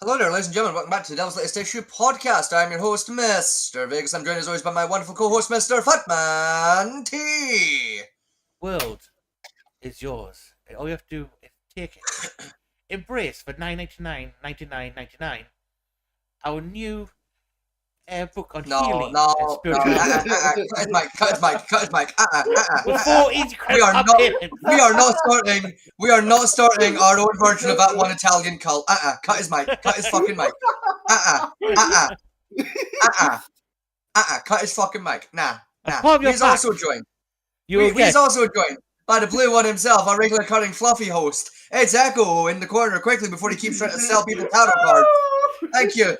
Hello there, ladies and gentlemen. Welcome back to the Devil's Latest Issue podcast. I'm your host, Mr. Vegas. I'm joined as always by my wonderful co-host, Mr. Fatman T. World is yours. And all you have to do is take it. Embrace for $9.99 our new book on healing and spirituality. Cut his mic. With 4 easy We are credit not- payments. We are not starting our own version of that one Italian cult. Cut his mic. Cut his fucking mic. Cut his fucking mic. Nah. Palm your He's back. also joined. You will He's get also joined by the blue one himself, our regular cutting fluffy host. It's Echo in the corner quickly before he keeps trying to sell people tarot cards. Thank you.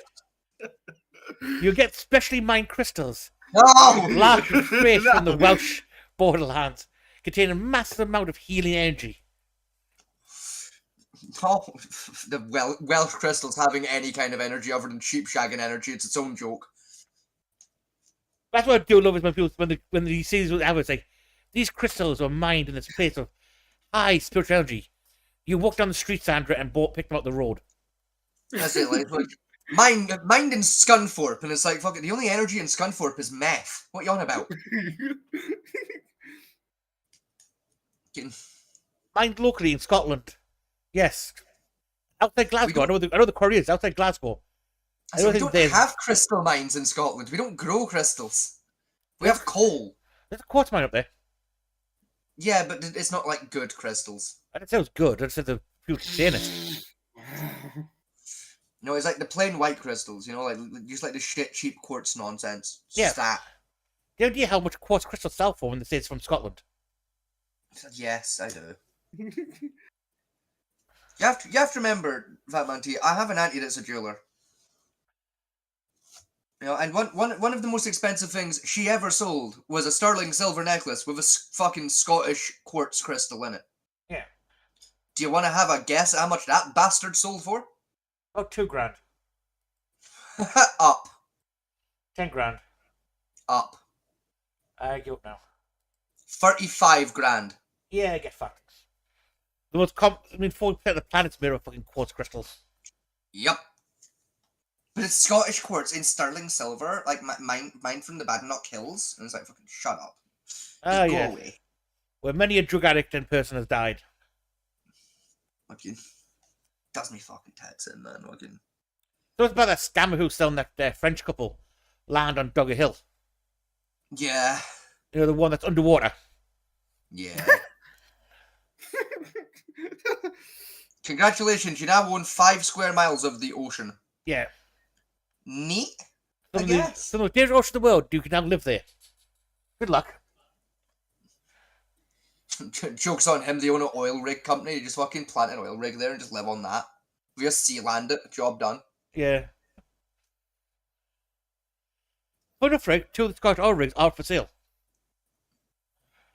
you'll get specially mined crystals, No! large and fresh from the Welsh borderlands, containing a massive amount of healing energy. Oh, the Welsh crystals having any kind of energy other than sheep shagging energy, it's its own joke. That's what I do love is when people when you see these adverts like these crystals are mined in this place of high spiritual energy. You walk down the street, Sandra, and pick them up the road. That's it, like mind in Scunthorpe, and it's like, fuck it, the only energy in Scunthorpe is meth. What you on about? Mined locally in Scotland. Yes. Outside Glasgow. I know the quarry is outside Glasgow. So we don't have crystal mines in Scotland. We don't grow crystals. We have coal. There's a quartz mine up there. Yeah, but it's not like good crystals. I didn't say it was good. I just said the people saying it. No, it's like the plain white crystals, you know, like just like the shit cheap quartz nonsense. It's Yeah. just that. The idea how much quartz crystals sell for when they say it's from Scotland. Yes, I do. You have to remember, Fatman T, I have an auntie that's a jeweler. You know, and one of the most expensive things she ever sold was a sterling silver necklace with a fucking Scottish quartz crystal in it. Yeah. Do you want to have a guess at how much that bastard sold for? About $2,000. Up. $10,000. Up. I give up now. 35 grand. Yeah, get fucked. The most 40% of the planet's made of fucking quartz crystals. Yup. But it's Scottish quartz in sterling silver, like mine from the Badenoch Hills, and it's like, fucking shut up. Oh, Go yeah. away. Where many a drug addict and person has died. Fucking does me fucking tits in, man. Fucking. So it's about that scammer who's selling that French couple land on Dogger Hill. Yeah. You know, the one that's underwater. Yeah. Congratulations, you now own 5 square miles of the ocean. Yeah. Neat. Some I of the guess. dearest ocean in the world, you can now live there. Good luck. Joke's on him, they own an oil rig company. You just fucking plant an oil rig there and just live on that. We just sea land it, job done. Yeah. Fun enough, right? 2 of the Scottish oil rigs are for sale.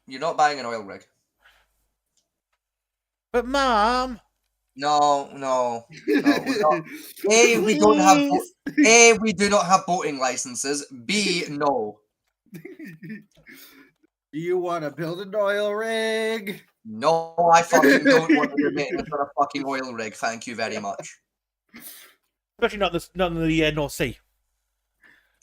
You're not buying an oil rig. But, Mom... No. We're not. A, we don't have. A, we do not have boating licenses. B, no. Do you want to build an oil rig? No, I fucking don't want to do maintenance on a fucking oil rig. Thank you very much. Especially not in the North Sea.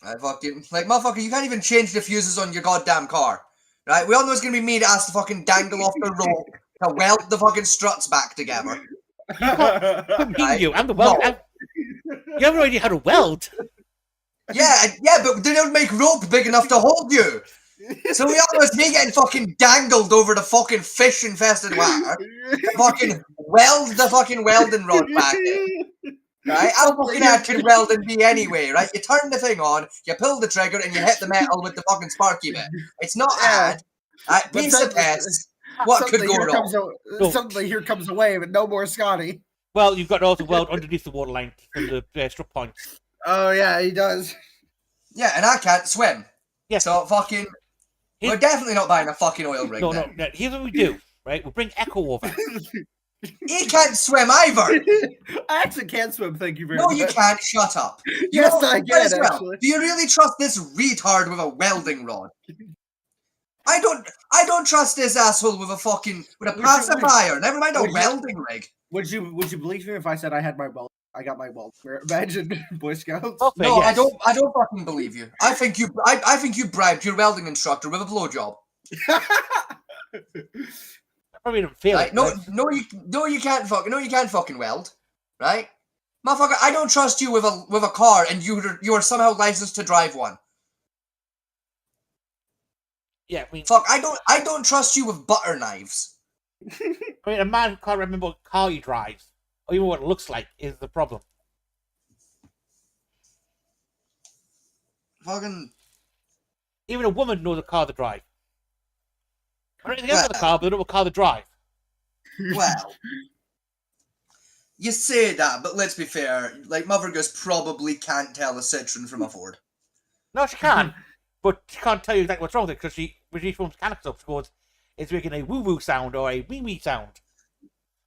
I fucking like, motherfucker. You can't even change the fuses on your goddamn car, right? We all know it's gonna be me that has to fucking dangle off the rope to weld the fucking struts back together. Right? You, I'm the weld. No. You have no idea how to weld. Yeah, but they don't make rope big enough to hold you. So we all know it's me getting fucking dangled over the fucking fish-infested water to fucking weld the fucking welding rod back in. Right? How fucking hard could welding be anyway, right? You turn the thing on, you pull the trigger, and you hit the metal with the fucking sparky bit. It's not hard. Right? Piece of piss. What could go wrong? Suddenly here comes a wave and no more Scotty. Well, you've got to also weld underneath the waterline from the strip points. Oh yeah, he does. Yeah, and I can't swim. Yeah. So fucking... We're definitely not buying a fucking oil rig. No. Here's what we do, right? We'll bring Echo over. He can't swim either. I actually can't swim, thank you very much. No, you can't. Shut up. Yes, know, I might can, as well. actually. Do you really trust this retard with a welding rod? I don't trust this asshole with a pacifier. Never mind a welding rig. Would you believe me if I said I had my I got my weld. Imagine Boy Scouts. Okay, No, yes. I don't fucking believe you. I think you bribed your welding instructor with a blowjob. I probably didn't feel Right? it. No, you can't fucking weld, right? Motherfucker, I don't trust you with a car, and you are somehow licensed to drive one. Yeah, I mean, Fuck, I don't trust you with butter knives. a man who can't remember what car he drives, or even what it looks like, is the problem. Fucking. Even a woman knows a car to drive. I don't think else with a car, but they know what car to drive. Well, you say that, but let's be fair. Like, Mothergoose probably can't tell a Citroen from a Ford. No, she can, but she can't tell you exactly what's wrong with it because when she phones mechanics up, she goes, "It's making a woo woo sound or a wee wee sound."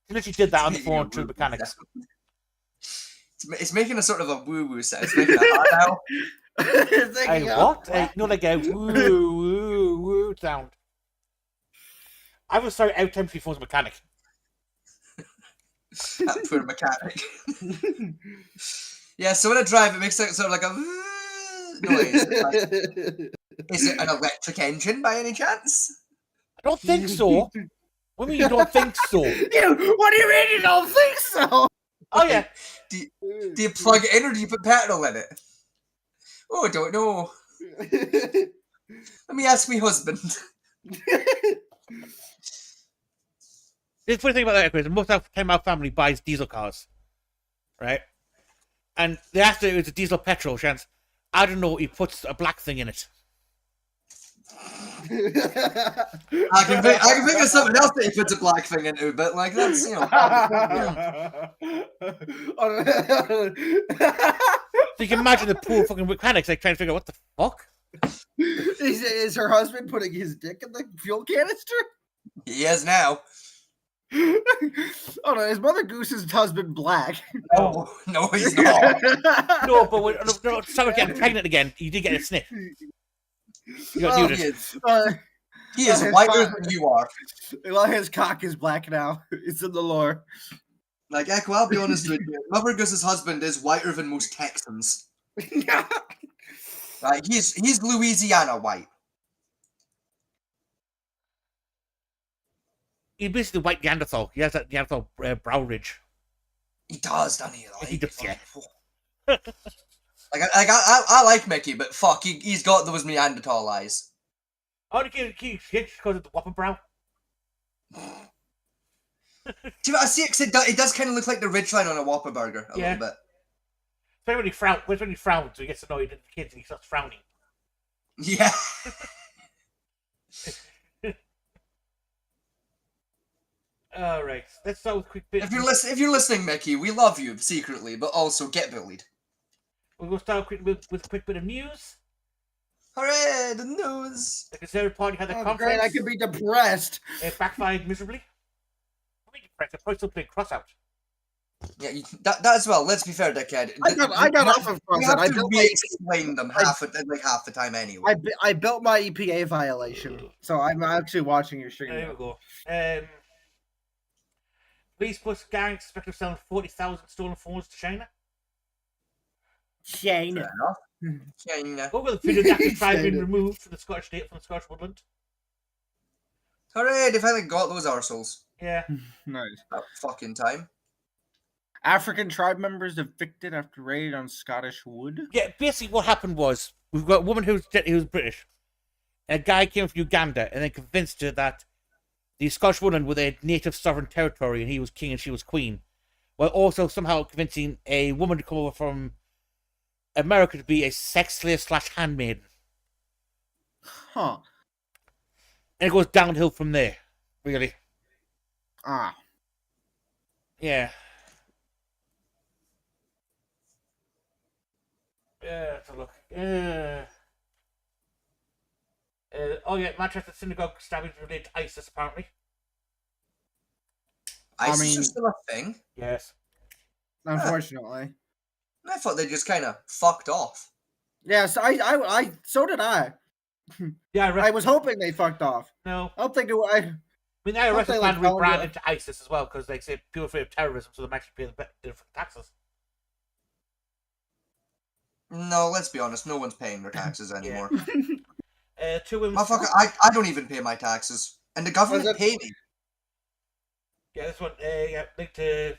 She literally did that on the phone to mechanics. It's making a sort of a woo woo sound. It's making a hot now. What? Like a woo woo woo sound. I was sorry every time she phones a mechanic. That poor mechanic. Yeah, so when I drive, it makes sort of like a noise. Is it an electric engine by any chance? I don't think so. What do you mean you don't think so? What do you mean you don't think so? Oh yeah. Do you plug it in or do you put petrol in it? Oh, I don't know. Let me ask my husband. The funny thing about that is most of the time our family buys diesel cars, right? And they asked her if it was a diesel petrol. She answered, I don't know, he puts a black thing in it. I can think of something else that he puts a black thing into, but like that's So you can imagine the poor fucking mechanics like trying to figure out what the fuck. Is her husband putting his dick in the fuel canister? He is now. Oh no, is Mother Goose's husband black? No, he's not. No, but when someone getting pregnant again, you did get a sniff. You got neutered. He is whiter than you are. Well, his cock is black now. It's in the lore. Like, Echo, I'll be honest with you. Mother Goose's husband is whiter than most Texans. Right, he's Louisiana white. He's basically white Neanderthal. He has that Neanderthal brow ridge. He does, doesn't he? Like, He does, yeah. I like Mickey, but fuck, he's got those Neanderthal eyes. Oh, the kid because of the whopper brow. See, I see it, it does kind of look like the ridgeline on a Whopper burger a little bit. When he frowns, so he gets annoyed at the kids and he starts frowning. Yeah. All right, let's start with a quick bit. If you're listening, Mickey, we love you secretly, but also get bullied. We're going to start with a quick bit of news. Hooray, the news! The Conservative Party had their conference. Great, I could be depressed. It backfired miserably. I mean, depressed. I'm probably still playing Crossout. Yeah, that as well. Let's be fair, dickhead. I got off of We Crossout. have to re-explain them half the time anyway. I built my EPA violation, so I'm actually watching your stream. There we go. Police plus gang suspected of selling 40,000 stolen phones to China. China. China. Over the video, the active tribe being removed from the Scottish state from the Scottish woodland. Hooray, they finally got those arseholes. Yeah. Nice. That fucking time. African tribe members evicted after raid on Scottish wood. Yeah, basically what happened was, we've got a woman who was British, and a guy came from Uganda, and then convinced her that the Scottish woodland were their native sovereign territory, and he was king and she was queen, while also somehow convincing a woman to come over from America to be a sex slave / handmaiden. Huh. And it goes downhill from there, really. Ah. Yeah. Yeah, let's have a look. Oh yeah, Manchester synagogue stabbings related to ISIS, apparently. ISIS is still a thing? Yes. Unfortunately. I thought they just kind of fucked off. Yes, so did I. Yeah, I was hoping they fucked off. No. I don't think I mean, they arrested like plan to rebrand into ISIS as well, because they say people afraid of terrorism, so they actually pay the different taxes. No, let's be honest. No one's paying their taxes anymore. Two women. Motherfucker, I don't even pay my taxes, and the government Was it- pay me. Yeah, this one. Yeah, linked to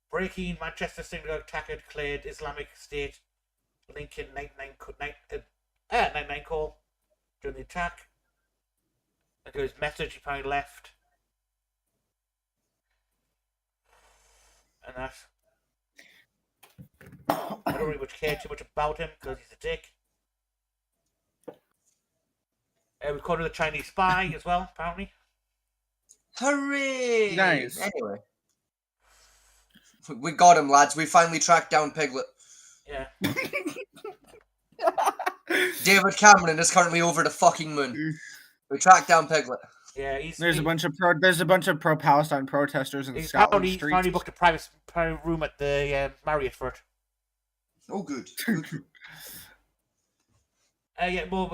breaking Manchester synagogue attacker declared Islamic State. Lincoln 99 call during the attack. And his message he finally left. And that. I don't really much care too much about him because he's a dick. We caught the Chinese spy as well, apparently. Hooray! Nice. Anyway, we got him, lads. We finally tracked down Piglet. Yeah. David Cameron is currently over the fucking moon. We tracked down Piglet. Yeah, There's a bunch of pro-Palestine protesters in He's Scotland apparently streets. booked a private room at the Marriott for it. Oh, good. Yeah, more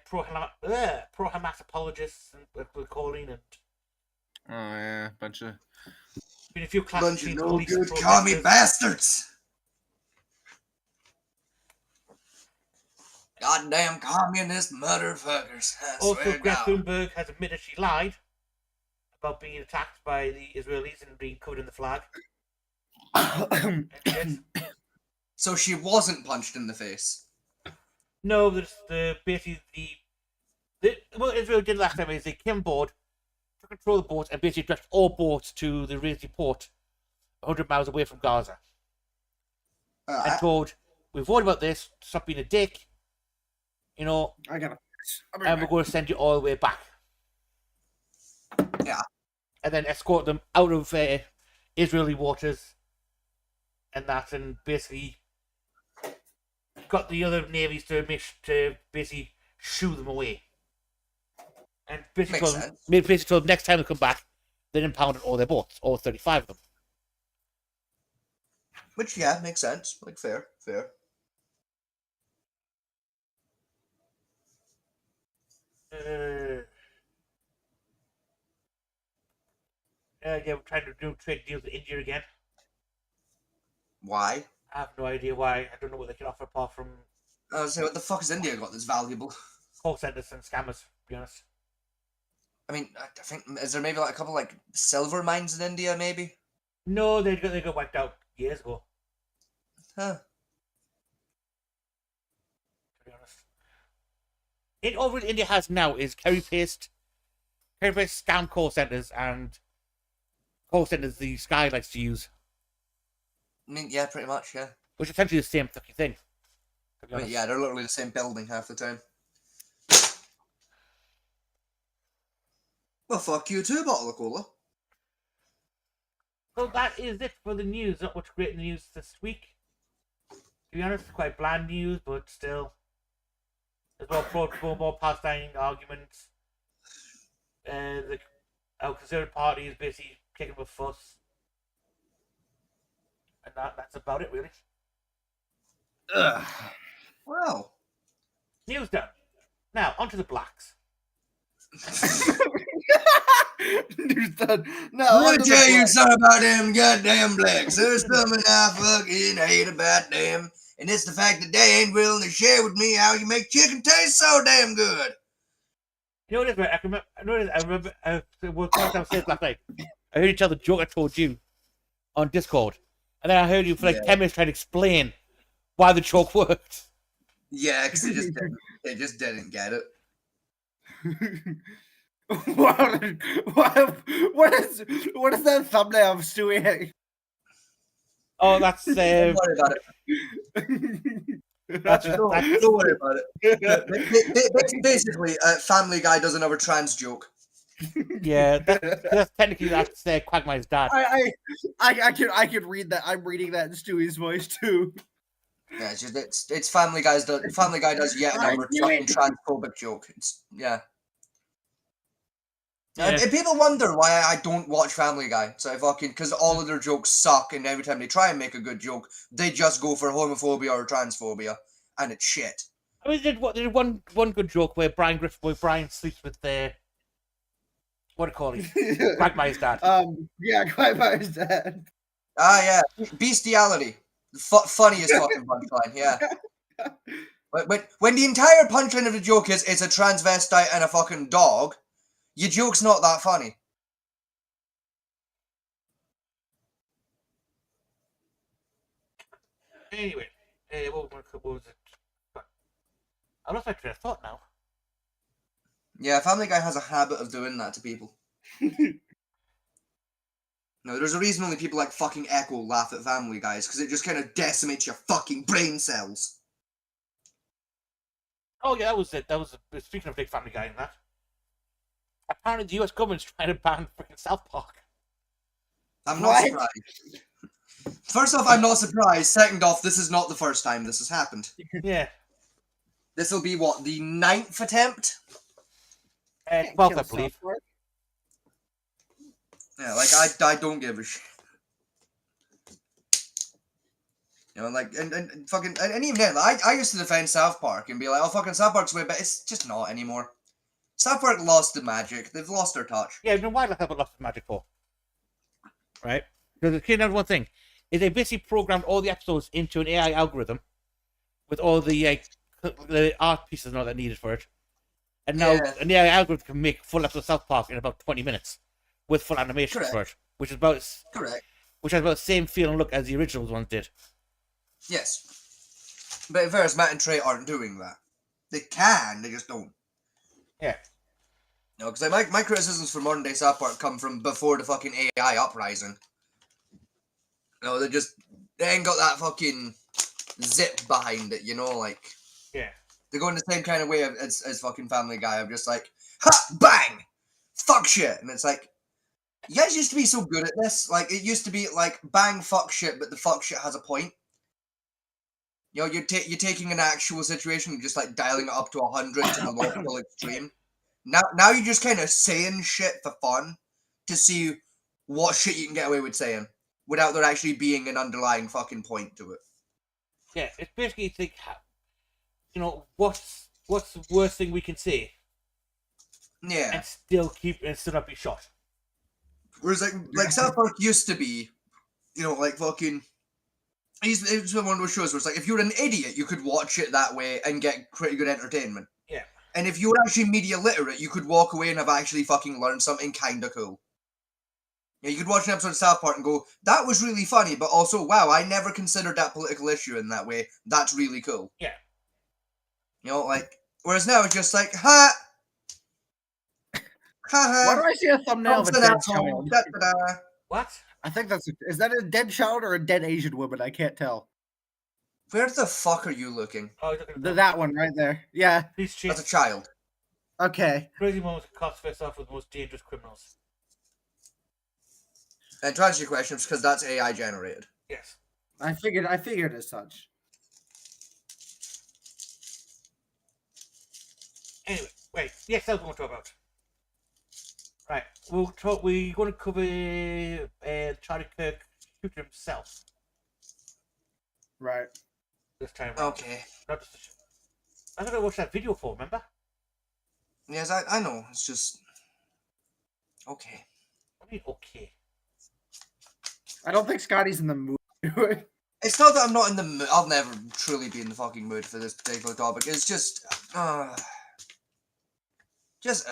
pro-Hamas apologists and we're calling, and Oh yeah, bunch of. been a few clashes Bunch of between no police good and commie protesters. bastards. Goddamn communist motherfuckers. I Also, swear to Greta God. Thunberg has admitted she lied about being attacked by the Israelis and being covered in the flag. And yes. So she wasn't punched in the face. No, there's basically what Israel did last time is they came on board, took control of the boats, and basically directed all boats to the Israeli port, 100 miles away from Gaza, and told, "We've worried about this. Stop being a dick. You know, I gotta. and we're going to send you all the way back." Yeah. And then escort them out of Israeli waters, and that, and basically got the other navies to basically shoo them away. And basically Makes told them next time they come back, then impounded all their boats, all 35 of them. Which, yeah, makes sense. Like, fair. Yeah, we're trying to do trade deals with India again. Why? I have no idea why. I don't know what they can offer apart from I was saying, what the fuck has India got that's valuable? call centers and scammers, to be honest. I mean, I think, is there maybe like a couple like silver mines in India, maybe? No, they got wiped out years ago, Huh. to be honest. All really India has now is carry paste scam call centers and call centers the Sky likes to use, I mean, yeah, pretty much, yeah. which is essentially the same fucking thing. To be I mean, honest. yeah, they're literally the same building half the time. Well, fuck you too, bottle of cola. So that is it for the news. Not much great news this week. To be honest, quite bland news, but still. There's more Palestine arguments. Our Conservative Party is basically kicking up a fuss. And that's about it, really. Ugh. Wow. News done. Now, onto the blacks. News done. No, Let me tell you something about them goddamn blacks. There's something I fucking hate about them, and it's the fact that they ain't willing to share with me how you make chicken taste so damn good. You know what it is, right? I remember what I said last night. I heard you tell the joke I told you on Discord. And then I heard you for like 10 minutes trying to explain why the joke worked. Yeah, because they just didn't get it. what is that thumbnail of Stewie? Oh, that's Don't worry about it. Don't worry about it. Basically, Family Guy does another trans joke. yeah. That's technically Quagmire's dad. I could read that. I'm reading that in Stewie's voice too. Yeah, it's Family Guy does yet another fucking transphobic joke. Yeah. And people wonder why I don't watch Family Guy. So because all of their jokes suck, and every time they try and make a good joke, they just go for homophobia or transphobia, and it's shit. I mean, they did one good joke where Brian sleeps with what do you call him? Quagmire's dad. Yeah, Quagmire's dad. Ah, yeah, bestiality. Funniest fucking punchline, yeah. When the entire punchline of the joke is it's a transvestite and a fucking dog, your joke's not that funny. Anyway, what was it? I lost my train of thought now. Yeah, Family Guy has a habit of doing that to people. No, there's a reason only people like fucking Echo laugh at Family Guys, because it just kind of decimates your fucking brain cells. Oh yeah, that was it. That was speaking of Big Family Guy and that. Apparently, the U.S. government's trying to ban freaking South Park. I'm not surprised. First off, I'm not surprised. Second off, this is not the first time this has happened. Yeah. This will be what, the 9th attempt? 12th, I believe. Yeah, like I don't give a shit. You know, like and fucking and even then, I used to defend South Park and be like, oh fucking South Park's way, but it's just not anymore. South Park lost the magic. They've lost their touch. Yeah, no, why the hell lost the magic for? Right? Because the kid knows one thing. Is they basically programmed all the episodes into an AI algorithm with all the art pieces and all that needed for it. And now an AI algorithm can make full episode of South Park in about 20 minutes with full animation for it, which is about which has about the same feel and look as the original ones did. Yes, but in fairness, Matt and Trey aren't doing that. They can, they just don't. Yeah. No, because like, my criticisms for modern day South Park come from before the fucking AI uprising. No, they ain't got that fucking zip behind it, you know, like. Yeah. They're going the same kind of way as fucking Family Guy. I'm just like, ha, bang, fuck shit, and it's like, you guys used to be so good at this. Like, it used to be like bang, fuck shit, but the fuck shit has a point. You know, you're taking an actual situation and just like dialing it up to 100 to the logical extreme. Now you're just kind of saying shit for fun to see what shit you can get away with saying without there actually being an underlying fucking point to it. Yeah, it's basically like, you know, what's the worst thing we can say? Yeah. And still not be shot. Whereas like South Park used to be, you know, like fucking. It was one of those shows where it's like if you're an idiot, you could watch it that way and get pretty good entertainment. Yeah. And if you were actually media literate, you could walk away and have actually fucking learned something kind of cool. Yeah, you could watch an episode of South Park and go, that was really funny, but also, wow, I never considered that political issue in that way. That's really cool. Yeah. You know, like, whereas now it's just like, ha! Ha! Why do I see a thumbnail of a dead child? Da-da-da. What? I think is that a dead child or a dead Asian woman? I can't tell. Where the fuck are you looking? Oh, That one right there. Yeah. That's a child. Okay. Crazy moments cops face off with the most dangerous criminals. And to answer your question, it's because that's AI generated. Yes. I figured as such. Anyway, wait. Yes, that's what we'll talk about. Right, we're going to cover Charlie Kirk shooting himself. Right. This time around. Okay. Not just a show. I gotta watch that video for, remember? Yes, I know. It's just... Okay. I mean, okay. I don't think Scotty's in the mood to do it. It's not that I'm not in the mood. I'll never truly be in the fucking mood for this particular topic. It's just... It's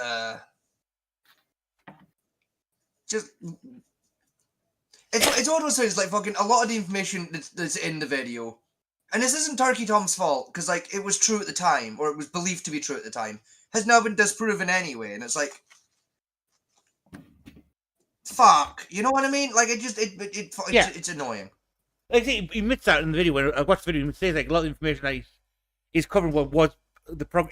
one of those things, like, fucking, a lot of the information that's in the video, and this isn't Turkey Tom's fault, because, like, it was true at the time, or it was believed to be true at the time, has now been disproven anyway, and it's like, fuck, you know what I mean? Like, it's annoying. Like, he admits that in the video, when I watched the video, he says, like, a lot of information that he's covering what was the fuck.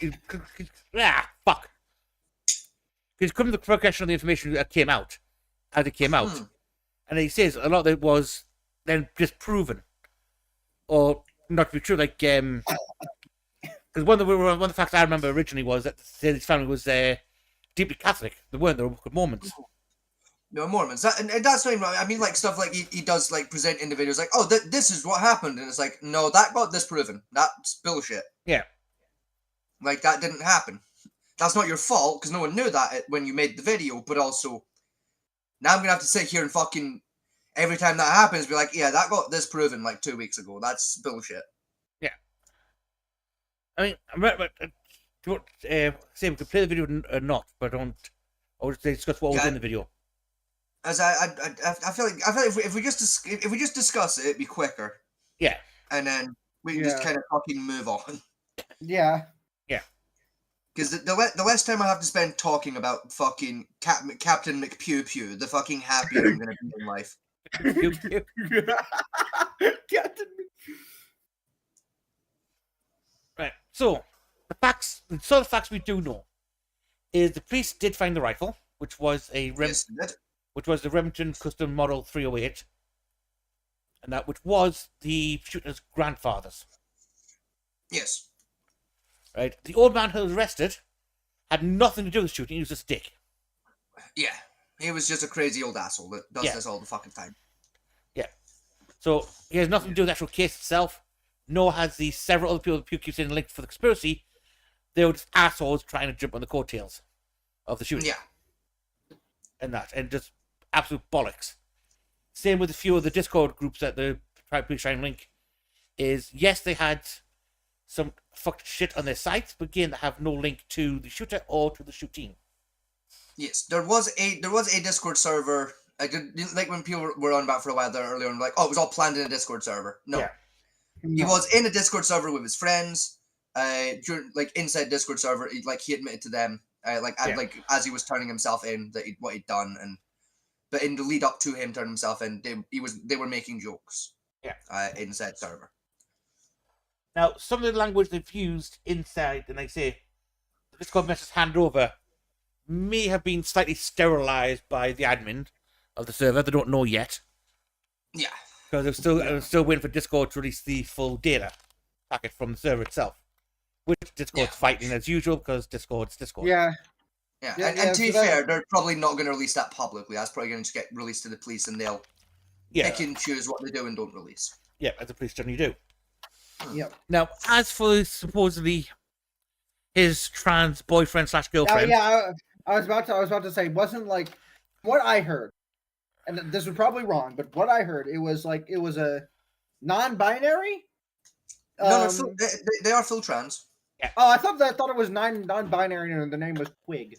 He's covering the progression of the information that came out, as it came out. And he says a lot of it was then just proven or not to be true. Like, because one of the facts I remember originally was that his family was deeply Catholic. They weren't. They were Mormons. No, Mormons. And that's not even, I mean, like, stuff like he does, like, present individuals like, oh, this is what happened. And it's like, no, that got disproven. That's bullshit. Yeah. Like, that didn't happen. That's not your fault, because no one knew that when you made the video, but also... Now I'm going to have to sit here and fucking every time that happens, be like, yeah, that got disproven like 2 weeks ago. That's bullshit. I mean, don't say we could play the video or not, but I would discuss what was in the video. As I feel like if we just discuss it, it'd be quicker. Yeah. And then we can just kind of fucking move on. Yeah. Because the less time I have to spend talking about fucking Captain McPew Pew, the fucking happier I'm gonna be in life. Right. So the facts we do know is the police did find the rifle, which was the Remington Custom Model 308, and that which was the shooter's grandfather's. Yes. Right. The old man who was arrested had nothing to do with the shooting. He was a dick. Yeah. He was just a crazy old asshole that does this all the fucking time. Yeah. So he has nothing to do with the actual case itself, nor has the several other people that keep saying linked for the conspiracy. They were just assholes trying to jump on the coattails of the shooting. Yeah. And just absolute bollocks. Same with a few of the Discord groups that the police trying to link. Is yes, they had some fucked shit on their sites, but again, they have no link to the shooter or to the shooting. Yes, there was a Discord server. I didn't like when people were on about for a while there earlier and like, oh, it was all planned in a Discord server. No. Yeah. He was in a Discord server with his friends. During inside Discord server, he admitted to them, as he was turning himself in what he'd done, but in the lead up to him turning himself in, they were making jokes. Yeah. Inside server. Now, some of the language they've used inside, and they say the Discord message handed over, may have been slightly sterilized by the admin of the server. They don't know yet. Yeah. Because they're still waiting for Discord to release the full data packet from the server itself. Which Discord's fighting as usual, because Discord's Discord. Yeah. And to be fair, they're probably not going to release that publicly. That's probably going to get released to the police, and they'll pick and choose what they do and don't release. Yeah, as the police generally do. Yep. Now, as for supposedly his trans boyfriend / girlfriend. I was about to say, wasn't like what I heard, and this was probably wrong, but what I heard, it was a non-binary. No, they are full trans. Yeah. Oh, I thought it was non-binary, and the name was Twig.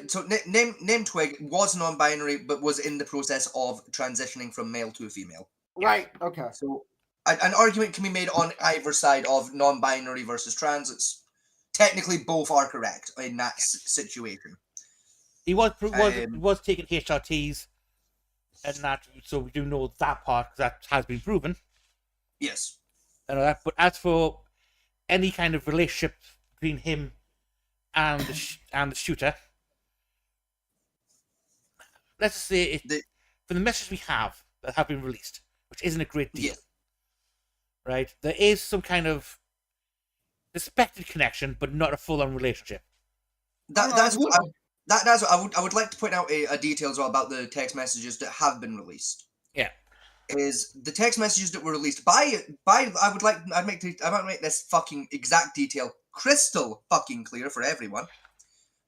So name Twig was non-binary, but was in the process of transitioning from male to female. Right. Okay. So an argument can be made on either side of non-binary versus trans. It's technically both are correct in that situation. He was taking HRTs, and that, so we do know that part because that has been proven. Yes. But as for any kind of relationship between him and the shooter, let's just say for the messages we have that have been released, which isn't a great deal, right? There is some kind of suspected connection, but not a full-on relationship. That's what I would like to point out a detail as well about the text messages that have been released. Yeah. Is the text messages that were released I'd make this fucking exact detail crystal fucking clear for everyone.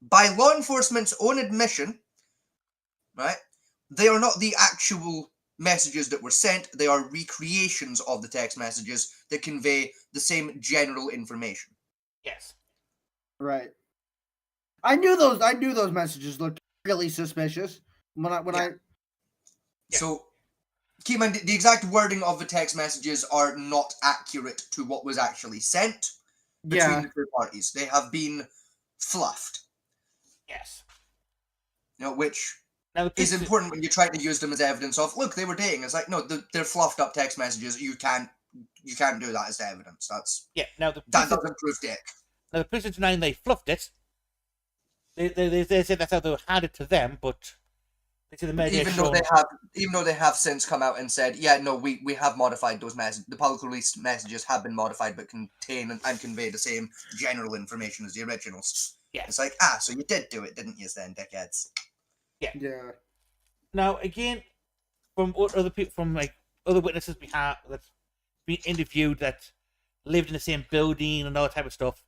By law enforcement's own admission, right? They are not the actual messages that were sent. They are recreations of the text messages that convey the same general information. Yes. Right. I knew those messages looked really suspicious So keep in mind, the exact wording of the text messages are not accurate to what was actually sent between the two parties. They have been fluffed. Yes. Which is important when you try to use them as evidence of, look, they were dating. It's like, no, they're fluffed up text messages. You can't do that as evidence. That doesn't prove dick. Now the police are denying they fluffed it. They said that's how they had it to them, but they said the media even though they have since come out and said, yeah, no, we have modified those messages. The public released messages have been modified, but contain and convey the same general information as the originals. Yeah. It's like, so you did do it, didn't you, then, dickheads? Yeah. Yeah. Now again, from other people, from other witnesses we have that's been interviewed that lived in the same building and all that type of stuff.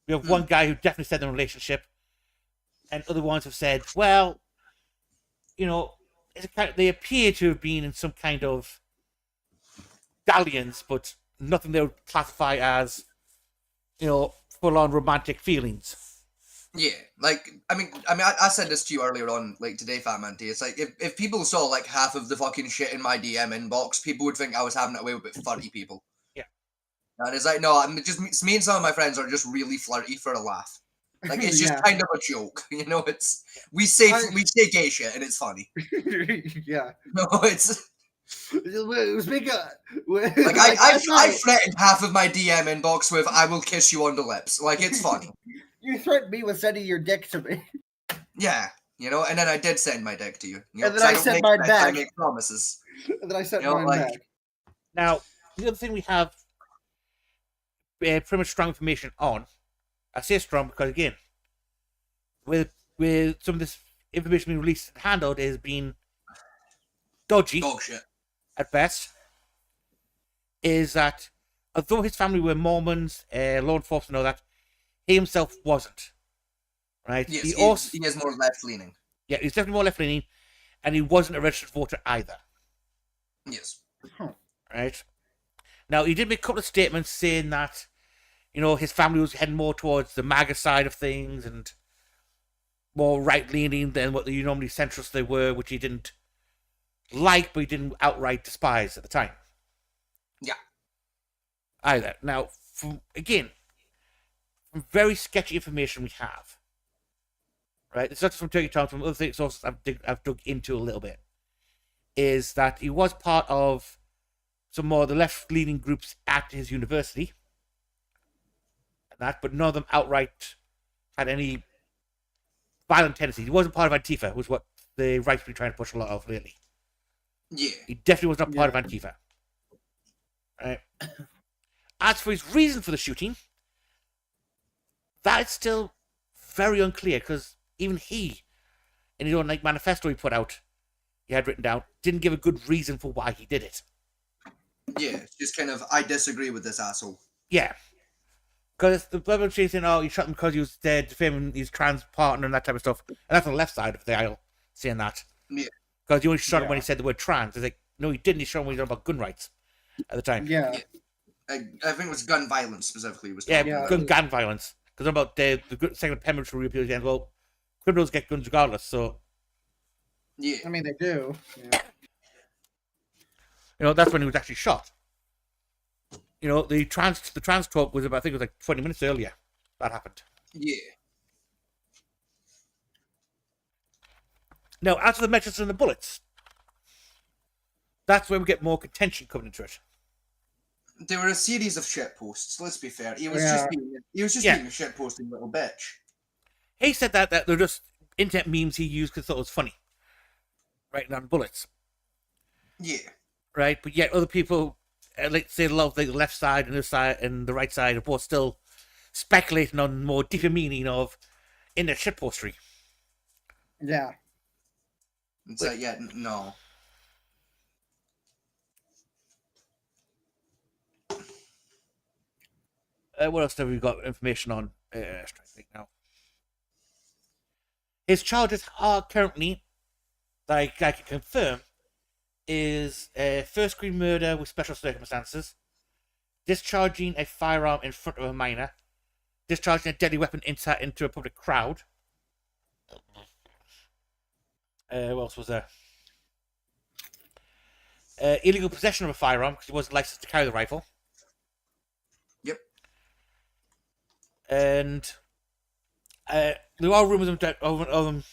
We have one guy who definitely said they're in a relationship, and other ones have said, well, they appear to have been in some kind of dalliance, but nothing they would classify as, full-on romantic feelings. Yeah, like I said this to you earlier on, like today, Fat Man T. It's like if people saw like half of the fucking shit in my DM inbox, people would think I was having it away with about 30 people. Yeah, and it's like, no, it's me and some of my friends are just really flirty for a laugh. Like it's just kind of a joke, It's we say gay shit and it's funny. Yeah, no, it's. Speak like I threatened half of my DM inbox with "I will kiss you on the lips." Like it's funny. You threatened me with sending your dick to me. Yeah, and then I did send my dick to you. And then I sent mine back. I make promises. And then I sent mine back. Now, the other thing we have pretty much strong information on. I say strong because again, with some of this information being released and handled has been dodgy. Dog shit. At best, is that although his family were Mormons, law enforcement and all that, he himself wasn't. Right? Yes, he is more left-leaning. Yeah, he's definitely more left-leaning, and he wasn't a registered voter either. Yes. Right? Now, he did make a couple of statements saying that, his family was heading more towards the MAGA side of things and more right-leaning than what the normally centrist they were, which he didn't like, but he didn't outright despise at the time. Yeah. Either. Now, from very sketchy information we have, right? It's not just from Turkey Tom, from other things sources I've dug into a little bit, is that he was part of some more of the left-leaning groups at his university, but none of them outright had any violent tendencies. He wasn't part of Antifa, was what the right's been trying to push a lot of lately. Yeah. He definitely was not part of Antifa. Right. As for his reason for the shooting, that is still very unclear because even he, in his own manifesto he put out, he had written down, didn't give a good reason for why he did it. Yeah, it's just kind of, I disagree with this asshole. Yeah. Because the Bible saying, oh, he shot him because he was defaming his trans partner and that type of stuff. And that's on the left side of the aisle, saying that. Yeah. Because he only shot him when he said the word trans. It's like, no, he didn't. He shot him when he was about gun rights at the time. Yeah. I think it was gun violence specifically. Gun violence. Because about the Second Amendment repeal again. Well, criminals get guns regardless, so. Yeah. I mean, they do. Yeah. That's when he was actually shot. The trans talk was about, I think it was like 20 minutes earlier that happened. Yeah. Now, after the measures and the bullets, that's where we get more contention coming into it. There were a series of shit posts. Let's be fair. He was just being a shit posting little bitch. He said that they're just internet memes he used because he thought it was funny, writing down bullets. Yeah. Right, but yet other people, like say, love the left side and the side and the right side are both still speculating on more deeper meaning of internet shitpostery. Yeah. It's like, no. What else have we got information on? Trying to think now. His charges are currently, like I can confirm, is first-degree murder with special circumstances, discharging a firearm in front of a minor, discharging a deadly weapon into a public crowd. What else was there? Illegal possession of a firearm because he wasn't licensed to carry the rifle. Yep. And there are rumors of them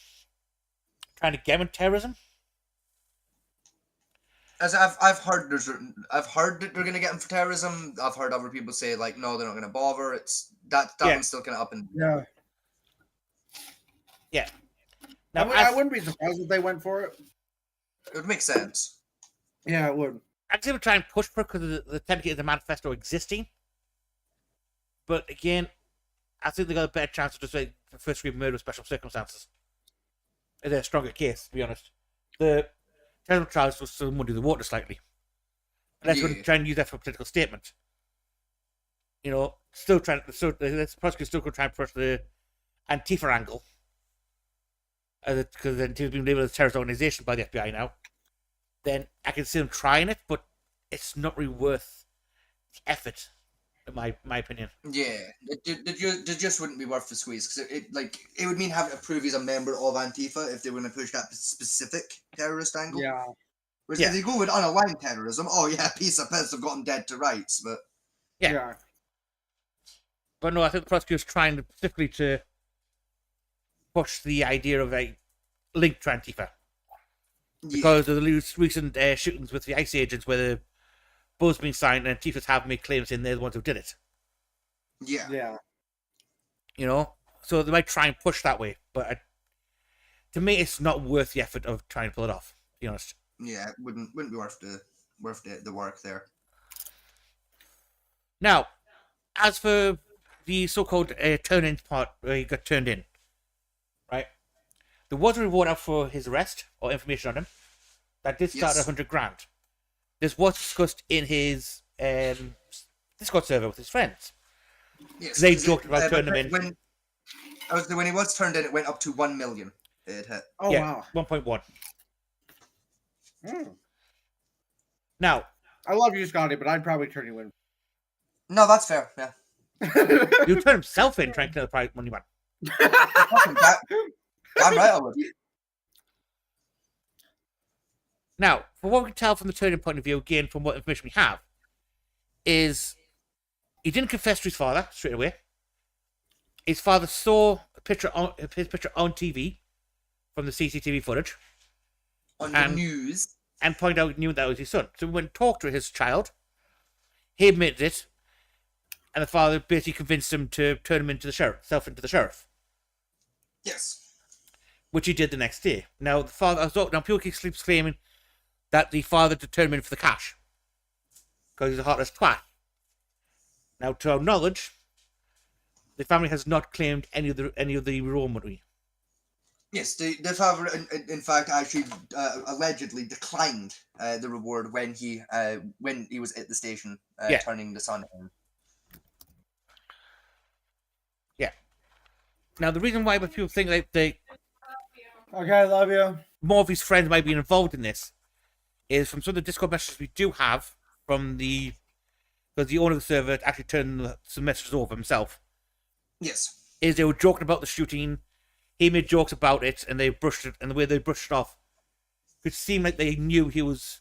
trying to get him in terrorism. As I've heard that they're gonna get him for terrorism. I've heard other people say like, no, they're not gonna bother. It's that one's still kind of up and yeah. Now, I wouldn't be surprised if they went for it. It would make sense. Yeah, it would. I'm going to try and push for it because of the technically the manifesto existing. But again, I think they got a better chance of just like first-degree murder with special circumstances. It's a stronger case, to be honest. The terrorism trials will still muddy the water slightly. Unless we're trying to use that for a political statement. The prosecutor's still going to try and push the Antifa angle. because Antifa's been labeled as a terrorist organization by the FBI now, then I can see them trying it, but it's not really worth the effort, in my opinion. Yeah, it just wouldn't be worth the squeeze because it would mean having to prove he's a member of Antifa if they were going to push that specific terrorist angle. Yeah. Whereas Yeah. if they go with unaligned terrorism, oh yeah, piece of piss have gotten dead to rights, but Yeah. But no, I think the prosecutor's trying specifically to push the idea of a link to Antifa. Because of the recent shootings with the ICE agents where the bill's been signed and Antifa's have made claims saying they're the ones who did it. Yeah. Yeah. You know? So they might try and push that way. But to me, it's not worth the effort of trying to pull it off, to be honest. Yeah, it wouldn't be worth the work there. Now, as for the so-called turn-in part where he got turned in, right? There was a reward out for his arrest or information on him. That did start at 100 grand. This was discussed in his Discord server with his friends. Yes, They joked about turning him in. When he was turned in, it went up to 1 million. It hit. Oh Yeah, wow. 1.1. Mm. Now, I love you, Scotty, but I'd probably turn you in. No, that's fair. Yeah. you turned himself in trying to kill the prize money man. Fucking damn right I would. Now, from what we can tell from the turning point of view, again, from what information we have, is he didn't confess to his father straight away. His father saw his picture on TV from the CCTV footage. On the news. And pointed out he knew that was his son. So when he talked to his child, he admitted it, and the father basically convinced him to turn him into the sheriff. Yes. Which he did the next day. Now the father, now people keep claiming that the father determined him for the cash because he's a heartless twat. Now, to our knowledge, the family has not claimed any of the reward money. Yes, the father, in fact, actually allegedly declined the reward when he was at the station turning the son in. Yeah. Now, the reason why people think that Okay, I love you. more of his friends might be involved in this is from some of the Discord messages we do have from because the owner of the server actually turned some messages over himself. Yes. Is they were joking about the shooting. He made jokes about it, and they brushed it, and the way they brushed it off, it seemed like they knew he was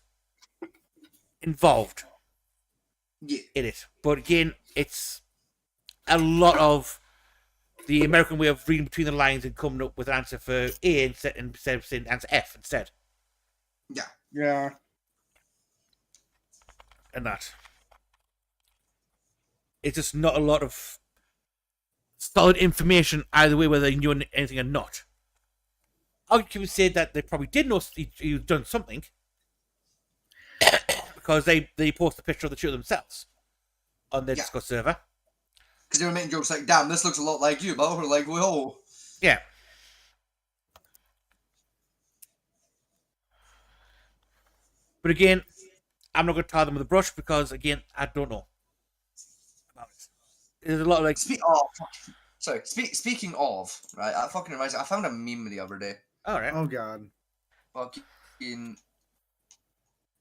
involved in it. But again, it's a lot of the American way of reading between the lines and coming up with an answer for A instead of saying answer F instead. Yeah. Yeah. And that. It's just not a lot of solid information either way, whether they knew anything or not. I could say that they probably did know he'd done something because they posted a picture of the shooter themselves on their Discord server. Because they were making jokes like, damn, this looks a lot like you, but we're like, whoa. Yeah. But again, I'm not going to tie them with a brush because, again, I don't know about it. There's a lot of like... Speaking of, right, I fucking reminds me, I found a meme the other day. All right. Oh, God. Fucking...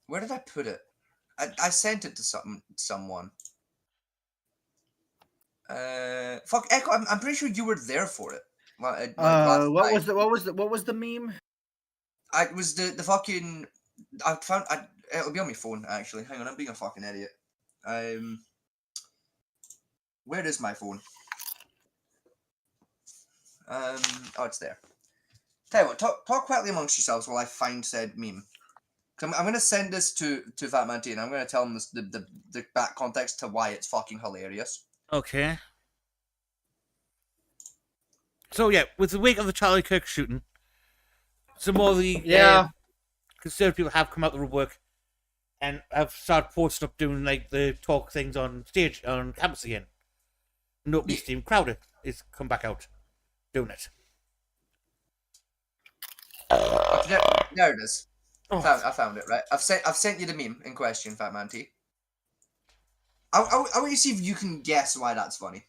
Where did I put it? I sent it to someone. Fuck, Echo, I'm pretty sure you were there for it. What was the meme? It was the fucking... it'll be on my phone, actually. Hang on, I'm being a fucking idiot. Where is my phone? Oh, it's there. Tell you what, talk quietly amongst yourselves while I find said meme. I'm going to send this to Fat Man T, and I'm going to tell him the back context to why it's fucking hilarious. Okay. So, yeah, with the wake of the Charlie Kirk shooting, some more of the conservative people have come out of the woodwork and have started posting up doing like the talk things on stage, on campus again. Nobody's Steve Crowder is come back out doing it. There it is. Oh. I found it, right? I've sent you the meme in question, Fat Man T. I want you to see if you can guess why that's funny.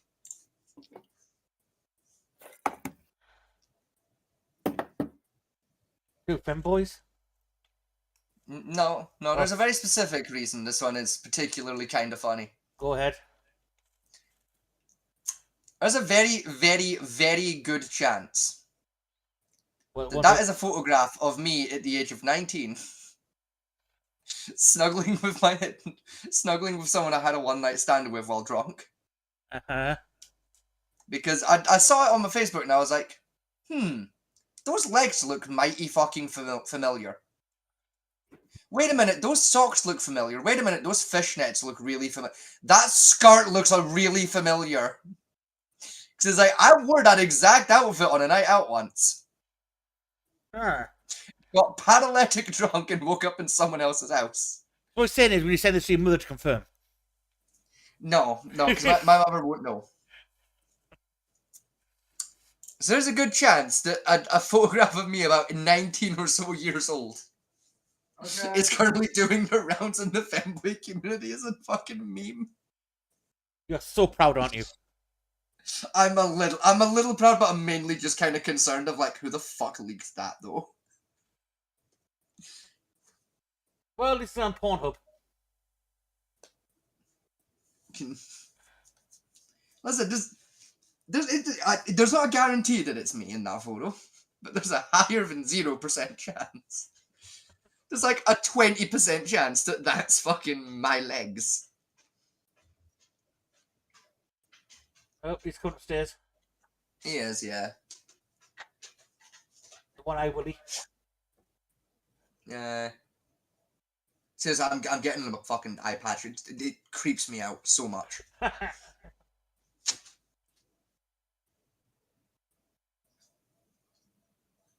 Two femboys? No, there's a very specific reason this one is particularly kind of funny. Go ahead. There's a very, very, very good chance What that is a photograph of me at the age of 19. snuggling with someone I had a one-night stand with while drunk. Uh-huh. Because I saw it on my Facebook and I was like, those legs look mighty fucking familiar. Wait a minute, those socks look familiar. Wait a minute, those fishnets look really familiar. That skirt looks really familiar. Because it's like, I wore that exact outfit on a night out once. Ah. Got paralytic drunk and woke up in someone else's house. What I'm saying is, will you send this to your mother to confirm? No, because my mother won't know. So there's a good chance that a photograph of me about 19 or so years old is currently doing the rounds in the femboy community as a fucking meme. You're so proud, aren't you? I'm a little proud, but I'm mainly just kind of concerned of like, who the fuck leaked that though? Well, this is on Pornhub. Listen, there's not a guarantee that it's me in that photo, but there's a higher than 0% chance. There's like a 20% chance that that's fucking my legs. Oh, he's coming upstairs. He is, yeah. The one-eye Willie. Yeah. Says I'm getting him a fucking eye patch. It creeps me out so much.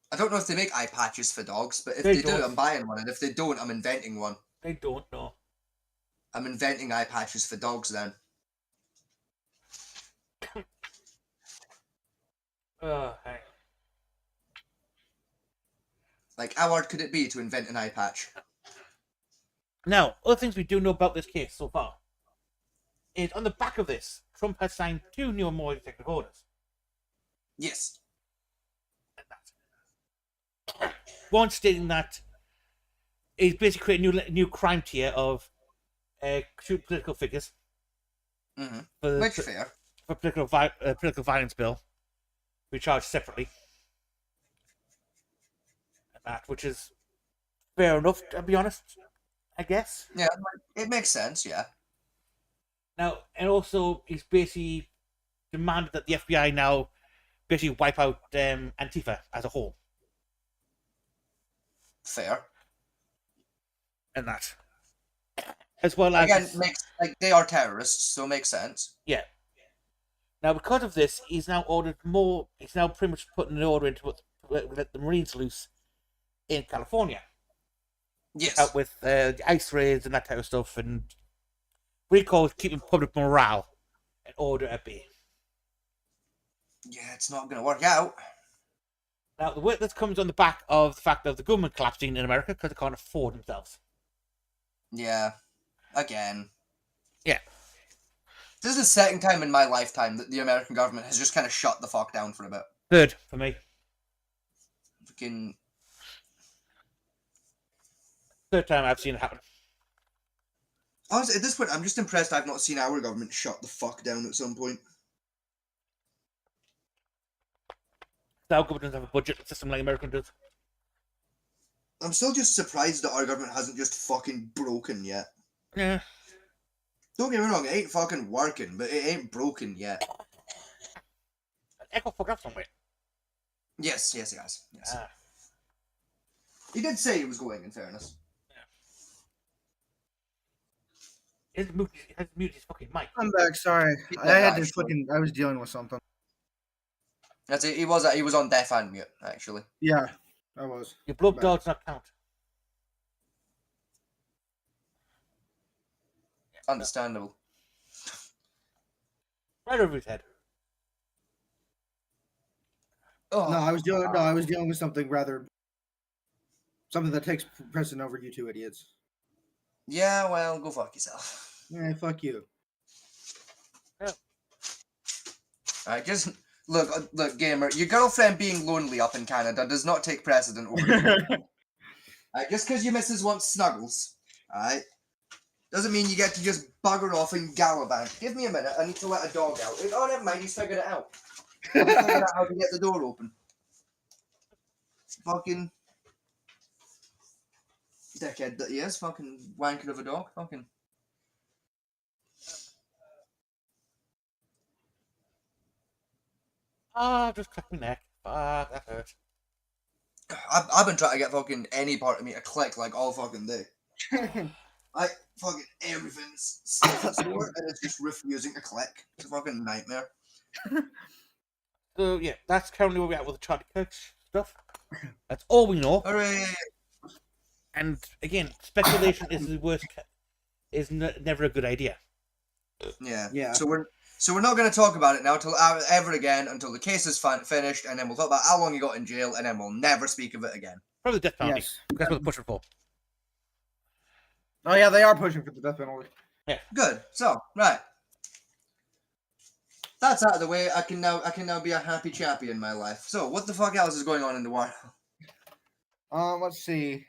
I don't know if they make eye patches for dogs, but if they do, I'm buying one. And if they don't, I'm inventing one. They don't know. I'm inventing eye patches for dogs then. Hey. Like, how hard could it be to invent an eye patch? Now, other things we do know about this case so far is on the back of this, Trump has signed 2 new and more executive orders. Yes. One stating that he's basically creating a new crime tier of political figures. Mm-hmm. Which fair. For political violence bill, we charge separately. And that, which is fair enough, to be honest, I guess. Yeah, it makes sense, yeah. Now, and also, he's basically demanded that the FBI now basically wipe out Antifa as a whole. Fair. And that. As well as... Again, they are terrorists, so it makes sense. Yeah. Now, because of this, he's now ordered more... He's now pretty much putting an order into let the Marines loose in California. Yes. Out with ice raids and that type of stuff, and we call it keeping public morale and order at bay. Yeah, it's not going to work out. Now, the work that comes on the back of the fact of the government collapsing in America because they can't afford themselves. Yeah. Again. Yeah. This is the second time in my lifetime that the American government has just kind of shut the fuck down for a bit. Third, for me. Fucking... Third time I've seen it happen. Honestly, at this point, I'm just impressed I've not seen our government shut the fuck down at some point. Our government doesn't have a budget system like American does. I'm still just surprised that our government hasn't just fucking broken yet. Yeah. Don't get me wrong, it ain't fucking working, but it ain't broken yet. Echo fuck up somewhere. Yes, guys. Yes. He did say he was going, in fairness. His mute his fucking mic. I'm back. Sorry, I was dealing with something. That's it. He was on deaf and mute, actually. Yeah, I was. Your blood dogs not count. Understandable. Right over his head. Oh, I was dealing with something something that takes precedent over you two idiots. Yeah, well, go fuck yourself. Yeah, fuck you. Yeah. Alright, look, gamer. Your girlfriend being lonely up in Canada does not take precedent over you. Just because your missus wants snuggles, alright, doesn't mean you get to just bugger off and gallivant. Give me a minute. I need to let a dog out. Oh, never mind. He's figured it out. He's figured out how to get the door open. Fucking dickhead that he is. Fucking wanker of a dog. Fucking. Ah, just cracked my neck. Fuck, that hurt. I've been trying to get fucking any part of me to click like all fucking day. Fucking everything's sore and it's just refusing to click. It's a fucking nightmare. So yeah, that's currently where we're at with the Charlie Kirk stuff. That's all we know. Hooray! And again, speculation is the worst. Is never a good idea. Yeah. So we're not going to talk about it now till ever again until the case is finished, and then we'll talk about how long he got in jail, and then we'll never speak of it again. Probably the death penalty. Yes. That's what they're pushing for. Oh yeah, they are pushing for the death penalty. Yeah. Good. So right, that's out of the way. I can now be a happy chappy in my life. So what the fuck else is going on in the world? Let's see.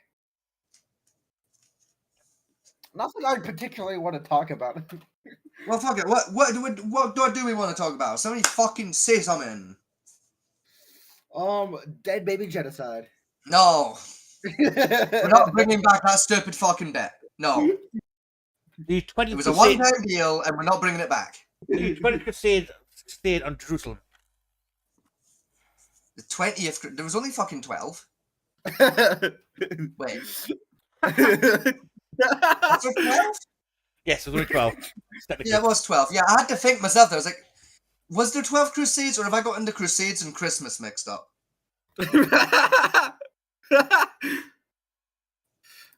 Nothing I particularly want to talk about. Well, fuck it. What do we want to talk about? Somebody fucking say something. Dead baby genocide. No, we're not bringing back that stupid fucking bit. No, The 20th it was a Crusade, one-time deal, and we're not bringing it back. the 20th Crusade stayed on Jerusalem. The 20th. There was only fucking 12. Wait. Was there 12? Yes, it was only 12. Yeah, it was 12. Yeah, I had to think myself. I was like, was there 12 Crusades, or have I gotten the Crusades and Christmas mixed up?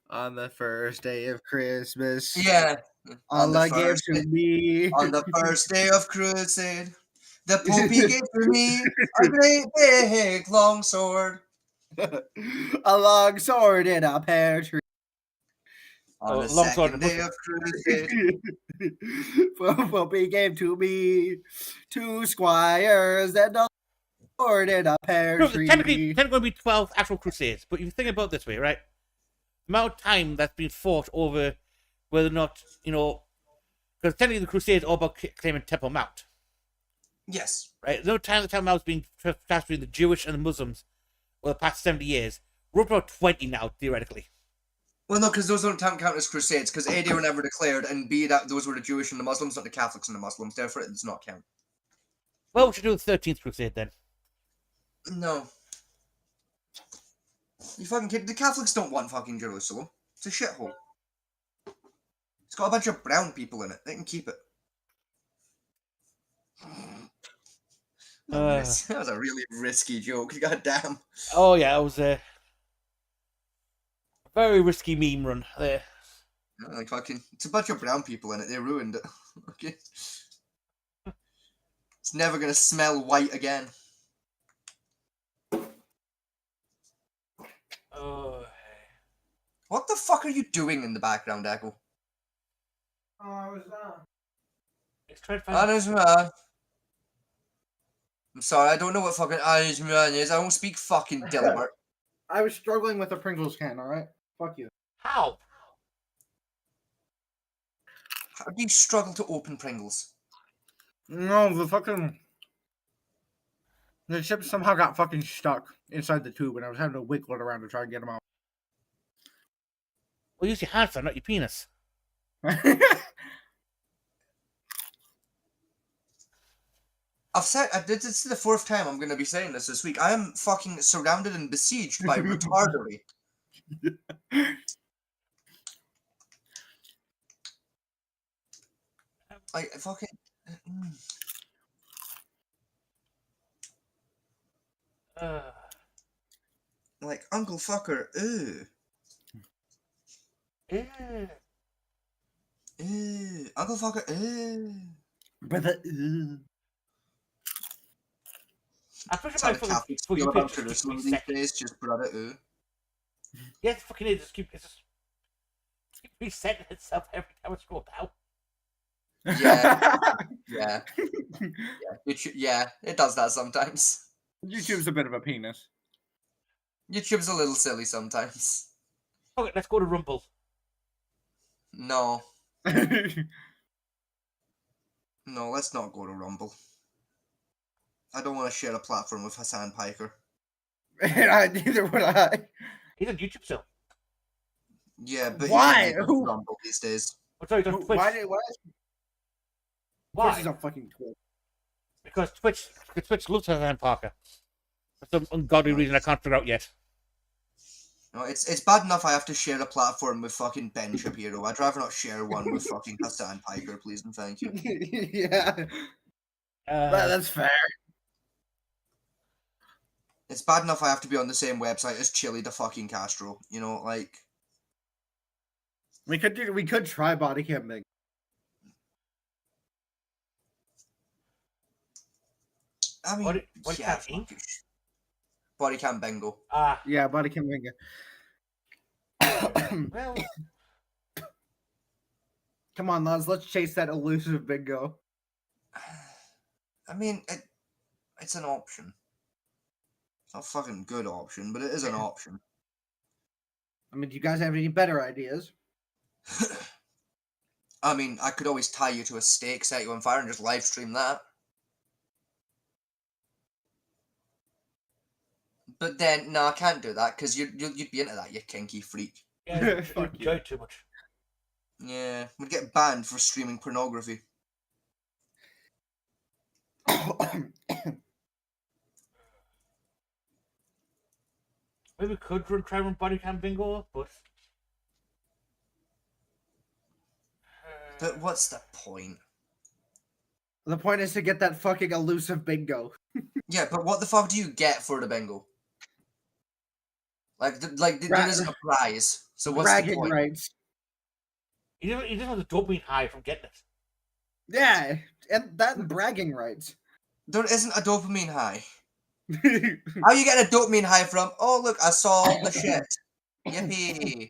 On the first day of Christmas. Yeah. Allah gave to me. On the first day of Crusade, the Pope gave to me a great big long sword. A long sword in a pear tree. On the long sword second in a day of Crusade. Pope gave to me 2 squires and a sword in a pear No, tree. technically going to be 12 actual Crusades, but if you think about it this way, right? The amount of time that's been fought over whether or not, because technically the Crusades are all about claiming Temple Mount, Yes. right? The time the Temple Mount's been passed between the Jewish and the Muslims over the past 70 years, we're about 20 now, theoretically. Well, no, because those don't count as Crusades, because A, they were never declared, and B, that those were the Jewish and the Muslims, not the Catholics and the Muslims. Therefore, it does not count. Well, we should do the 13th Crusade then. No. You fucking kid. The Catholics don't want fucking Jerusalem. It's a shithole. It's got a bunch of brown people in it. They can keep it. That was a really risky joke. God damn. Oh yeah, it was a very risky meme run there. Like fucking, it's a bunch of brown people in it. They ruined it. Okay. It's never gonna smell white again. Oh. What the fuck are you doing in the background, Echo? Oh, I was Let's try to find. I'm sorry, I don't know what fucking Anishman is. I don't speak fucking Dilbert. I was struggling with a Pringles can, alright? Fuck you. How? How do you struggle to open Pringles? No, the chips somehow got fucking stuck inside the tube, and I was having to wiggle it around to try and get them out. Well, use your hands, not your penis. I've said, this is the 4th time I'm going to be saying this week. I am fucking surrounded and besieged by retardery. I fucking... Like, Uncle Fucker, ew. Ew. Uncle Fucker, ew. Brother, I push That's how my the fucking Catholics fucking feel about picture Jerusalem keep these second. days, just brother, ew. Yeah, it fucking is. Just keep resetting itself every time I scroll down. Yeah, yeah, yeah. It does that sometimes. YouTube's a bit of a penis. YouTube's a little silly sometimes. Okay, let's go to Rumble. No, no, let's not go to Rumble. I don't want to share a platform with Hassan Piker. Neither would I. He's on YouTube still. Yeah, but Why? he can't Who- Rumble these days. Oh, sorry, he's on Twitch. Why? Why? Twitch is on fucking Twitch. Because Twitch loves Hassan Parker. For some ungodly reason I can't figure out yet. No, it's bad enough I have to share a platform with fucking Ben Shapiro. I'd rather not share one with fucking Hassan Piker, please and thank you. Yeah, that's fair. It's bad enough I have to be on the same website as Chili the fucking Castro. You know, like We could try body cam Bing. I mean, Body yeah, Cam Inc? fuck it. Body Cam Bingo. Ah, Yeah, body cam Bing. well, Come on, lads, let's chase that elusive bingo. I mean, it's an option. It's not a fucking good option, but it is an option. I mean, do you guys have any better ideas? I mean, I could always tie you to a stake, set you on fire, and just live stream that. But then, no, I can't do that because you'd be into that, you kinky freak. yeah, you Fuck enjoy it too much. Yeah, we'd get banned for streaming pornography. Maybe we could try run body cam bingo, but But what's the point? The point is to get that fucking elusive bingo. Yeah, but what the fuck do you get for the bingo? Like, there isn't a prize. So what's the Bragging point? rights. you just have the dopamine high from getting it. Yeah, and that and bragging rights. There isn't a dopamine high. How are you getting a dopamine high from? Oh, look, I saw the shit. Yippee.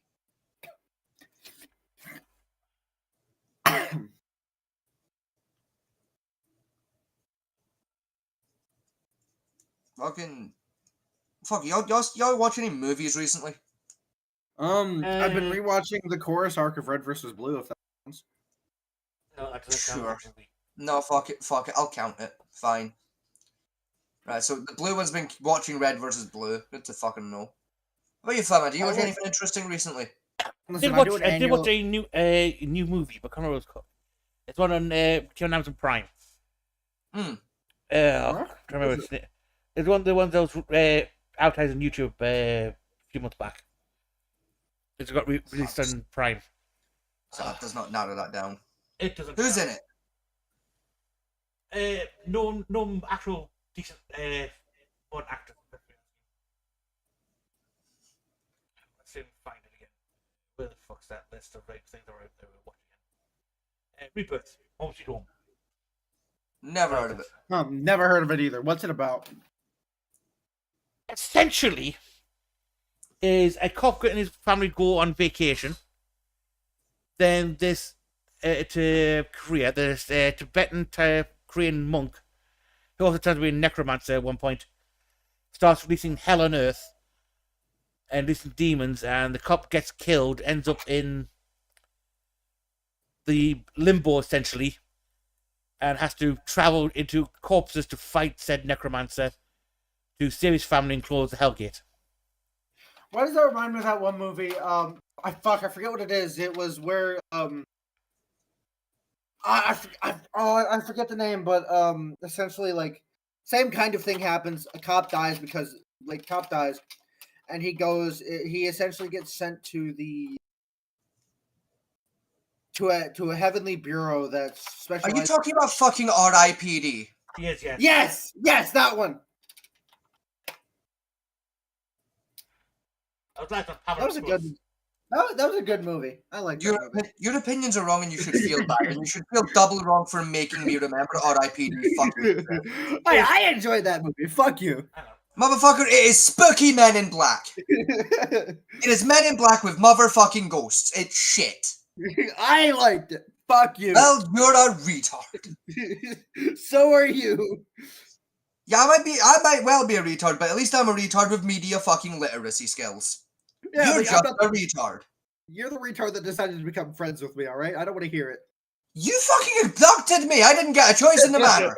Fuck, y'all watch any movies recently? I've been rewatching the chorus arc of Red vs. Blue. If that counts. No, that doesn't count. Sure. as a movie. No, fuck it, I'll count it. Fine. Right, so the blue one's been watching Red versus Blue. Good to fucking know. What about you, Fama? Do you watch anything interesting recently? Listen, I do an did watch annual- a new movie, but I can't remember what it's called. It's one on Amazon Prime. Hmm. I can't remember its name. It's one of the ones that was advertised on YouTube a few months back. It's got released on Prime. So that does not narrow that down. It doesn't. Who's in it? No actual decent one actor. Let's see if we find it again. Where the fuck's that list of things that we're watching? Rebirth. Home Sweet Home. Never heard of it. Never heard of it either. What's it about? Essentially, is a cop and his family go on vacation. Then this to Korea, this Tibetan Korean monk, who also turns to be a necromancer at one point, starts releasing hell on earth and releasing demons, and the cop gets killed, ends up in the limbo essentially, and has to travel into corpses to fight said necromancer to save his family and close the Hellgate. Why does that remind me of that one movie? I forget what it is. It was where I forget the name, but essentially like same kind of thing happens. A cop dies and he essentially gets sent to a heavenly bureau that's Are specialized. you talking about fucking R.I.P.D.? Yes. Yes, that one. That was a good. That was a good movie. I like that movie. Your opinions are wrong and you should feel bad. And you should feel double wrong for making me remember R.I.P.D. Fuck you. I enjoyed that movie. Fuck you. Motherfucker, it is spooky Men in Black. It is Men in Black with motherfucking ghosts. It's shit. I liked it. Fuck you. Well, you're a retard. So are you. Yeah, I might well be a retard, but at least I'm a retard with media fucking literacy skills. Yeah, You're but just I'm a not, retard. you're the retard that decided to become friends with me, alright? I don't want to hear it. You fucking abducted me. I didn't get a choice in the matter.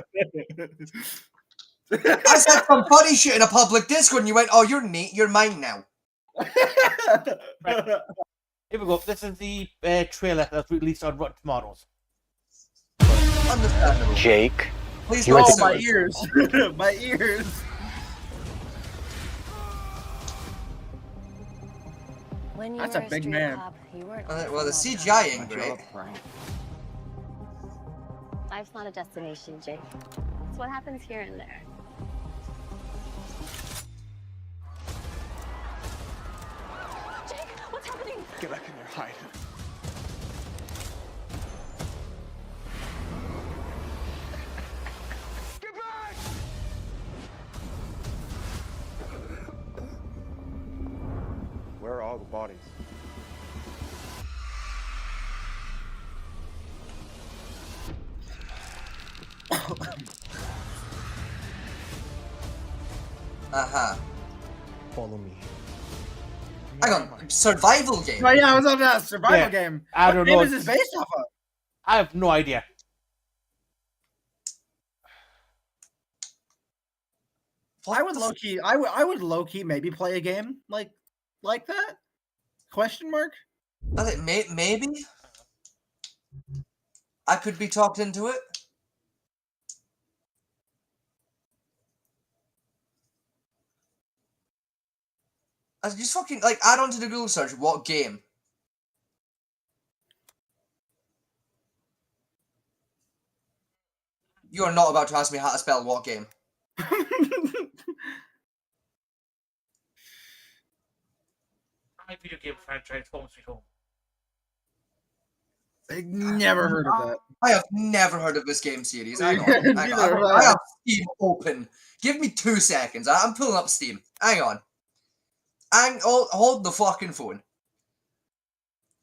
I said some funny shit in a public Discord and you went, oh, you're neat. You're mine now. Here we go. This is the trailer that's released on Rotten Tomatoes. Understandable. Jake, Please You're don't the- Oh, my sue us. ears. My ears. When you That's were a big street man. cop, you weren't Well, the all the CGI time. ain't great. Life's not a destination, Jake. It's what happens here and there. Jake, what's happening? Get back in there, hide. Get back! Where are all the bodies? Uh-huh. Follow me. Hang on. Survival game. Oh, yeah, I was on that survival Yeah, game. I What don't game know. is this based off of? I have no idea. I would low key. I would low key maybe play a game like that. Question mark. I think maybe I could be talked into it. I just fucking like add on to the Google search what game. You are not about to ask me how to spell what game. My video game franchise, Home Sweet Home. I never heard of that. I have never heard of this game series. Hang on. Hang Neither on. have I I. have Steam open. Give me 2 seconds. I'm pulling up Steam. Hang on. Hold the fucking phone.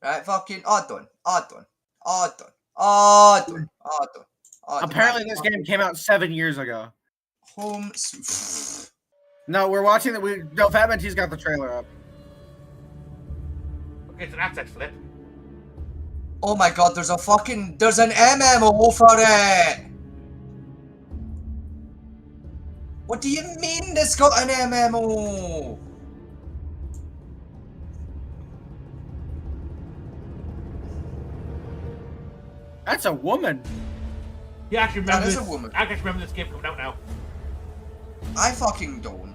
Right, fucking done. Apparently, this game came out 7 years ago. Home Sweet. No, we're watching that. No, Fat Man T's got the trailer up. Okay, it's an asset flip. Oh my god, there's an MMO for it! What do you mean this got an MMO? That's a woman. You actually remember That is this? a woman. I actually remember this game coming out now. I fucking don't.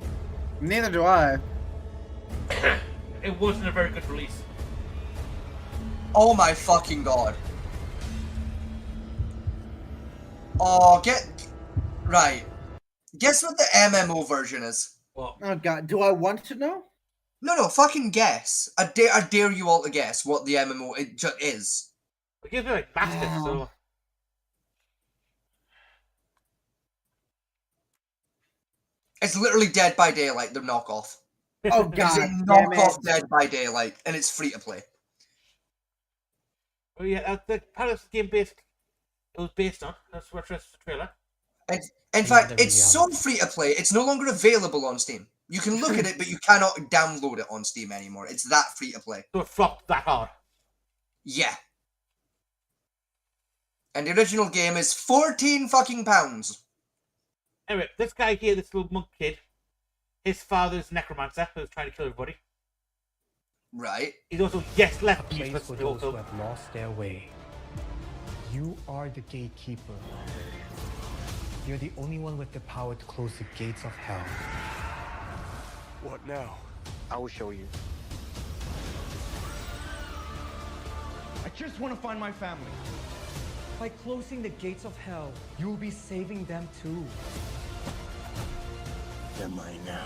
Neither do I. It wasn't a very good release. Oh my fucking god. Oh, right. Guess what the MMO version is? Well, Oh god, do I want to know? No, fucking guess. I dare you all to guess what the MMO is. it gives me like Mastiff, so It's literally Dead by Daylight, the knockoff. Oh It's god, a damn knockoff it. Dead by Daylight, and it's free to play. well, yeah, the part of the game it was based on. That's what the trailer. In fact, it's so free to play, it's no longer available on Steam. You can look at it, but you cannot download it on Steam anymore. It's that free to play. So it flopped that hard. Yeah. And the original game is 14 fucking pounds. Anyway, this guy here, this little monk kid, his father's necromancer who's trying to kill everybody. Right. He's also yes A left place useless for those who also. have lost their way. You are the gatekeeper. You're the only one with the power to close the gates of hell. What now? I will show you. I just want to find my family. By closing the gates of hell, you will be saving them too. They're mine now.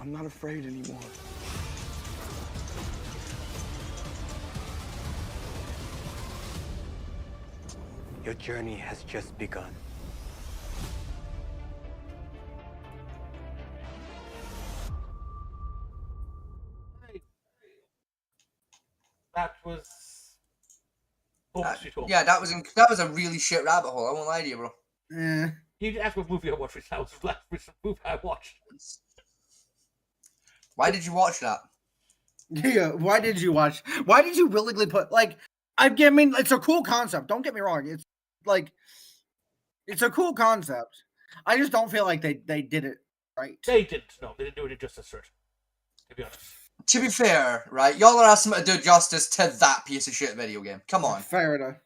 I'm not afraid anymore. Your journey has just begun. That was. Yeah, that was a really shit rabbit hole. I won't lie to you, bro. Eh. You didn't ask what movie I watched. That was the last movie I watched. Why did you watch that? Yeah, why did you watch? Why did you willingly put like? I mean, it's a cool concept. Don't get me wrong. It's like, it's a cool concept. I just don't feel like they did it right. They didn't. No, they didn't do it justice, to be honest. To be fair, right, y'all are asking me to do justice to that piece of shit video game. Come on. Fair enough.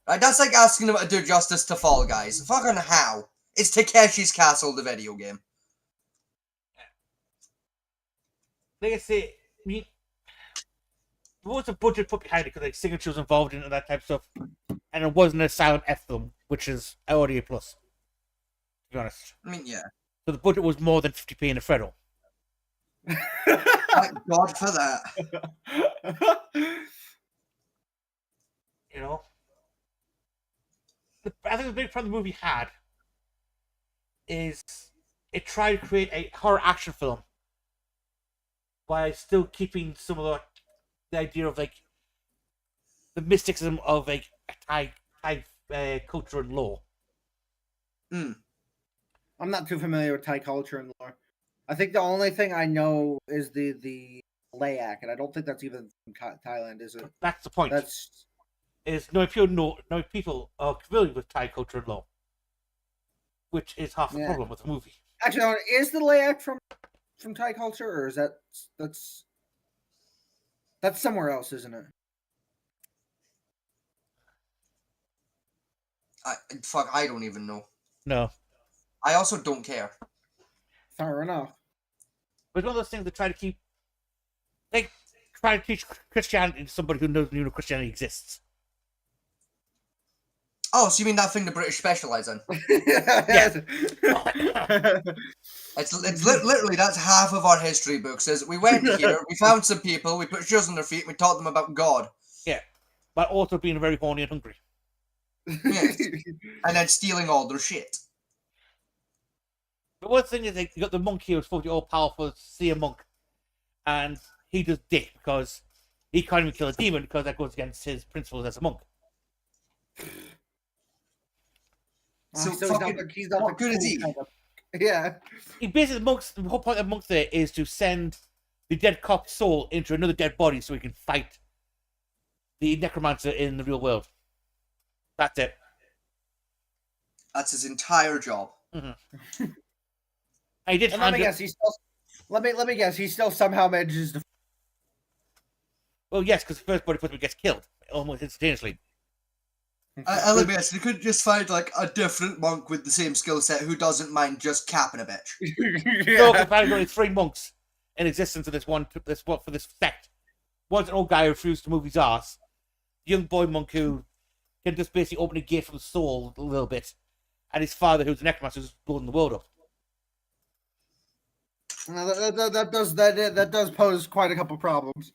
Right, that's like asking them to do justice to Fall Guys. Fucking how? It's Takeshi's Castle, the video game. Like I say, I mean, there was a budget put behind it because like signatures involved in it and that type of stuff, and it wasn't a silent F film, which is already a plus. To be honest, I mean, yeah. so the budget was more than 50p in a Freddo. Thank God for that. You know, I think the big problem the movie had is it tried to create a horror action film while still keeping some of the idea of like the mysticism of like Thai culture and law. Mm. I'm not too familiar with Thai culture and lore. I think the only thing I know is the Layak, and I don't think that's even from Thailand, is it? That's the point. That's Is no people are familiar with Thai culture and law, which is half the Yeah. problem with the movie. actually, is the Layak from Thai culture, or is that's somewhere else, isn't it? I don't even know. No, I also don't care. Fair enough. but it's one of those things that try to keep, like, try to teach Christianity to somebody who knows Christianity exists. Oh, so you mean that thing the British specialise in? Yes. It's literally, that's half of our history books. Is we went here, we found some people, we put shoes on their feet, and we taught them about God. Yeah, but also being very horny and hungry. Yes. And then stealing all their shit. But one thing is, like, you got the monk here who's supposed to be all-powerful, seer monk, and he does dick because he can't even kill a demon because that goes against his principles as a monk. So he's not what good is he? kind of- Yeah. He basically, the whole point of the monk there is to send the dead cop's soul into another dead body so he can fight the necromancer in the real world. That's it. That's his entire job. Mm-hmm. I did And let me hand guess, let me guess, he still somehow manages to. Well, yes, because the first body person gets killed almost instantaneously. Let me guess, they could just find like a different monk with the same skill set who doesn't mind just capping a bitch. So, in fact, there's only 3 monks in existence of for this sect. One's an old guy who refused to move his ass. The young boy monk who can just basically open a gate from the soul a little bit, and his father, who's a necromancer, who's blowing the world up. That does pose quite a couple problems.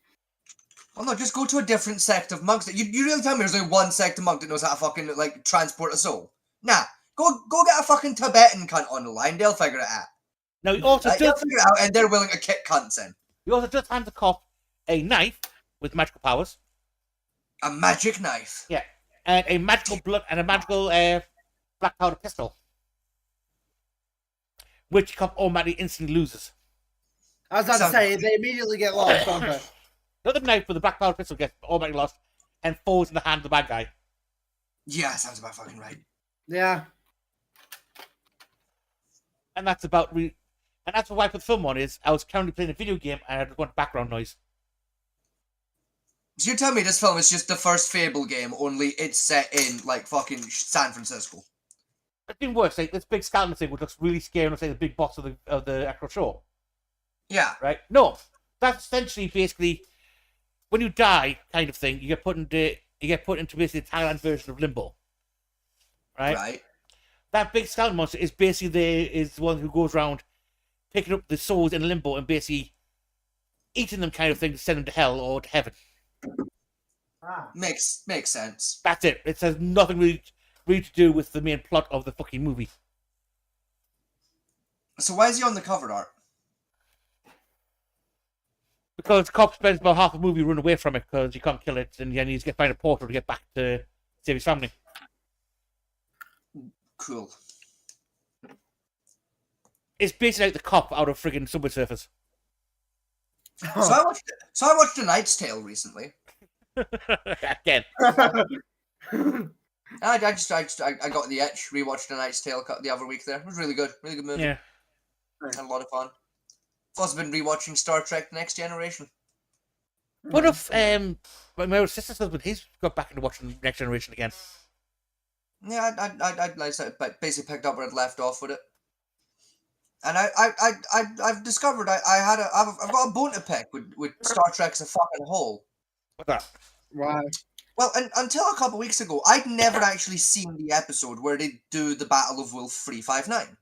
Well, no, just go to a different sect of monks. You really tell me there's only one sect of monk that knows how to fucking like transport a soul? Nah, go get a fucking Tibetan cunt on the line. They'll figure it out. Now, he also They'll does. figure it out, and they're willing to kick cunts in. He also does hand the cop a knife with magical powers. A magic knife. Yeah, and a magical black powder pistol, which cop automatically instantly loses. I was about to say, they immediately get lost, don't they? The other knife with the black powder pistol gets automatically lost and falls in the hand of the bad guy. Yeah, sounds about fucking right. Yeah. And that's about and that's what I put the film on is I was currently playing a video game and I just want background noise. So you're telling me this film is just the first Fable game, only it's set in like fucking San Francisco? It's been worse. Like this big skeleton thing, which looks really scary, looks like the big boss of the actual show. Yeah. Right? No, that's essentially basically when you die, kind of thing. You get put into basically the Thailand version of Limbo. Right? Right. That big skeleton monster is basically the one who goes around picking up the souls in Limbo and basically eating them, kind of thing, to send them to hell or to heaven. Makes sense. That's it. It has nothing really to do with the main plot of the fucking movie. So why is he on the cover art? Because the cop spends about half the movie running away from it because he can't kill it, and then he needs to find a portal to get back to save his family. Cool. It's basically like the cop out of friggin' Subway Surfers. So I watched A Knight's Tale recently. Again. I got the itch. Rewatched A Knight's Tale the other week. There, it was really good movie. Yeah. Had a lot of fun. I've also been rewatching Star Trek: The Next Generation. What if my older sister's husband, he's got back into watching Next Generation again. Yeah, I'd like to basically picked up where I'd left off with it. And I've discovered I've got a bone to pick with Star Trek as a fucking whole. What's that? Why? Well, until a couple weeks ago, I'd never actually seen the episode where they do the Battle of Wolf 359.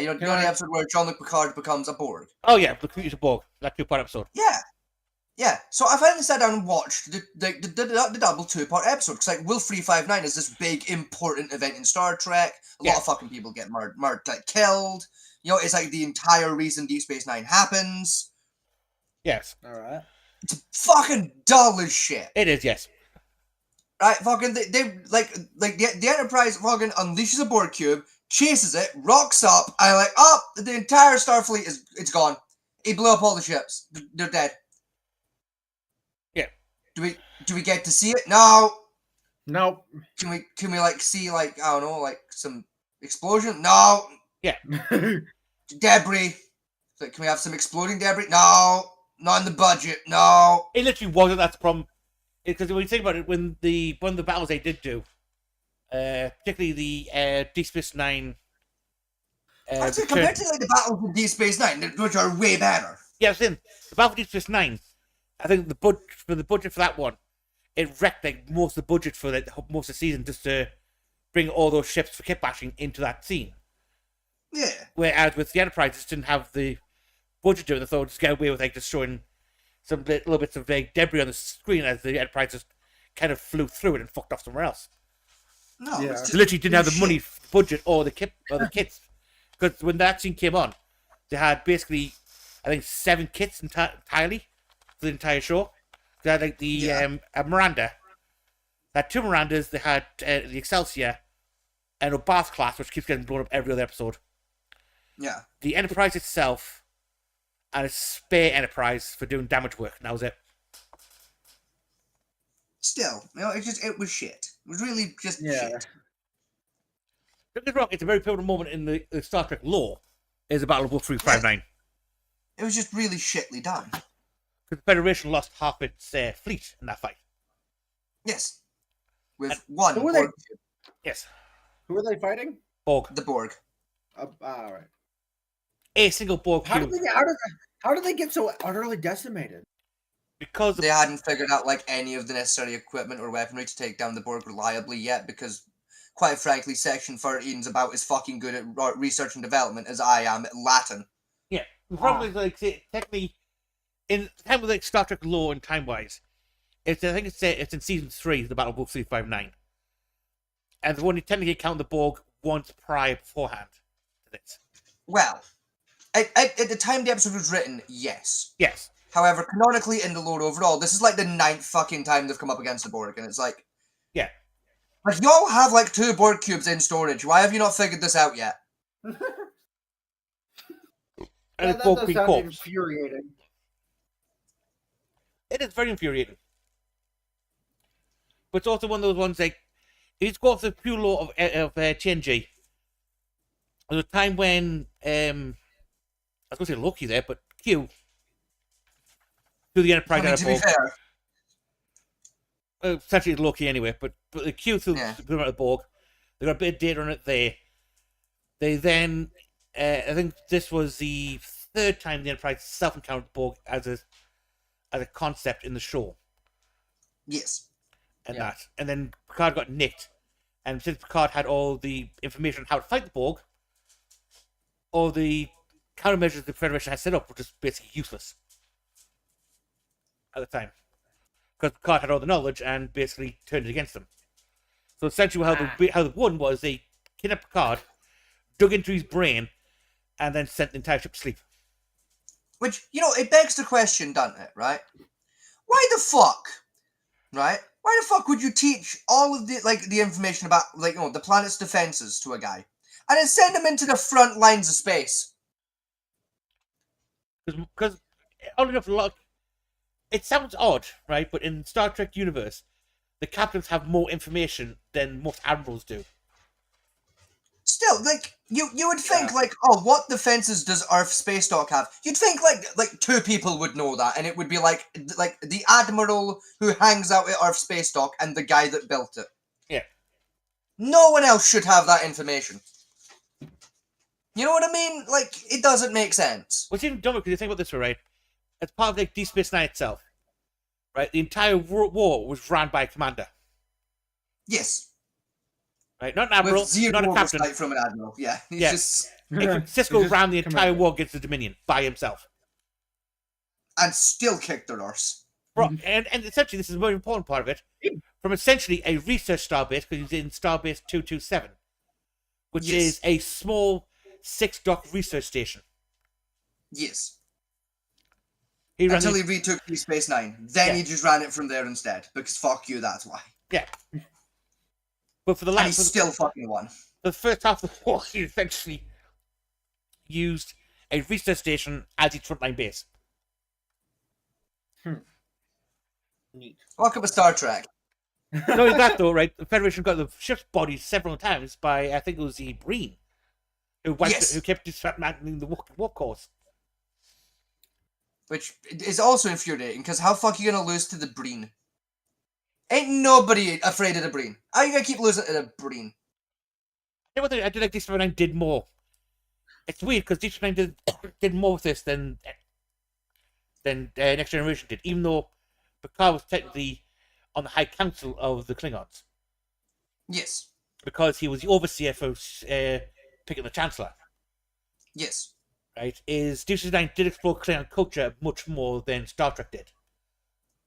You know the episode where Jean-Luc Picard becomes a Borg. Oh yeah, the Creatures of Borg, that 2-part episode. Yeah. So I finally sat down and watched the double 2-part episode because like Wolf 359 is this big important event in Star Trek. A lot of fucking people get killed. You know, it's like the entire reason Deep Space Nine happens. Yes. All right. It's fucking dull as shit. It is, yes. Right, fucking they like the Enterprise fucking unleashes a Borg cube, chases it, rocks up, and like, oh, the entire Starfleet it's gone. He blew up all the ships. They're dead. Yeah. Do we get to see it? No. Nope. Can we like see like I don't know like some explosion? No. Yeah. Debris. Like, can we have some exploding debris? No. Not in the budget. No. It literally wasn't. That's the problem. Because when you think about it, when the battles they did do, particularly the Deep Space Nine. Actually, compared to like the battles in Deep Space Nine, which are way better. Yeah, I was in the battle for Deep Space Nine. I think the budget for that one, it wrecked like most of the budget for most of the season just to bring all those ships for kit bashing into that scene. Yeah. Whereas with the Enterprise, just didn't have the budget to it. They thought just get away with like just showing some little bits of like debris on the screen as the Enterprise just kind of flew through it and fucked off somewhere else. No, Yeah. it's just They literally didn't have the money, budget, or the kits. Because when that scene came on, they had basically, I think, 7 kits entirely for the entire show. They had like the a Miranda. They had 2 Mirandas. They had the Excelsior and a Bath class, which keeps getting blown up every other episode. Yeah. The Enterprise itself and a spare Enterprise for doing damage work. And that was it. Still, you know, it was shit. It was really just shit. Don't get me wrong, it's a very pivotal moment in the Star Trek lore, is the Battle of Wolf 359. It was just really shitly done. Because the Federation lost half its fleet in that fight. Yes. With one who were they? Borg, Yes. Who are they fighting? Borg. the Borg. All right. A single Borg How cube. did they get so utterly decimated? Because They hadn't figured out like any of the necessary equipment or weaponry to take down the Borg reliably yet, because quite frankly, Section 13's about as fucking good at research and development as I am at Latin. yeah, the problem is like technically in time of like Star Trek lore and time wise, I think it's in season 3, the Battle of Wolf 359, and the one you technically count the Borg once beforehand to this. Well, at the time the episode was written, yes. Yes. However, canonically in the lore overall, this is like the 9th fucking time they've come up against the Borg, and it's like, Yeah. like y'all have like 2 Borg cubes in storage. Why have you not figured this out yet? And That the Borg does being sound corpse. infuriating. It is very infuriating. But it's also one of those ones like, if you go off the pure law of TNG, there was a time when, I was going to say Loki there, but Q, through the Enterprise I mean, and to a be Borg, fair, essentially it's Loki anyway, but the Q through Yeah. the Borg, they got a bit of data on it there. They then, I think this was the 3rd time the Enterprise self-encountered Borg as a concept in the show. yes. And Yeah. that. And then Picard got nicked. And since Picard had all the information on how to fight the Borg, all the countermeasures the Federation had set up were just basically useless at the time. Because Picard had all the knowledge and basically turned it against them. So essentially how the one was they kidnapped Picard, dug into his brain, and then sent the entire ship to sleep. Which, it begs the question, doesn't it, right? Why the fuck, right? Why the fuck would you teach all of the information about, the planet's defenses to a guy? And then send him into the front lines of space? Because, odd enough, it sounds odd, right? But in Star Trek universe, the captains have more information than most admirals do. Still, you would think, what defenses does Earth Space Dock have? You'd think, like 2 people would know that, and it would be, like the Admiral who hangs out at Earth Space Dock and the guy that built it. Yeah. No one else should have that information. You know what I mean? It doesn't make sense. Well, it's even dumber because you think about this, right? As part of, Deep Space Nine itself, right? The entire war was run by a commander. Yes. Right? Not an admiral, With zero not a captain. oversight from an admiral. Yeah. He's Yeah. just... Cisco He's just ran the entire commander. war against the Dominion by himself. And still kicked their arse. Bro, and essentially, this is the most important part of it. From essentially a research starbase, because he's in Starbase 227, which Yes. is a small 6-dock research station. Yes. He ran Until the- he retook Deep Space Nine. Then Yeah. he just ran it from there instead. Because fuck you, that's why. Yeah. But for the And he last, still fucking won. the first half of the war, he essentially used a research station as his frontline base. Neat. Welcome to Star Trek. Not only that, though, right? The Federation got the ship's bodies several times by, I think it was the Breen, who Yes. who kept dismantling the warp course. Which is also infuriating, because how fuck are you gonna lose to the Breen? Ain't nobody afraid of the Breen. How you gonna keep losing to the Breen? I did like Deep Space Nine did more. It's weird because Deep Space Nine did more with this than Next Generation did, even though Picard was technically on the High Council of the Klingons Yes. because he was the overseer for picking the Chancellor. Yes. Right? Deep Space Nine did explore Klingon culture much more than Star Trek did.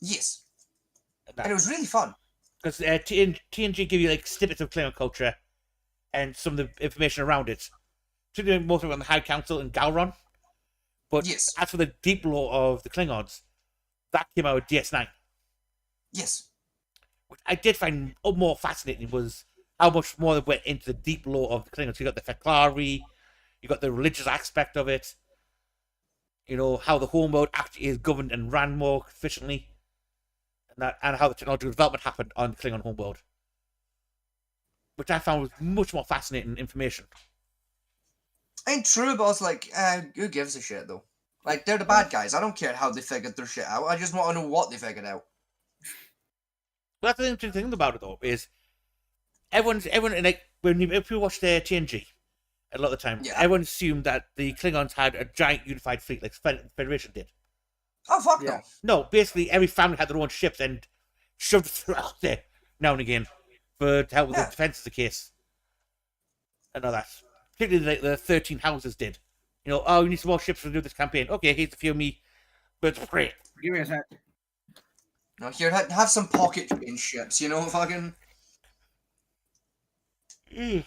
Yes. And it was really fun. Because TNG give you snippets of Klingon culture and some of the information around it. Particularly mostly on the High Council and Galron. But Yes. as for the deep lore of the Klingons, that came out of DS9. Yes. What I did find more fascinating was how much more they went into the deep lore of the Klingons. You got the Feklari, you got the religious aspect of it, how the homeworld actually is governed and ran more efficiently, and how the technological development happened on the Klingon homeworld, which I found was much more fascinating information. Ain't true, but I was like, who gives a shit though? They're the bad guys. I don't care how they figured their shit out. I just want to know what they figured out. But that's the interesting thing about it, though, is everyone, if you watch the TNG, a lot of the time, Yeah. everyone assumed that the Klingons had a giant unified fleet like Federation did. Oh, fuck Yeah. no. No, basically every family had their own ships and shoved it out there now and again to help with Yeah. the defense of the case. And all that. Particularly the 13 houses did. We need some more ships to do this campaign. Okay, here's a few of me birds of prey. Give me a sec. No, here, have some pocket train ships, fucking... Which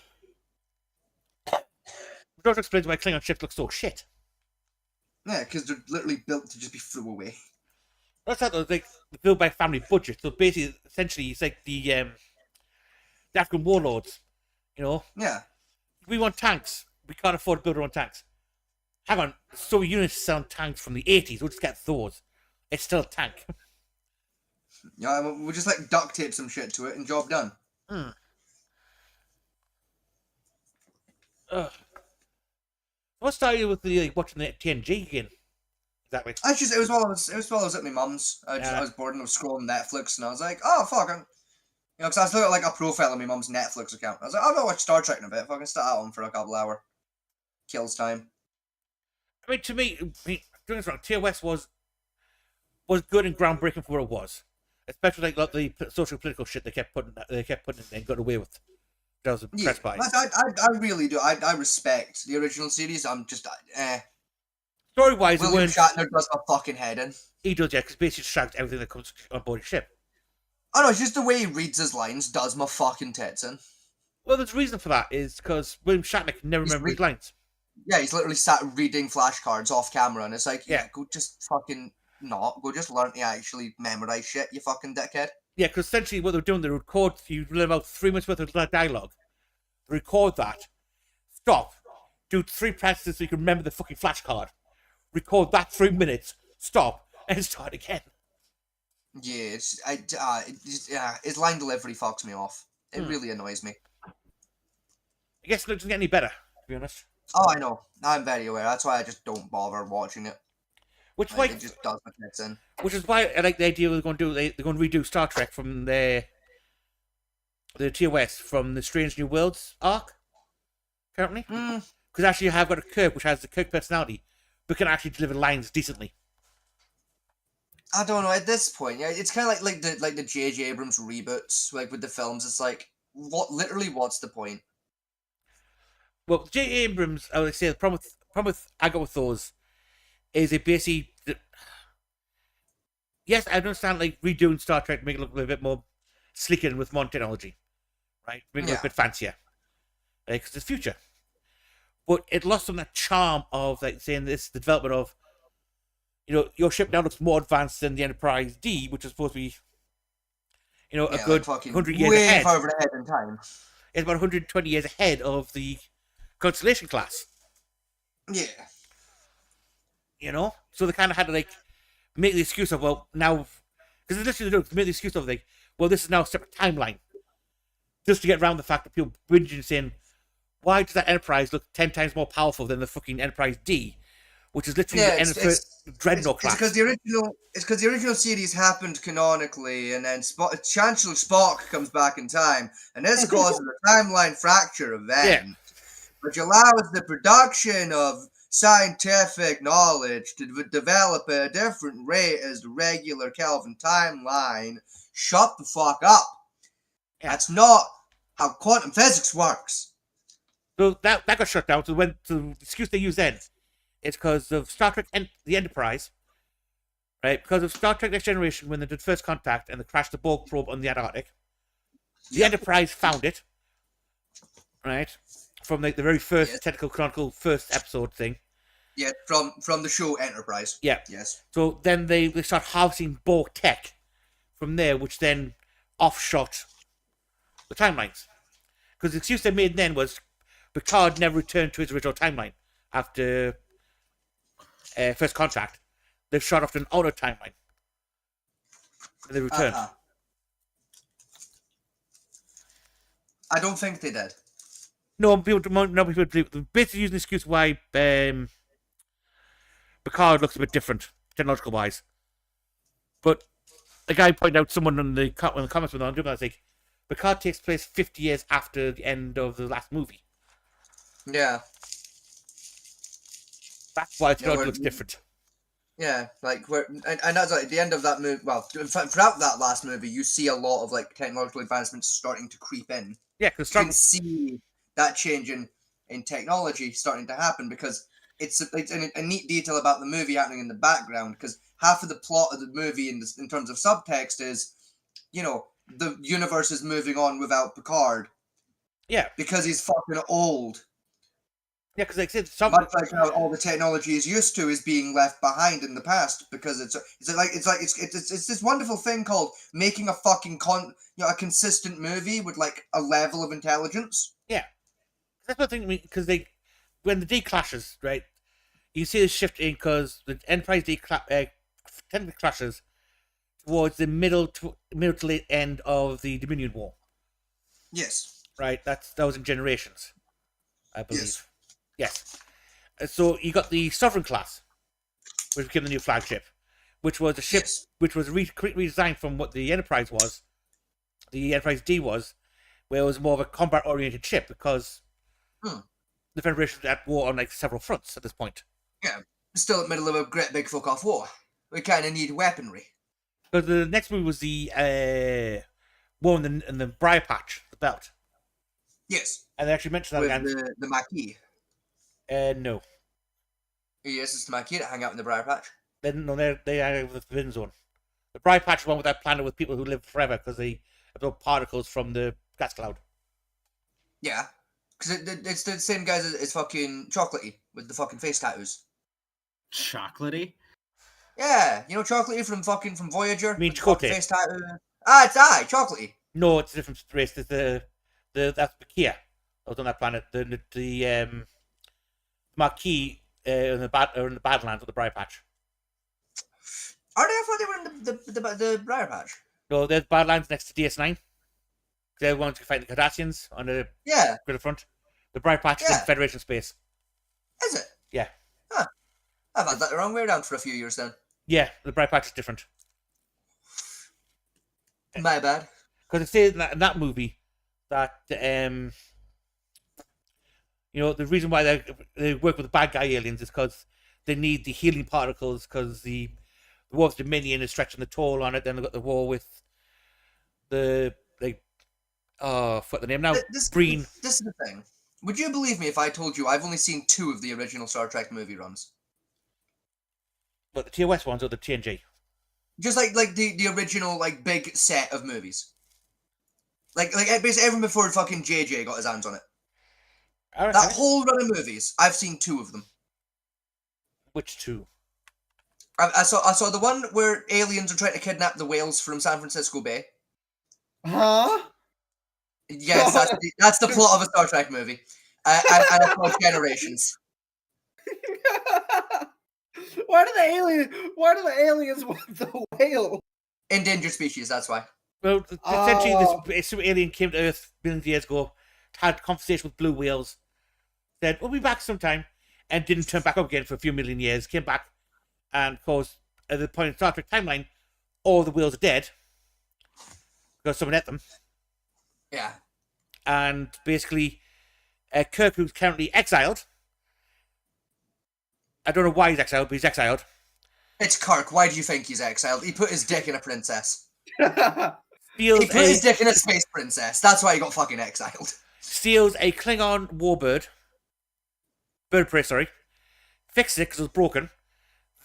also explains why Klingon ships look so shit. Yeah, because they're literally built to just be thrown away. That's that, though. They're built by family budget. So basically, essentially, it's like the African warlords. Yeah. We want tanks. We can't afford to build our own tanks. Hang on, Soviet Union selling tanks from the 80s. We'll just get those. It's still a tank. Yeah, we'll just duct tape some shit to it and job done. What started you with the watching the TNG again? Exactly. It was while I was at my mum's. I was bored and I was scrolling Netflix and I was like, oh fuck, because I was looking at a profile of my mum's Netflix account. I was like, I'm gonna watch Star Trek in a bit. If I can start that on for a couple hour, kills time. I mean, to me, don't get me wrong, TOS was good and groundbreaking for what it was, especially the social political shit they kept putting in and got away with. That was impressed by. I really do. I respect the original series. I'm just Story wise, William Shatner does my fucking head in. He does, yeah, because basically shags everything that comes on board his ship. Oh no, it's just the way he reads his lines does my fucking tits in. Well, there's a reason for that, is because William Shatner can never remember his lines. Yeah, he's literally sat reading flashcards off camera, and it's like, Yeah. yeah, go just fucking not. Go just learn to actually memorize shit, you fucking dickhead. Yeah, because essentially what they're doing, they record, you learn about 3 minutes worth of dialogue, record that, stop, do 3 practices so you can remember the fucking flashcard, record that 3 minutes, stop, and start again. Yeah, his line delivery fucks me off. It really annoys me. I guess it doesn't get any better, to be honest. Oh, I know. I'm very aware. That's why I just don't bother watching it. Which Like, why, it just does my tits in. which is why I like the idea they're going to do. They're going to redo Star Trek from the TOS from the Strange New Worlds arc. Currently, because actually you have got a Kirk which has the Kirk personality, but can actually deliver lines decently. I don't know. At this point, yeah, it's kind of like the J.J. Abrams reboots, like with the films. It's like, what's the point? Well, J. Abrams, I would say the problem with I got with those is it basically. Yes, I understand like redoing Star Trek to make it look a little bit more sleeker and with more technology, right? Make it look a bit fancier, because it's future. But it lost some of that charm of like saying this the development of, your ship now looks more advanced than the Enterprise D, which is supposed to be, a good like 100 years way ahead. further ahead in time. It's about 120 years ahead of the Constellation class. Yeah. So they kind of had to like make the excuse of, well, now, because it's literally make the excuse of like, well, this is now a separate timeline, just to get around the fact that people whinging saying, why does that Enterprise look 10 times more powerful than the fucking Enterprise D, which is literally the Dreadnought class? It's because the original series happened canonically, and then Chancellor Spock comes back in time, and this causes a timeline fracture event, which allows the production of scientific knowledge to develop at a different rate as the regular Kelvin timeline. Shut the fuck up. Yeah. That's not how quantum physics works. So that got shut down. So the excuse they use then is because of Star Trek and the Enterprise, right? Because of Star Trek Next Generation, when they did First Contact and they crashed the Borg probe on the Antarctic, the Enterprise found it, right? From like the very first technical chronicle first episode thing. Yeah, from the show Enterprise. Yeah. Yes. So then they start harvesting Borg tech from there, which then offshot the timelines. Because the excuse they made then was Picard never returned to his original timeline after First Contact. They've shot off to an outer timeline. And they returned. I don't think they did. No, people believe. They're basically using the excuse why Picard looks a bit different, technological wise. But a guy pointed out, someone in the comments when I was like, Picard takes place 50 years after the end of the last movie. Yeah. That's why technology looks different. Yeah, like and that's like at the end of that movie. Well, throughout that last movie, you see a lot of like technological advancements starting to creep in. Yeah, because you can see that change in technology starting to happen, because it's a neat detail about the movie happening in the background, because half of the plot of the movie in terms of subtext is, the universe is moving on without Picard. Yeah. Because he's fucking old. Yeah, because like I said, much like how all the technology is used to is being left behind in the past, because it's this wonderful thing called making a fucking a consistent movie with like a level of intelligence. Yeah, that's what I think. Because when the D clashes, right, you see the shift in, because the Enterprise D technically clashes towards the middle to late end of the Dominion War. Yes. Right. That was in Generations, I believe. Yes. So you got the Sovereign class, which became the new flagship, which was a ship which was redesigned from what the Enterprise was, the Enterprise D was, where it was more of a combat-oriented ship, because the Federation was at war on like several fronts at this point. Yeah, still in the middle of a great big fuck-off war. We kind of need weaponry. But the next movie was the war in the Briar Patch, the belt. Yes. And they actually mentioned that with the Maquis. No. Yes, it's the Maquis that hang out in the Briar Patch. They are with the Forbidden Zone. The Briar Patch is one with that planet with people who live forever because they absorb particles from the gas cloud. Yeah. Because it's the same guys as fucking Chocolatey with the fucking face tattoos. Chocolatey. Yeah, you know Chocolatey from Voyager. mean with the fucking Chakotay? face tattoo. It's Chocolatey. No, it's a different race. There's that's Bakia. I was on that planet. The Marquis in the Badlands with the Briar Patch. Are they? I thought they were in the Briar Patch. No, there's Badlands next to DS9. They're the ones who fight the Cardassians on the Yeah, grid front. The Briar Patch is in Yeah. Federation space. is it? Yeah. I've had that the wrong way around for a few years then. Yeah, the Briar Patch is different. My bad. Because it says in that movie that you know, the reason why they work with the bad guy aliens is because they need the healing particles because the war with Dominion is stretching the toll on it. Then they've got the war with the fuck the name now. Green. This is the thing. Would you believe me if I told you I've only seen 2 of the original Star Trek movie runs? But the TOS ones or the TNG? Just like the original like big set of movies. Like basically everyone before fucking JJ got his hands on it. Alright, That whole run of movies, I've seen 2 of them. which two? I saw the one where aliens are trying to kidnap the whales from San Francisco Bay. Huh? Yes, that's the plot of a Star Trek movie. And I saw Generations. Why do the aliens want the whale? Endangered species, that's why. Well, essentially, this super alien came to Earth millions of years ago, had a conversation with blue whales, said, we'll be back sometime, and didn't turn back up again for a few million years, came back, and of course, at the point in Star Trek timeline, all the whales are dead, because someone ate them, Yeah. and basically, Kirk, who's currently exiled, I don't know why he's exiled, but he's exiled, It's Kirk. Why do you think he's exiled? He put his dick in a princess. steals He put his dick in a space princess. That's why he got fucking exiled. steals a Klingon warbird, bird of prey, sorry, fixes it because it was broken,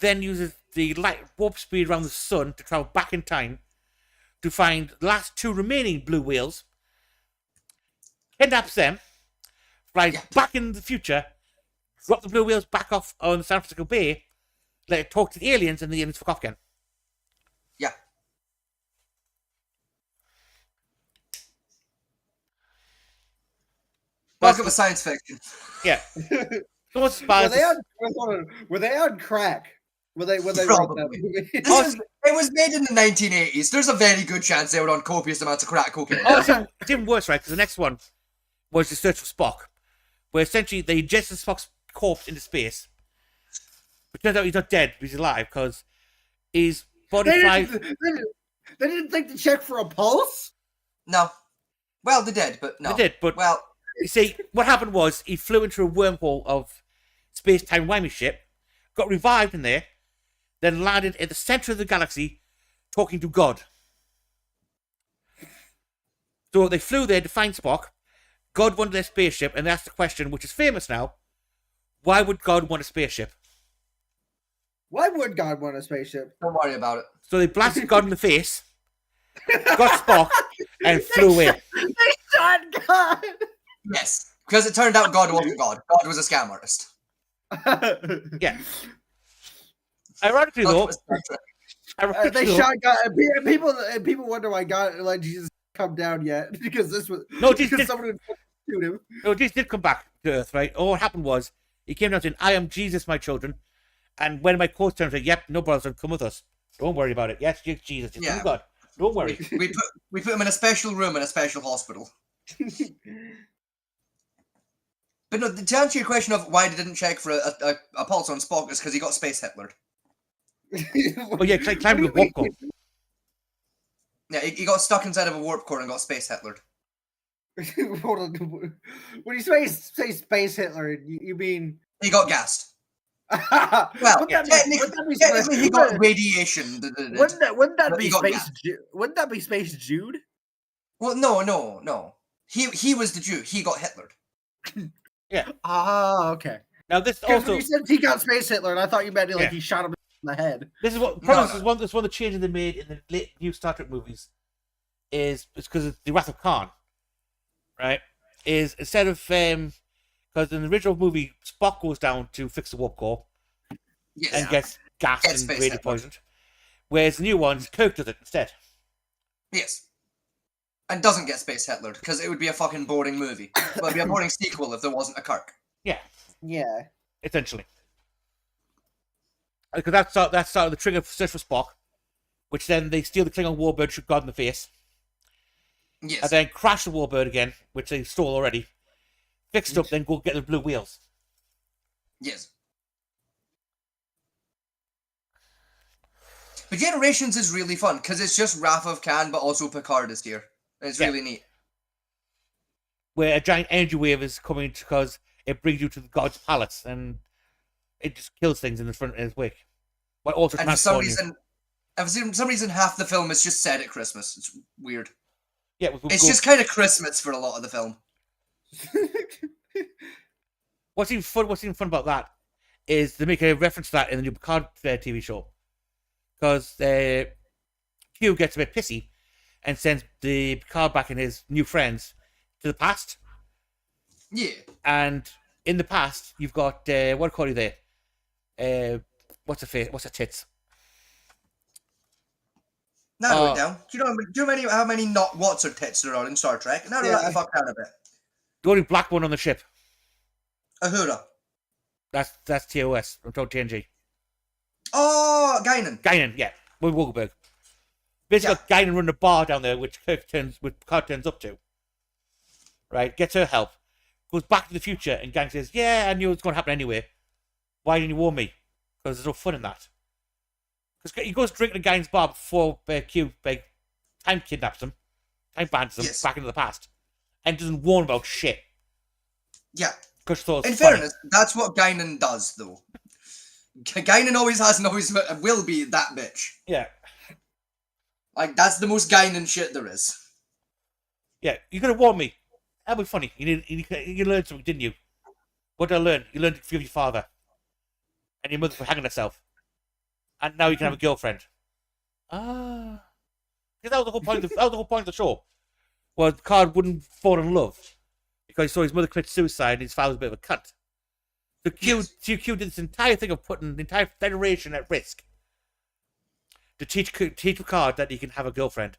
then uses the light warp speed around the sun to travel back in time to find the last 2 remaining blue whales, kidnaps them, flies back in the future, drop the blue whales back off on San Francisco Bay, let it talk to the aliens, and the aliens fuck off again. Yeah. Welcome to science fiction. Yeah. So what's Were they on crack? Were they wrote that Probably. movie? It was made in the 1980s. There's a very good chance they were on copious amounts of crack cocaine. Also, it's even worse, right? Because the next one was the search for Spock, where essentially they ingested Spock's corpse into space. But turns out he's not dead, but he's alive because his body They flies. didn't think to check for a pulse? No. Well, they did, but no. They did, but Well, you see, what happened was he flew into a wormhole of space-time whammy ship, got revived in there, then landed at the center of the galaxy, talking to God. So they flew there to find Spock. God wanted their spaceship, and they asked the question, which is famous now: why would God want a spaceship? Why would God want a spaceship? don't worry about it. So they blasted God in the face, got Spock, and flew away. They shot God. Yes. Because it turned out God wasn't God. God was a scam artist. Yeah. Ironically, though, They shot God. And people wonder why God let Jesus come down yet because this was because someone would shoot him. No, Jesus did come back to Earth, right? All what happened was he came down saying, "I am Jesus, my children," and when my coach turned, said, "Yep, no brothers, come with us. Don't worry about it. Yes, you're Jesus, it's Yeah. God. Don't worry." We put him in a special room in a special hospital. But no, to answer your question of why they didn't check for a pulse on Spock is because he got space Hitlered. Oh yeah, climbing the warp core. Yeah, he got stuck inside of a warp core and got space Hitlered. Hold on. When you say space Hitler, you mean He got gassed. well, Well, technically he got radiation. Wouldn't that But be he got space? gassed. Wouldn't that be Space Jude? Well, no. He was the Jew. He got Hitlered. Ah, okay. Now this 'Cause also when you said he got space Hitler, and I thought you meant like Yeah. he shot him in the head. this is what No, probably no. this is one of the changes they made in the late new Star Trek movies is because of the Wrath of Khan, right? is instead of because in the original movie Spock goes down to fix the warp core Yes. and gets gassed Gets and space radio Hitler. poisoned, whereas the new ones Kirk does it instead. Yes. And doesn't get Space Hitler, because it would be a fucking boring movie. But it'd be a boring sequel if there wasn't a Kirk. Yeah, Yeah. essentially. Because that started the trigger search for Spock, which then they steal the Klingon warbird, shoot God in the face, Yes. and then crash the warbird again, which they stole already, fix it up, then go get the blue wheels. Yes. But Generations is really fun, because it's just Wrath of Khan, but also Picard is here. And it's Yeah. really neat. Where a giant energy wave is coming because it brings you to the God's palace, and it just kills things in the front of his wake. But also And for some transporting you. reason, half the film is just set at Christmas. It's weird. Yeah, It's just kind of Christmas for a lot of the film. What's even fun about that is they make a reference to that in the new Picard TV show, because Q gets a bit pissy and sends the Picard back and his new friends to the past. Yeah. And in the past, you've got what do you call you there? What's her tits? Narrow it down. Do you know how many not what's or tits there are in Star Trek? Narrow that the fuck down a bit. The only black one on the ship. Uhura. That's TOS. I'm talking TNG. Oh, Guinan. Guinan, yeah, with Wogelberg. Basically, got Guinan running a bar down there, which Picard turns up to. Right, gets her help, goes back to the future, and Gang says, "Yeah, I knew it was going to happen anyway. Why didn't you warn me? Because there's no fun in that." Because he goes drinking a Guinan's bar before Q time kidnaps him, time bans him back into the past, and doesn't warn about shit. Yeah. Because she thought it In was funny. fairness, that's what Guinan does, though. Guinan always has and always will be that bitch. Yeah. Like, that's the most Guinan shit there is. Yeah, you could have warned me. That'd be funny. You learned something, didn't you? What did I learn? You learned to forgive your father. And your mother for hanging herself. And now you can have a girlfriend. Ah. Because that was the whole point of the show. Well, Picard wouldn't fall in love because he saw his mother commit suicide and his father was a bit of a cunt. So Q did this entire thing of putting the entire Federation at risk to teach Picard that he can have a girlfriend.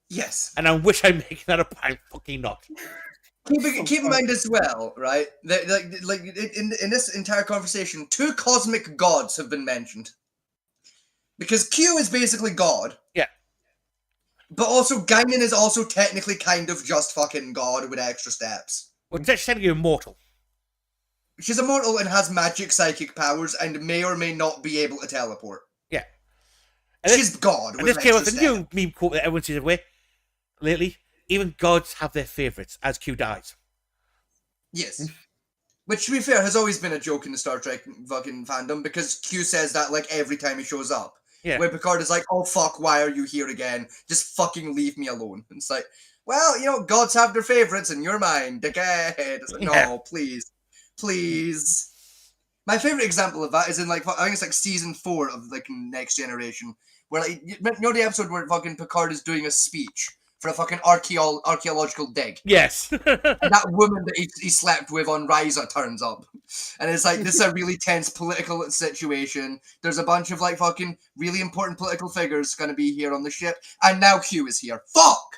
Yes. And I wish I'm making that up. I'm fucking not. Keep in mind as well, right? That, like in this entire conversation, 2 cosmic gods have been mentioned. Because Q is basically God. Yeah. But also, Guinan is also technically kind of just fucking God with extra steps. Well, she's technically immortal. She's immortal and has magic psychic powers and may or may not be able to teleport. Yeah. She's God. And with this came up extra with a new meme quote that everyone sees away lately. Even gods have their favourites as Q dies. Yes. Which, to be fair, has always been a joke in the Star Trek fucking fandom because Q says that like every time he shows up. Yeah. When Picard is like, oh fuck, why are you here again? Just fucking leave me alone. And it's like, well, you know, gods have their favourites and you're mine, dickhead. It's like, no, please. Please. My favourite example of that is in like, I think it's like season 4 of like Next Generation. Where like, you know the episode where fucking Picard is doing a speech for a fucking archaeological dig? Yes. And that woman that he slept with on Risa turns up. And it's like, this is a really tense political situation. There's a bunch of like fucking really important political figures going to be here on the ship. And now Q is here. Fuck!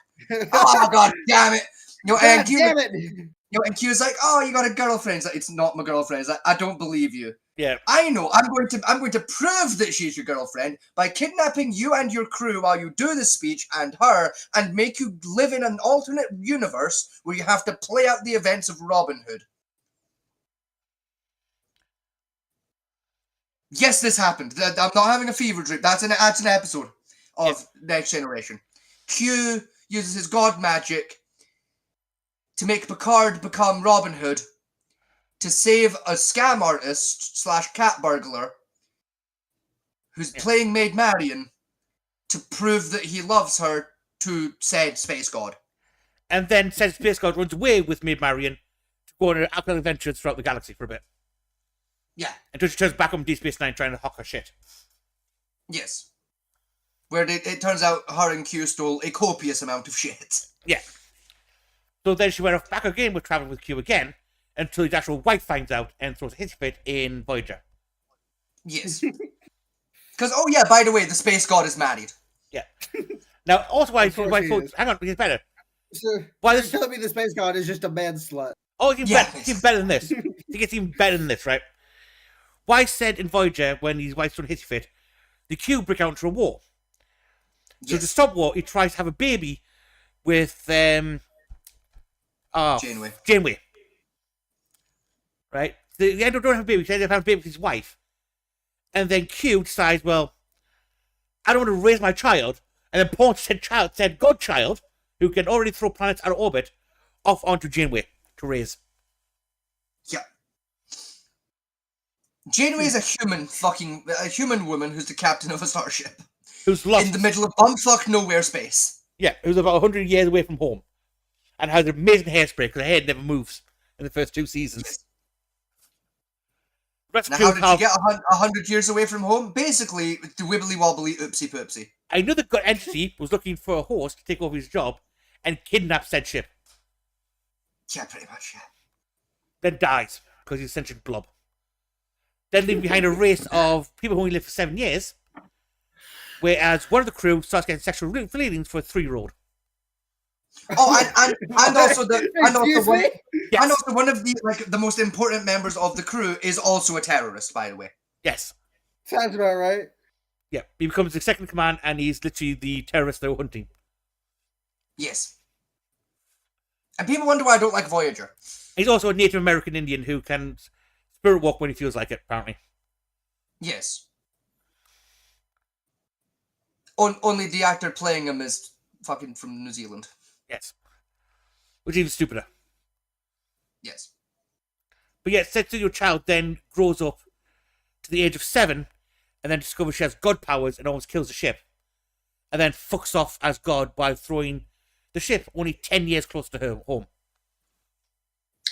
Oh, god damn it! You know, and Q, damn it! You know, and Q's like, oh, you got a girlfriend. It's like, it's not my girlfriend. It's like, I don't believe you. Yeah. I know. I'm going to prove that she's your girlfriend by kidnapping you and your crew while you do the speech and her, and make you live in an alternate universe where you have to play out the events of Robin Hood. Yes, this happened. I'm not having a fever dream. That's an episode of Next Generation. Q uses his god magic to make Picard become Robin Hood to save a scam artist / cat burglar who's playing Maid Marian to prove that he loves her to said space god. And then said space god runs away with Maid Marian to go on alcohol adventures throughout the galaxy for a bit. Yeah. Until she turns back on Deep Space Nine trying to hawk her shit. Yes. Where it turns out her and Q stole a copious amount of shit. Yeah. So then she went off back again with traveling with Q again until his actual wife finds out and throws a hissy fit in Voyager. Yes. Because, oh yeah, by the way, the space god is married. Yeah. Now, also, why Of course he is. hang on, it's better. So, Why you're this? telling me the space god is just a man slut? Oh, it's even, Yeah. better, it's even better than this. It gets even better than this, right? Why said in Voyager when his wife's throwing a hissy fit, the Q break out into a war. So to Yes. stop war, he tries to have a baby with Janeway. Right? They end up don't have a baby. They end up having a baby with his wife. And then Q decides, well, I don't want to raise my child. And then Paul said Godchild, who can already throw planets out of orbit, off onto Janeway to raise. Yeah. Janeway is a human woman who's the captain of a starship Who's lost. in the middle of bumfuck nowhere space. Yeah, who's about 100 years away from home. And has an amazing hairspray because her head never moves in the first 2 seasons. Yes. The rest Now, of how the did crew she get 100 years away from home? Basically, the wibbly wobbly oopsie poopsie. Another good entity was looking for a horse to take over his job and kidnaps said ship. Yeah, pretty much, yeah. Then dies because he's a sentient blob. Then leaving behind a race of people who only live for 7 years. Whereas one of the crew starts getting sexual feelings for a 3-year-old. Oh, and also Excuse one, me? Yes. and also one of the most important members of the crew is also a terrorist, by the way. Yes. Sounds about right. Yeah. He becomes the second in command and he's literally the terrorist they were hunting. Yes. And people wonder why I don't like Voyager. He's also a Native American Indian who can spirit walk when he feels like it, apparently. Yes. Only the actor playing him is fucking from New Zealand. Yes. Which is even stupider. Yes. But yeah, said to your child then grows up to the age of 7 and then discovers she has god powers and almost kills the ship. And then fucks off as God by throwing the ship only 10 years closer to her home.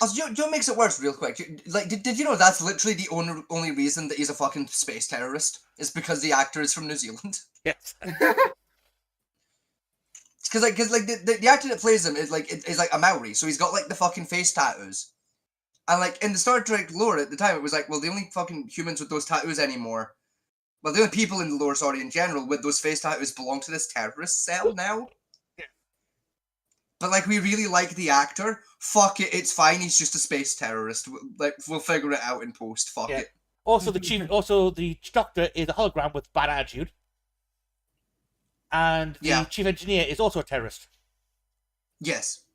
Also, you know what makes it worse real quick? Like, did you know that's literally the only reason that he's a fucking space terrorist? Is because the actor is from New Zealand. Yes. Because the actor that plays him is like a Maori, so he's got like the fucking face tattoos. And like in the Star Trek lore at the time, it was like, well, the only fucking humans with those tattoos anymore, well, the only people in the lore, sorry, in general, with those face tattoos belong to this terrorist cell now. But like, we really like the actor. Fuck it, it's fine. He's just a space terrorist. Like, we'll figure it out in post. Fuck Yeah. it. Also, the Doctor is a hologram with bad attitude. And the chief engineer is also a terrorist. Yes.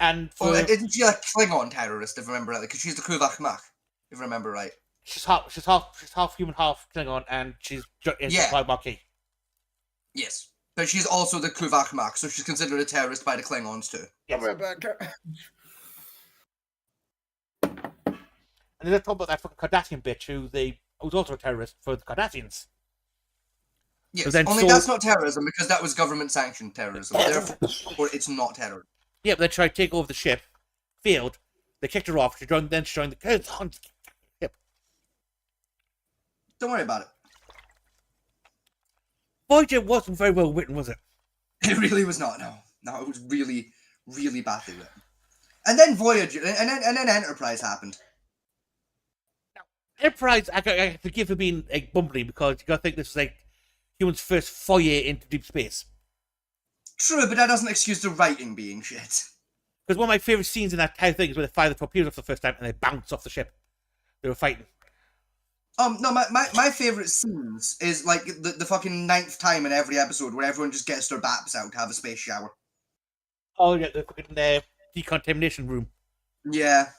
And for Oh, isn't she a Klingon terrorist, if I remember right? Because she's the Kuvak Mak, if I remember right. she's half human, half Klingon, and she's by Marquis. Yes. But she's also the Kuvak Mak, so she's considered a terrorist by the Klingons too. Yes. Right back. And then they talk about that fucking Cardassian bitch who's also a terrorist for the Cardassians. Yes, then only so- that's not terrorism because that was government-sanctioned terrorism. Therefore, it's not terrorism. Yeah, but they tried to take over the ship, failed. They kicked her off. She joined the ship. Don't worry about it. Voyager wasn't very well written, was it? It really was not. No, it was really, really badly written. And then Voyager, and then Enterprise happened. Enterprise, I forgive for being like bumbling because you gotta think this was like humans' first foray into deep space. True, but that doesn't excuse the writing being shit. Because one of my favourite scenes in that entire thing is where they fire the torpedoes off the first time and they bounce off the ship. They were fighting. No, my favourite scenes is like the fucking 9th time in every episode where everyone just gets their baps out to have a space shower. Oh yeah, the fucking decontamination room. Yeah.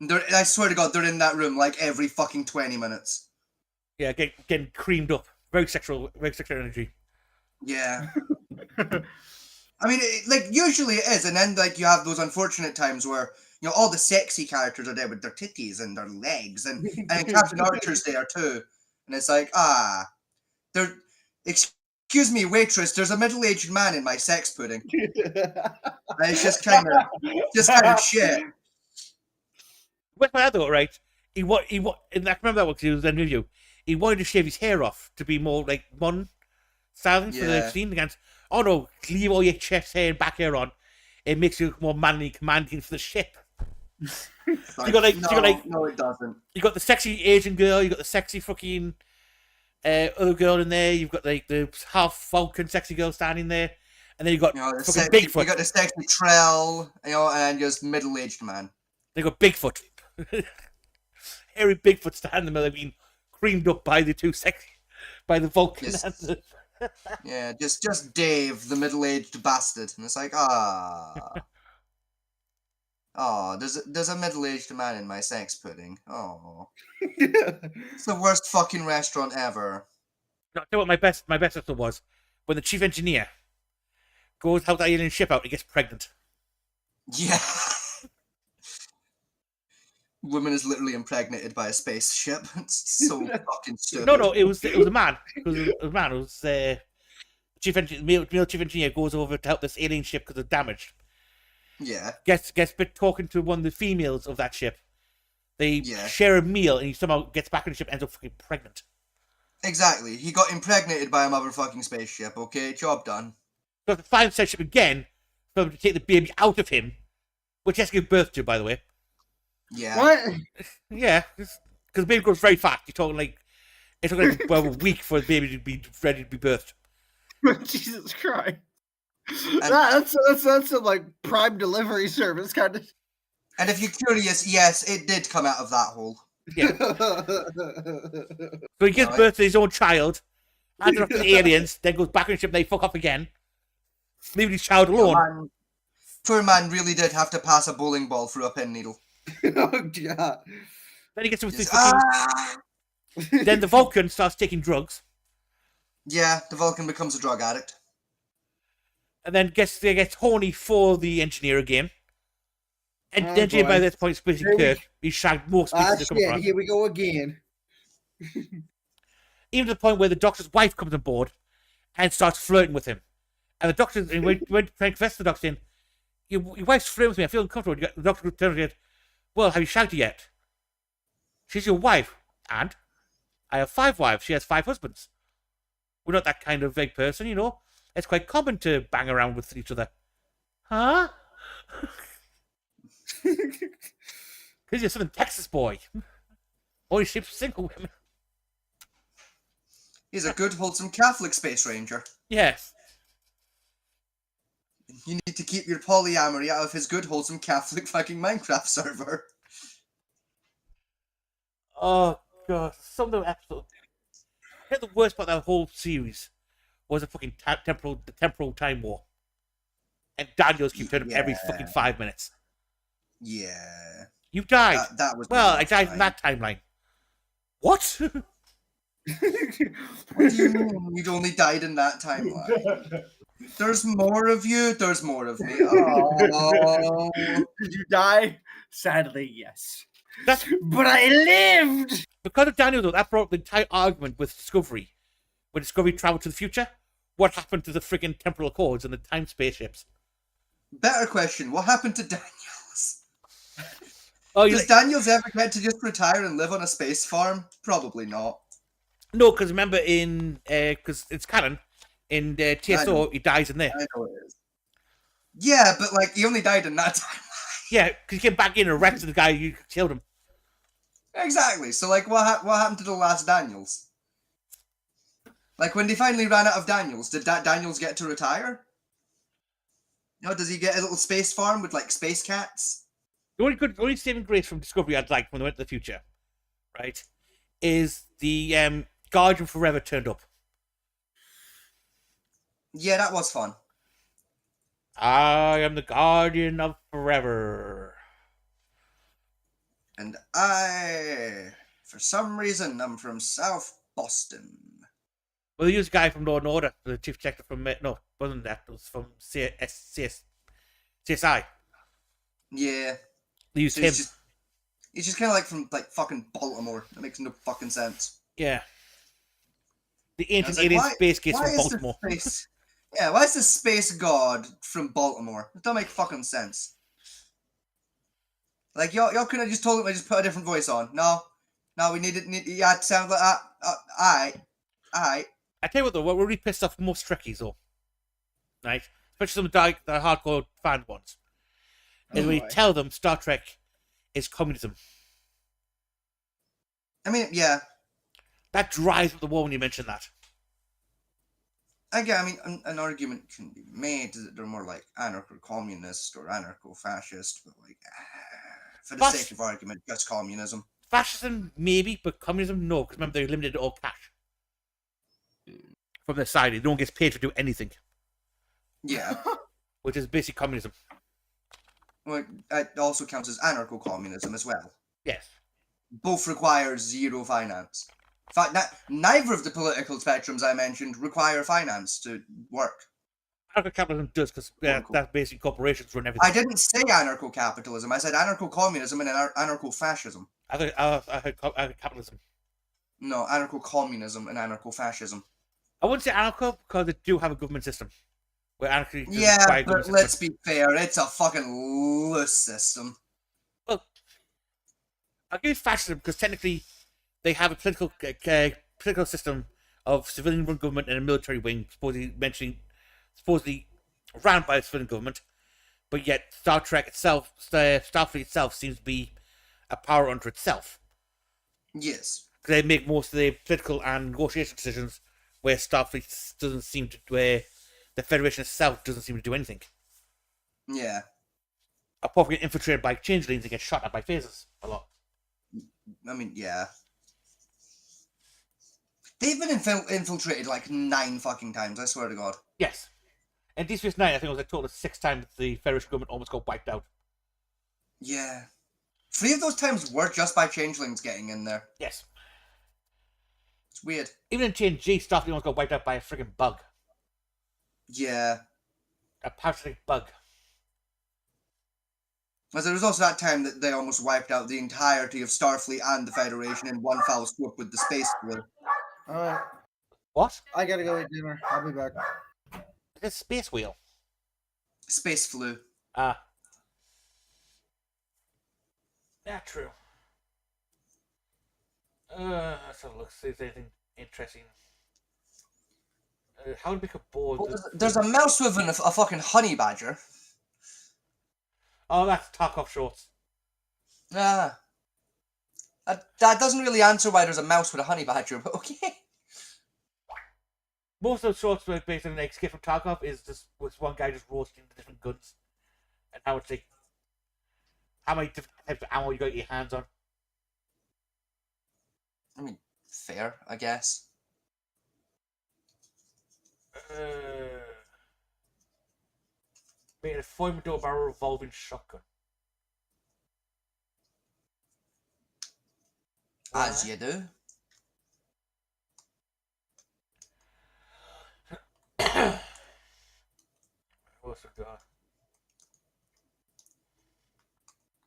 I swear to God, they're in that room like every fucking 20 minutes. Yeah, getting creamed up. Very sexual energy. Yeah. I mean, usually it is, and then, like, you have those unfortunate times where, you know, all the sexy characters are there with their titties and their legs, and Captain Archer's there, too. And it's like, excuse me, waitress, there's a middle-aged man in my sex pudding. And it's just kind of shit. What's my other right? I remember that one because he was in with you. He wanted to shave his hair off to be more like modern styling for the scene against. Oh no, leave all your chest hair and back hair on. it makes you more manly, commanding for the ship. Like, You got like, no, you got like, no, it doesn't. you got the sexy Asian girl, you got the sexy fucking other girl in there. You've got like the half Vulcan sexy girl standing there, and then you got You know, the fucking sexy, Bigfoot. you got the sexy Trell, you know, and just middle-aged man. They got Bigfoot. Hairy Bigfoot standing in the middle, being creamed up by the two sexy, by the Vulcan. Yes. And the, Yeah, just Dave, the middle-aged bastard, and it's like, there's a middle-aged man in my sex pudding. Oh, it's the worst fucking restaurant ever. no, tell you what my best episode was when the chief engineer goes out the alien ship out and gets pregnant. Yeah. Woman is literally impregnated by a spaceship. It's so fucking stupid. No, it was a man. It was a man. It was male chief engineer goes over to help this alien ship because it's damaged. Yeah. Gets bit talking to one of the females of that ship. They Yeah. share a meal, and he somehow gets back in the ship, and ends up fucking pregnant. Exactly. He got impregnated by a motherfucking spaceship, okay? Job done. So to find the ship again, for them to take the baby out of him, which he has to give birth to, by the way. Yeah. What? Yeah, because the baby grows very fast. You're talking like it's like a week for the baby to be ready to be birthed. Jesus Christ. That's some like prime delivery service kind of. And if you're curious, yes, it did come out of that hole. Yeah. So he gives birth to his own child, hands it off to the aliens, then goes back in the ship, and they fuck off again, leaving his child alone. Poor man really did have to pass a bowling ball through a pin needle. Oh god. Then he gets with the Just, fucking... Then the Vulcan starts taking drugs, Yeah, the Vulcan becomes a drug addict. and then gets horny for the engineer again. And Oh, the engineer by boy. this point is splitting Here we- Kirk. He's shagged more species to come Shit, across. here we go again. Even to the point where the doctor's wife comes on board and starts flirting with him. And the doctor, and when trying to confess to the doctor, saying, your wife's flirting with me, I feel uncomfortable. The doctor turns and says, well, have you shagged her yet? She's your wife. And? I have 5 wives. She has 5 husbands. We're not that kind of vague person, you know. It's quite common to bang around with each other. Huh? Because you're Southern Texas boy. Only ships single women. He's a good, wholesome Catholic space ranger. Yes. You need to keep your polyamory out of his good, wholesome Catholic fucking Minecraft server. Oh god, some of the episodes. I think the worst part of that whole series was the fucking temporal time war. And Daniels keep turning up every Yeah. fucking 5 minutes. Yeah. You died. That was Well, the I died in worst that timeline. What? time. What do you mean you'd only died in that timeline? There's more of you, there's more of me. Oh. Did you die? Sadly, yes. That's But I lived! because of Daniel though, that brought up the entire argument with Discovery. When Discovery traveled to the future, what happened to the friggin' temporal accords and the time spaceships? Better question, what happened to Daniels? Oh, you Does Daniels ever get to just retire and live on a space farm? Probably not. no, because remember in because it's canon in I know. TSO he dies in there. I know it is. Yeah, but like he only died in that time. Yeah, because he came back in and arrested the guy who killed him. Exactly. So like, what happened to the last Daniels? Like when they finally ran out of Daniels, did that Daniels get to retire? No, does he get a little space farm with like space cats? The only saving grace from Discovery I'd like when they went to the future, right, is the Guardian Forever turned up. Yeah, that was fun. I am the Guardian of Forever. And I, for some reason, I'm from South Boston. Well, they used a guy from Law and Order, the chief detective from no, wasn't that? It was from CSI. Yeah. They used So him. he's just kind of like from like fucking Baltimore. That makes no fucking sense. Yeah. The I ancient was like, alien why- space case why from is the Baltimore. space- Yeah, why is the space god from Baltimore? It don't make fucking sense. Like y'all could have just told him to just put a different voice on. No, we need yeah, it sounds like I. I tell you what though, what really pissed off most Trekkies though, right? especially some of the hardcore fan ones, is Oh, we boy. tell them Star Trek is communism. I mean, yeah. That drives up the wall when you mention that. Again, I mean, an argument can be made that they're more like anarcho-communist or anarcho-fascist, but like, for the That's- sake of argument, just communism. Fascism, maybe, but communism, no, because remember, they eliminated all cash from their side. No one gets paid to do anything, Yeah. which is basically communism. Well, it also counts as anarcho-communism as well. Yes. Both require zero finance. In fact, neither of the political spectrums I mentioned require finance to work. Anarcho-capitalism does, because Cool. that's basically corporations run everything. I didn't say anarcho-capitalism. I said anarcho-communism and anarcho-fascism. I heard capitalism. No, anarcho-communism and anarcho-fascism. I wouldn't say anarcho, because they do have a government system. Where anarchy doesn't Yeah, require a but government let's system. be fair. It's a fucking loose system. Well, I'll give you fascism, because technically they have a political system of civilian-run government and a military wing, supposedly run by a civilian government, but yet Star Trek itself, Starfleet itself, seems to be a power unto itself. Yes. They make most of the political and negotiation decisions, where Starfleet doesn't seem to, where the Federation itself doesn't seem to do anything. Yeah. Apart from getting infiltrated by changelings and get shot at by phasers a lot. I mean, yeah. They've been infiltrated like 9 fucking times, I swear to God. Yes. In Deep Space Nine, I think it was a total of 6 times the Federation government almost got wiped out. Yeah. 3 of those times were just by changelings getting in there. Yes. It's weird. Even in TNG, Starfleet almost got wiped out by a friggin' bug. Yeah. A parasitic bug. But there was also that time that they almost wiped out the entirety of Starfleet and the Federation in one foul swoop with the space flu. All right, What? I gotta go eat dinner. I'll be back. It's a space wheel. Space flu. Ah. Yeah, true. Let's have a look, see if there's anything interesting. How to make a board. Well, there's a mouse with a fucking honey badger. Oh, that's Tarkov shorts. Ah. That doesn't really answer why there's a mouse with a honey badger, but okay. Most of the shorts were based on an escape from Tarkov is just was one guy just roasting the different guns and how it's like how many different types of ammo you got your hands on. I mean, fair, I guess. Made a 4 barrel revolving shotgun. As What? you do. What's it got?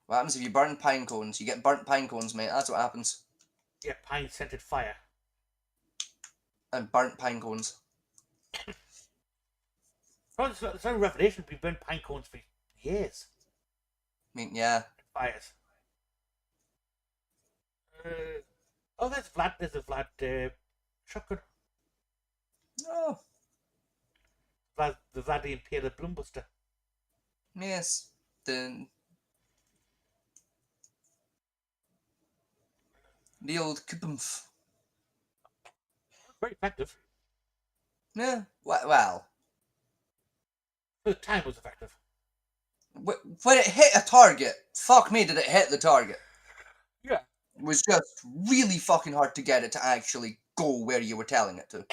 What happens if you burn pine cones? You get burnt pine cones, mate. That's what happens. Yeah, pine scented fire. And burnt pine cones. Oh, it's no revelation. We've burned pine cones for years. I mean, yeah. Fires. Oh, there's Vlad. There's a Vlad shotgun. Oh, Vlad, the Vlad the Impaler Bloombuster. yes. The old kupumph. Very effective. Yeah. Well. For the time, it was effective. When it hit a target, fuck me, did it hit the target? Yeah. It was just really fucking hard to get it to actually go where you were telling it to.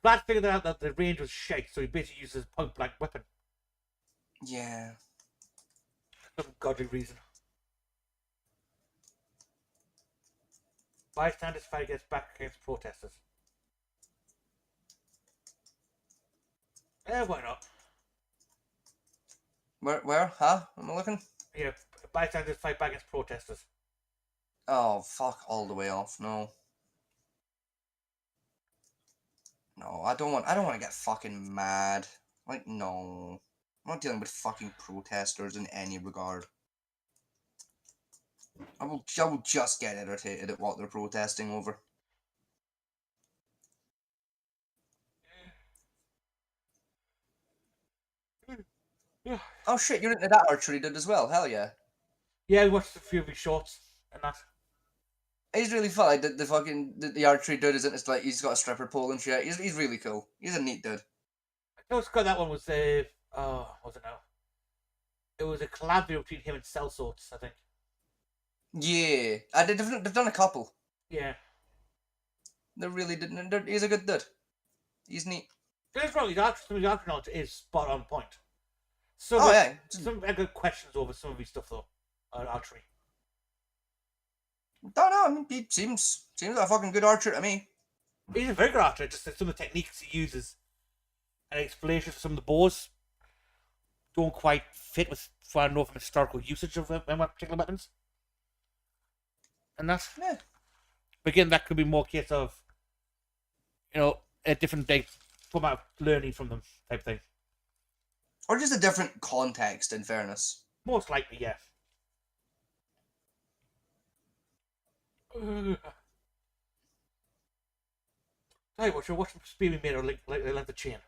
Vlad figured out that the range was shite, so he basically uses a point blank weapon. Yeah. For some godly reason. Bystanders fight against protesters. Why not? Where? Huh? Am I looking? Yeah, bystanders fight back against protesters. Oh, fuck all the way off. No. No, I don't want to get fucking mad. Like, no. I'm not dealing with fucking protesters in any regard. I will just get irritated at what they're protesting over. Yeah. Oh shit, you're into that archery dude as well. Hell yeah. Yeah, I watched a few of his shorts and that. He's really fun. Like, the fucking the archery dude isn't. It's like he's got a stripper pole and shit. He's really cool. He's a neat dude. I know Scott, that one was what was it now? It was a collab between him and Cell Sorts, I think. Yeah, they've done a couple. Yeah. They really didn't. He's a good dude. He's neat. Don't wrong, some of the archery knowledge is spot on point. Oh yeah. Some I got questions over some of his stuff though. Archery. Don't know. I mean, he seems like a fucking good archer to me. He's a very good archer, just that some of the techniques he uses and explanations for some of the bows don't quite fit with far enough historical usage of particular weapons. And that's Yeah. But again, that could be more case of, a different format of learning from them type thing. Or just a different context, in fairness. Most likely, yeah. Tell you what, you're watching Speary made or like the chain.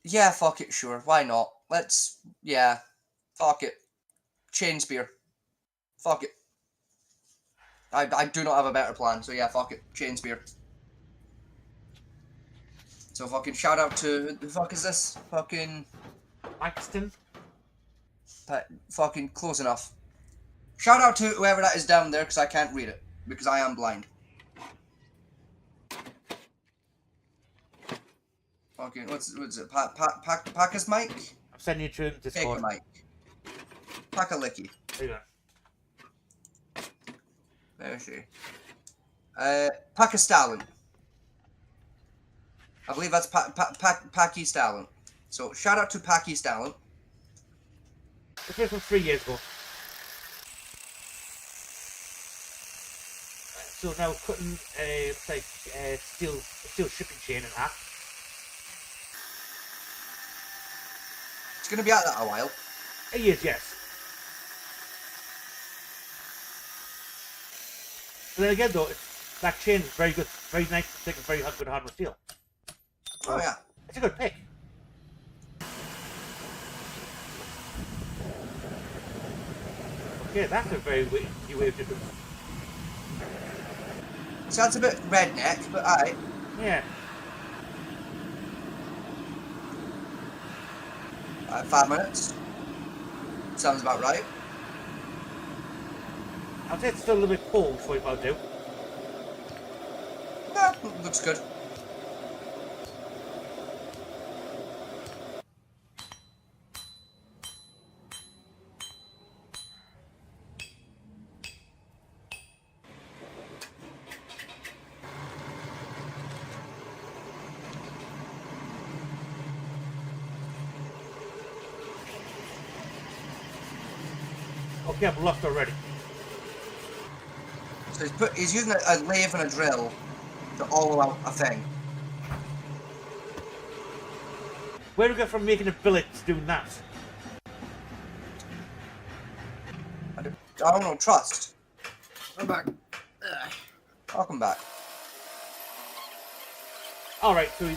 Yeah, fuck it, sure. Why not? Yeah. Fuck it. Chain spear. Fuck it. I do not have a better plan, so yeah, fuck it. Chain spear. So fucking shout out to, who the fuck is this? Fucking... Langston? Fucking close enough. Shout out to whoever that is down there, because I can't read it. Because I am blind. Fucking, what's it? Packa's mic? I'm sending you to Discord. Packer mic. Packalicky. There you go. Where is she? Pakistalin. I believe that's Packy Stalin. So shout out to Packy Stalin. This was from 3 years ago. So now cutting steel shipping chain in half. It's gonna be out that a while. It is, yes. But then again, though, that chain is very good, very nice, thick, and very good hardware steel. Oh yeah. It's a good pick. Okay, that's a very new way of doing it. Sounds a bit redneck, but alright. Yeah. 5 minutes. Sounds about right. I'll say it's still a little bit cold for you, I'll do. Yeah, looks good. Okay, I'm lost already. So he's using a lathe and a drill to hollow out a thing. Where do we go from making a billet to doing that? I don't know, trust. I'm back. Welcome back. Alright, so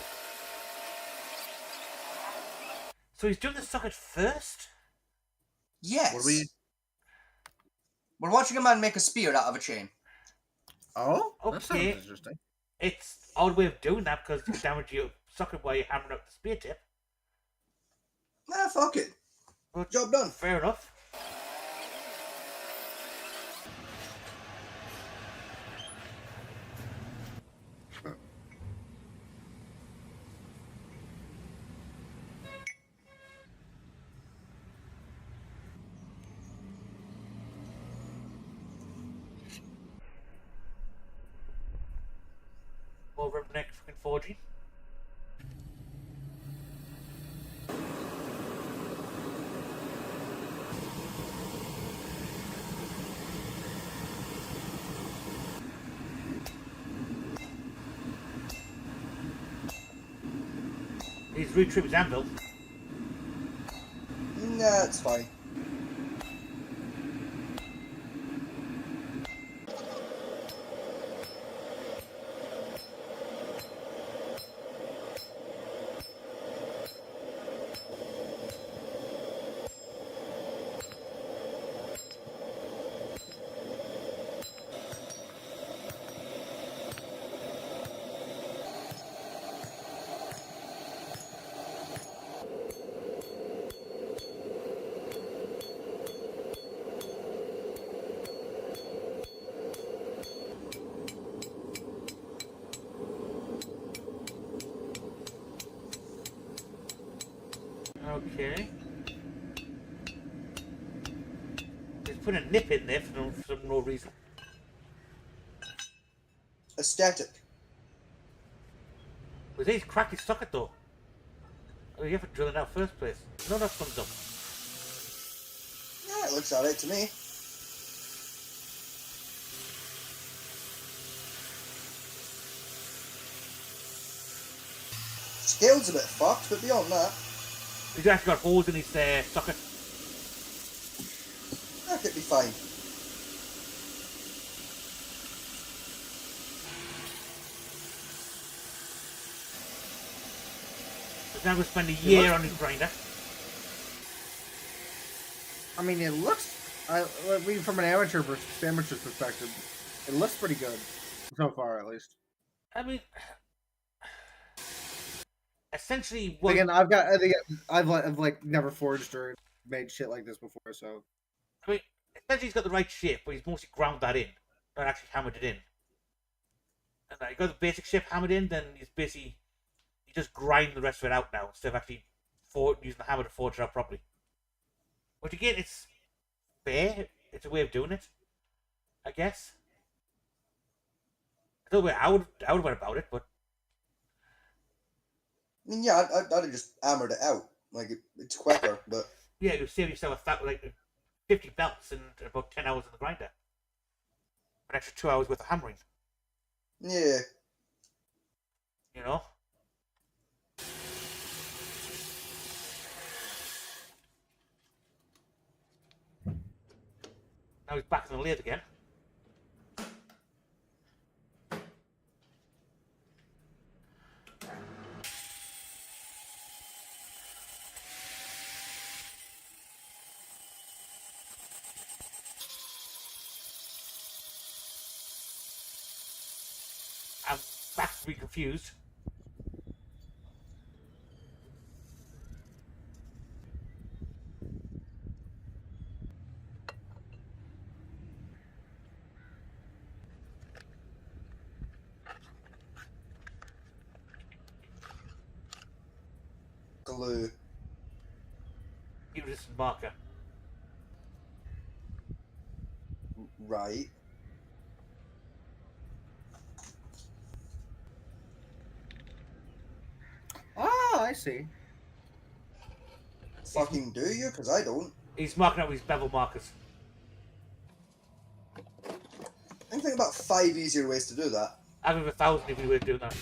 he's doing the socket first? Yes. What are we? We're watching a man make a spear out of a chain. Oh, that sounds Okay. interesting. It's an odd way of doing that because you damage your socket while you're hammering up the spear tip. Nah, fuck it. But Job done. fair enough. Over the next fucking forging. He's retrimmed his anvil. Nah, it's fine. Okay. Just put a nip in there for no reason. Aesthetic. Was these cracked his socket though? Oh, you have to drill it out first place. No, that comes up. Yeah, it looks alright to me. Scale's a bit fucked, but beyond that, He's actually got holes in his socket. that could be fine. He's now going to spend a year on his grinder. I mean, it looks. I mean, from an amateur's perspective, it looks pretty good so far, at least. I mean, essentially, what Again, I've like never forged or made shit like this before, so I mean, essentially he's got the right shape, but he's mostly ground that in, not actually hammered it in. And you got the basic shape hammered in, then he's basically you just grind the rest of it out now instead of actually using the hammer to forge it out properly. Which again, it's fair. It's a way of doing it, I guess. I don't know I would have went about it, but I mean, yeah, I'd have just hammered it out. Like, it's quicker, but... yeah, you save yourself like 50 belts and about 10 hours in the grinder. An extra 2 hours worth of hammering, Yeah. you know? Now he's back in the lathe again. I'm back to be confused. Glue. Iridescent marker. Right. oh, I see. Fucking do you? Because I don't. He's marking out his bevel markers. I can think about 5 easier ways to do that. I've over 1,000 if we were doing that.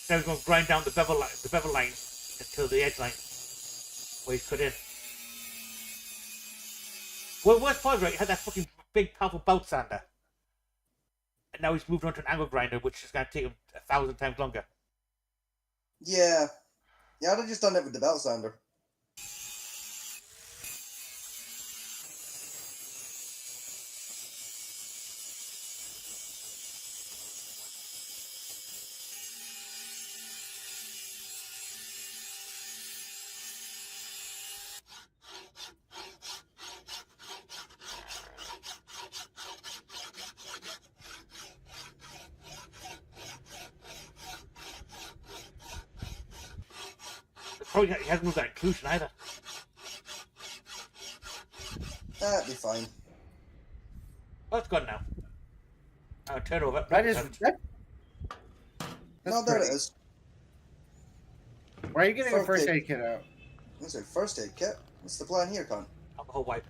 Now he's going to grind down the bevel line until the edge line where he's cut in. Well, worst part is, right, he had that fucking big, powerful belt sander. And now he's moved on to an angle grinder, which is going to take him 1,000 times longer. Yeah. Yeah, I'd have just done it with the belt sander. Probably he hasn't moved that inclusion either. That'd be fine. Oh, it's gone now. Turn over. That is. That's No, there pretty. it is. Why are you getting a First first aid. aid kit out? What's it? First aid kit? What's the plan here, cunt? Alcohol wipe.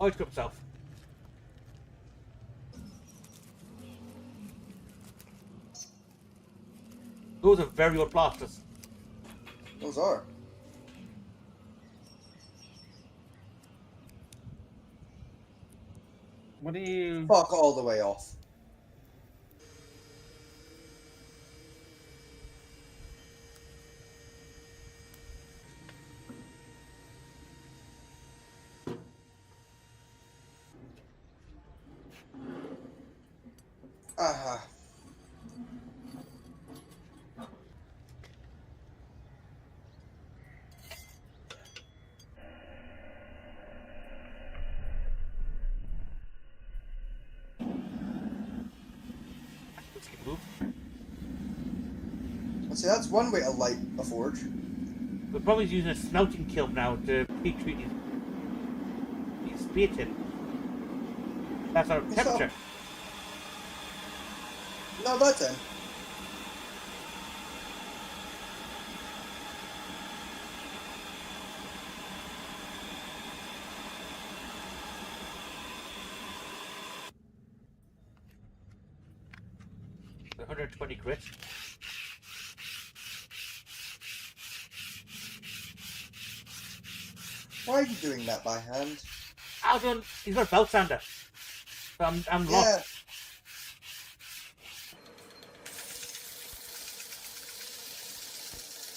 Oh, he's got himself. Those are very old plasters. Those are. What do you? Fuck all the way off. Aha. move. See, that's one way to light a forge. We're probably using a snouting kiln now to pre-treat his spear tip. That's our It's temperature. No, that's in. The 120 grit. Why are you doing that by hand? Alden, he's got a belt sander. So I'm Yeah. lost.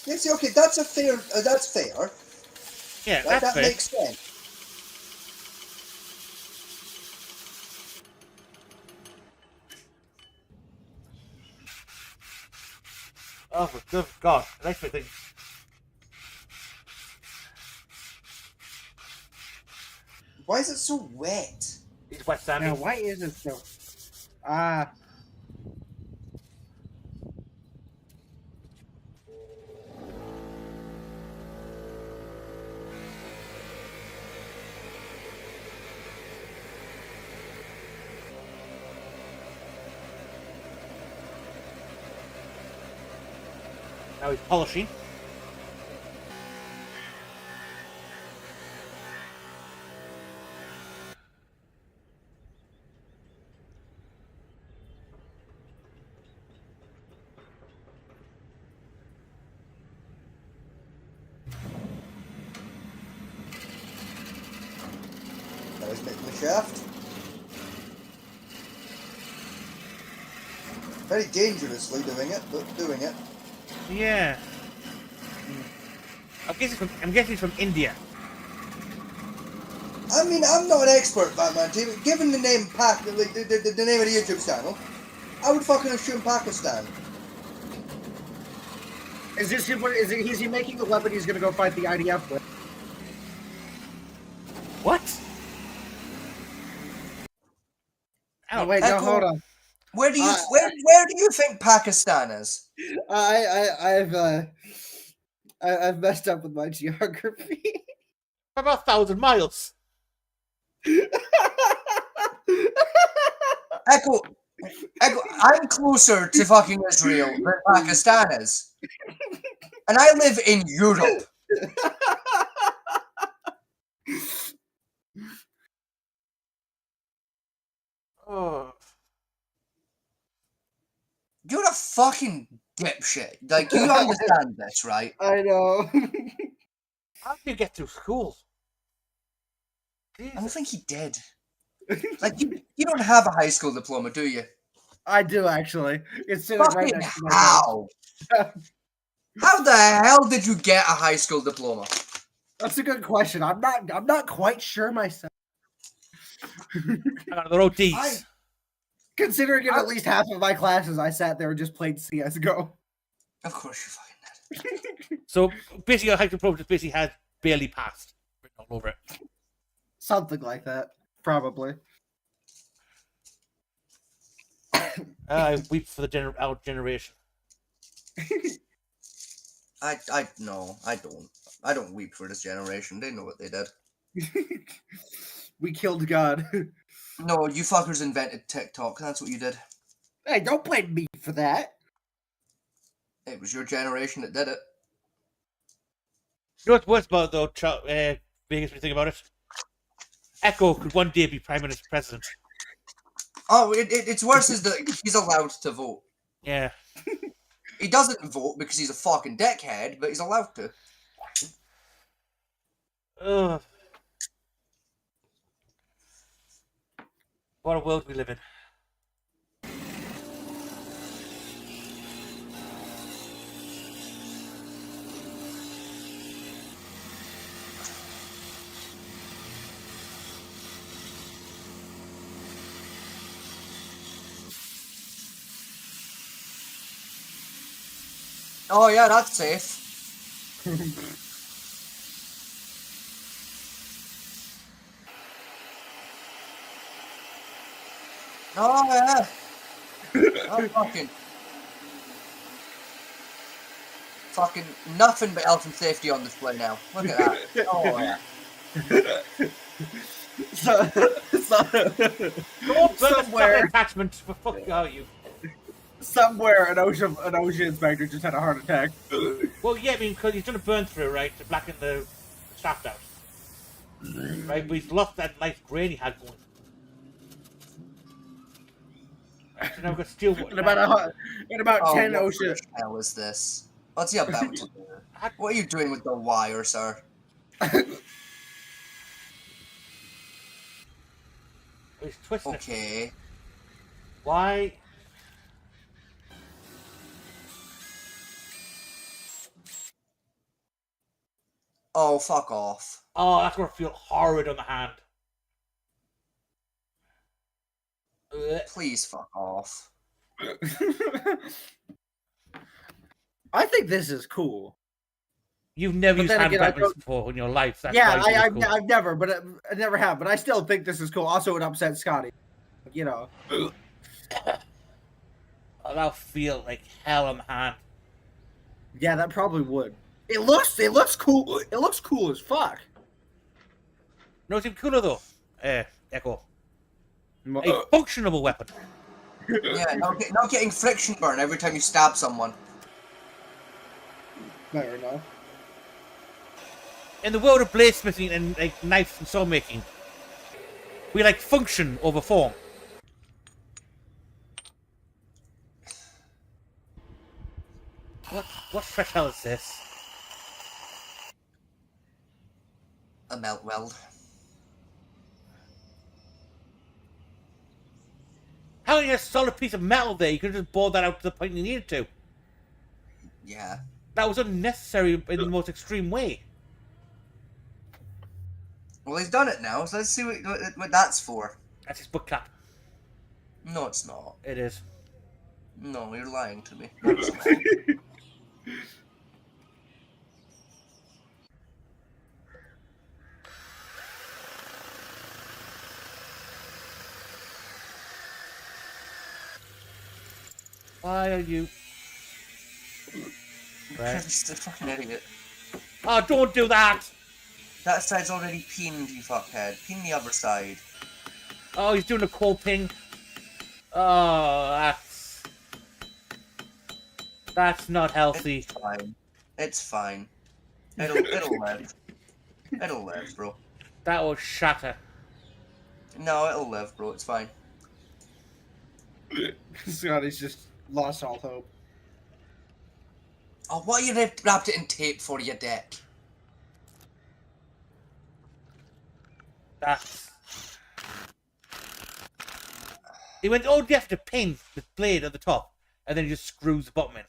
Yeah, see, okay, that's a fair. That's fair. Yeah, Right? that's That fair. makes sense. Oh, for good God. That's my thing. Why is it so wet? He's wet sanding. Now, why is it so? Ah, Now he's polishing. Now he's making the shaft. Very dangerously doing it, but doing it. Yeah. I'm guessing he's from India. I mean, I'm not an expert, Batman team. Given the name the name of the YouTube channel, I would fucking assume Pakistan. is this him? Is he making the weapon he's gonna go fight the IDF with? What? Oh, wait, no, Echo. hold on. Where do you Uh, where do you think Pakistan is? I've messed up with my geography. About 1,000 miles. Echo, I'm closer to fucking Israel than Pakistan is, and I live in Europe. Oh. You're a fucking dipshit. Like, you understand this, right? I know. How do you get through school? I don't Jesus. think he did. Like, you don't have a high school diploma, do you? I do actually. It's sitting right Fucking next to my phone. how? How the hell did you get a high school diploma? That's a good question. I'm not quite sure myself. I got the road D's. I- Considering in at least half of my classes, I sat there and just played CS:GO. Of course you fucking did. So basically, our high school program just basically had barely passed written all over it. Something like that, probably. I weep for our generation. No, I don't. I don't weep for this generation. They know what they did. We killed God. No, you fuckers invented TikTok. That's what you did. Hey, don't blame me for that. It was your generation that did it. You know what's worse about it, though, Vegas, when you think about it? Echo could one day be Prime Minister President. Oh, it's worse is that he's allowed to vote. Yeah. He doesn't vote because he's a fucking dickhead, but he's allowed to. Ugh. What a world we live in. Oh yeah, that's safe. Oh yeah. Oh fucking. Fucking nothing but health and safety on display now. Look at that. Oh yeah. Don't burn the Somewhere. fucking attachment. For fuck are you? Somewhere an OSHA inspector just had a heart attack. Well, yeah, I mean, because he's done a burn through, right, to blacken the shaft out. Right, but he's lost that nice grain he had going. So now we've got steel. In about Oh, 10 what OSHA. the hell is this? What's he about to do? What are you doing with the wire, sir? He's twisting it. Okay. Why? Oh, fuck off. Oh, that's gonna feel horrid on the hand. Ugh. Please fuck off. I think this is cool. You've never But used then hand again, I weapons don't- before in your life. That's Yeah, why you I've think it's cool. never, but I never have. But I still think this is cool. Also, it upset Scotty. You know. Oh, that'll feel like hell on the hand. Yeah, that probably would. It looks cool. It looks cool as fuck. No, it's even cooler though. Echo. Uh, A functional weapon. Yeah, not getting friction burn every time you stab someone. Fair enough. In the world of bladesmithing and like knife and saw making, we like function over form. What fresh hell is this? A melt weld. How is a solid piece of metal there? You could have just bored that out to the point you needed to. Yeah. That was unnecessary in the most extreme way. Well, he's done it now, so let's see what that's for. That's his book cap. No, it's not. It is. No, you're lying to me. Why are you? Right. Just a fucking idiot. Oh, don't do that! That side's already pinned, you fuckhead. Pin the other side. Oh, he's doing a cold ping. Oh, that's not healthy. It's fine. It's fine. It'll live. It'll live, bro. That will shatter. No, it'll live, bro. It's fine. Scotty's just lost all hope. Oh, what you wrapped it in tape for, you dick? That's. He went, oh, you have to pin the blade at the top, and then he just screws the bottom in.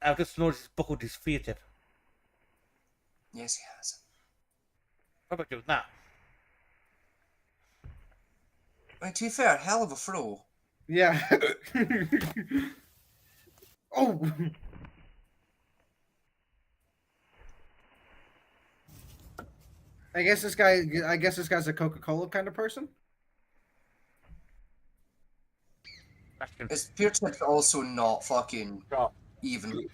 I've just noticed he's buckled his fear tip. Yes, he has. What about doing that? I mean, to be fair, hell of a throw. Yeah. Oh. I guess this guy's a Coca-Cola kind of person. That's His peer tip's also not fucking sharp. even.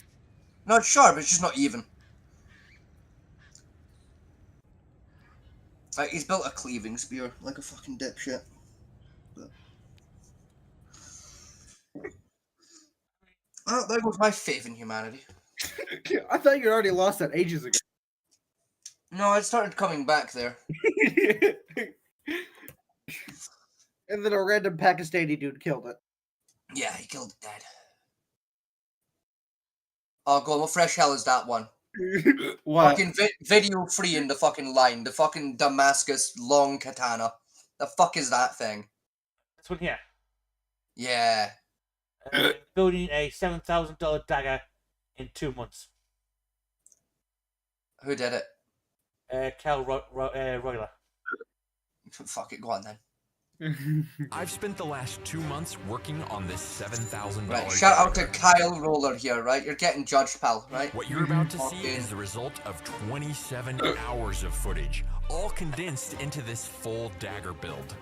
No, it's sharp, it's just not even. Like, he's built a cleaving spear, like a fucking dipshit. But... Oh, there goes my faith in humanity. I thought you already lost that ages ago. No, it started coming back there. And then a random Pakistani dude killed it. Yeah, he killed it dead. Oh, God, what fresh hell is that one? What? Fucking video free in the fucking line. The fucking Damascus long katana. The fuck is that thing? This one here. Yeah. Building a $7,000 dagger in 2 months. Who did it? Cal Royler. Fuck it, go on then. I've spent the last 2 months working on this $7,000. Right, shout out to Kyle Roller here, right? You're getting judged, pal, right? What you're about to see Okay. is the result of 27 hours of footage, all condensed into this full dagger build.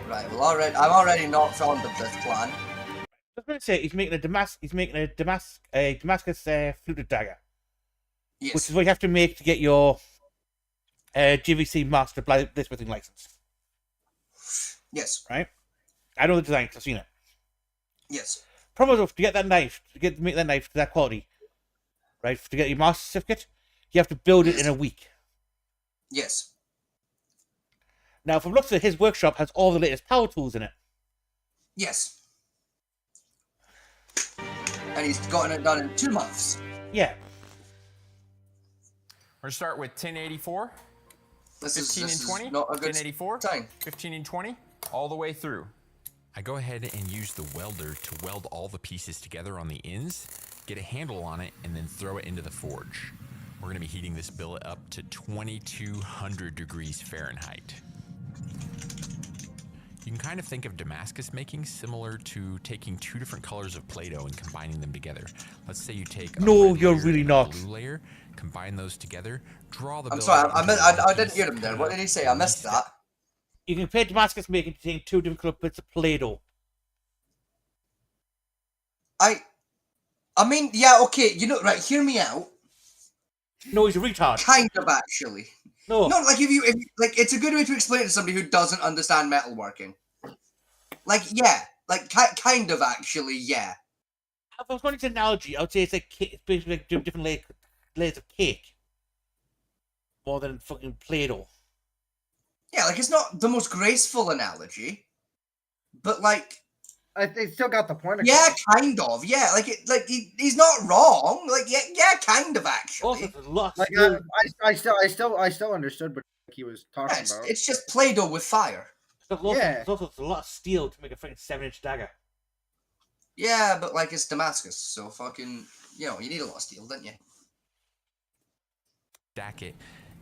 Right. Well, I'm already not fond of this plan. I was going to say he's making a Damascus fluted dagger, Yes. which is what you have to make to get your GVC Master Blacksmithing license. Yes. Right? I know the design because I've seen it. Yes. Problem is, to get that knife, to make that knife to that quality, right? To get your master certificate, you have to build it in a week. Yes. Now, from looks at it, his workshop has all the latest power tools in it. Yes. And he's gotten it done in 2 months. Yeah. We're gonna start with 1084, This 15 is and 20, not a good 1084, time. 15 and 20, all the way through. I go ahead and use the welder to weld all the pieces together on the ends, get a handle on it, and then throw it into the forge. We're gonna be heating this billet up to 2200 degrees Fahrenheit. You can kind of think of Damascus making similar to taking 2 different colors of Play-Doh and combining them together. Let's say you take a No, red you're layer really and a not. blue layer, combine those together, draw the I'm billet sorry, into one I didn't piece, hear him there. What did he say? I kinda missed that. You can play Damascus making to take 2 different colored bits of Play-Doh. I mean, yeah, okay, you know, right, hear me out. No, he's a retard. Kind of, actually. No. No, like, if you like, it's a good way to explain it to somebody who doesn't understand metalworking. Like, yeah. Like, kind of, actually, yeah. If I was going to an analogy, I would say it's like it's basically like different layers of cake. More than fucking Play-Doh. Yeah, like, it's not the most graceful analogy. But, like... They still got the point. Yeah, kind of. Yeah, he's not wrong. Like, yeah, kind of, actually. Also, there's lots Like of I still understood what he was talking Yeah, about. it's just Play-Doh with fire. there's also a lot of steel to make a freaking 7-inch dagger. Yeah, but, like, it's Damascus, so fucking... You know, you need a lot of steel, don't you? Stack it.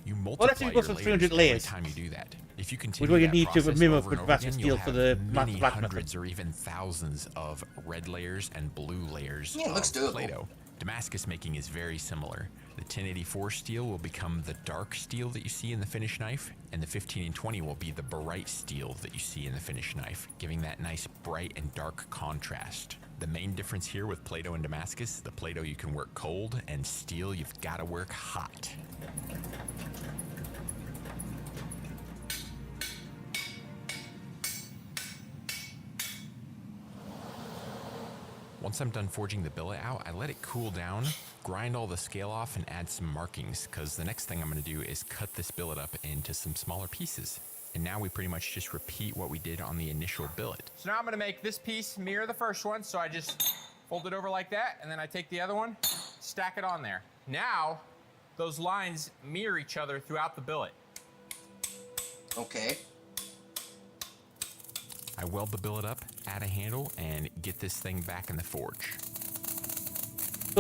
You multiply let's say you go your for layers 300 every layers. time you do that. If you Which continue what you that need to process minimum over for and over Damascus again, steel you'll for have the many black method. hundreds or even thousands of red layers and blue layers Yeah, it looks of doable. Play-Doh. Damascus making is very similar. The 1084 steel will become the dark steel that you see in the finished knife, and the 15 and 20 will be the bright steel that you see in the finished knife, giving that nice bright and dark contrast. The main difference here with Play-Doh and Damascus, the Play-Doh you can work cold, and steel you've got to work hot. Once I'm done forging the billet out, I let it cool down, grind all the scale off, and add some markings, because the next thing I'm going to do is cut this billet up into some smaller pieces. And now we pretty much just repeat what we did on the initial billet. So now I'm going to make this piece mirror the first one, so I just fold it over like that, and then I take the other one, stack it on there. Now, those lines mirror each other throughout the billet. Okay. I weld the billet up, add a handle, and get this thing back in the forge.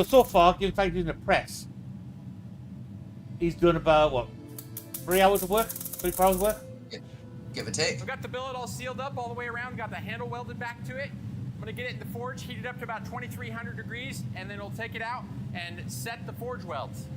So far, in fact, using a press, he's done about, what, 3 hours of work? 3-4 hours of work? Give or take. I've got the billet all sealed up all the way around, got the handle welded back to it. I'm gonna get it in the forge, heat it up to about 2300 degrees, and then we'll take it out and set the forge welds.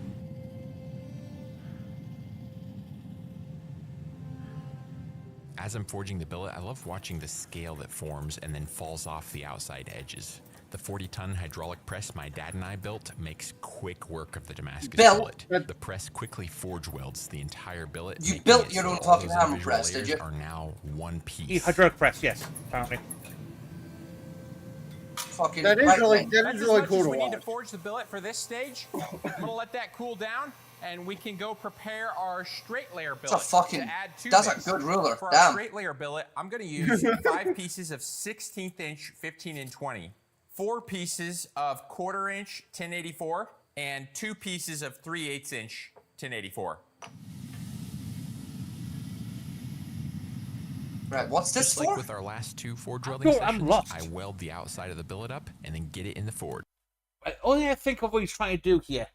As I'm forging the billet, I love watching the scale that forms and then falls off the outside edges. The 40-ton hydraulic press my dad and I built makes quick work of the Damascus billet. The press quickly forge welds the entire billet. You built your own fucking hammer individual press, did layers you? Are now one piece. Hydraulic press, yes, apparently. Fucking That is right really then. that is really cool to we need to watch. forge the billet for this stage. I'm gonna let that cool down, and we can go prepare our straight layer billet. That's a fucking... to add to That's this. a good ruler. For our Damn. straight layer billet, I'm gonna use 5 pieces of 16th inch 15 and 20, 4 pieces of 1/4 inch 1084, and 2 pieces of 3/8 inch 1084. Right, what's this Just for? like with our last 2 forge welding No, I'm sessions, lost. I weld the outside of the billet up and then get it in the forge. Only I think of what he's trying to do here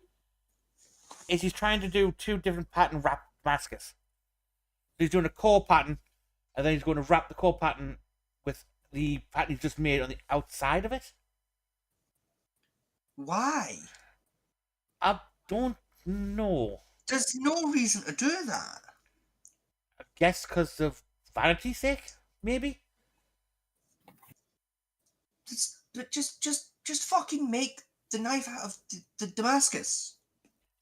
is he's trying to do 2 different pattern wrap Damascus. He's doing a core pattern, and then he's going to wrap the core pattern with the pattern he's just made on the outside of it. Why? I don't know. There's no reason to do that. I guess because of vanity's sake, maybe? but just fucking make the knife out of the Damascus.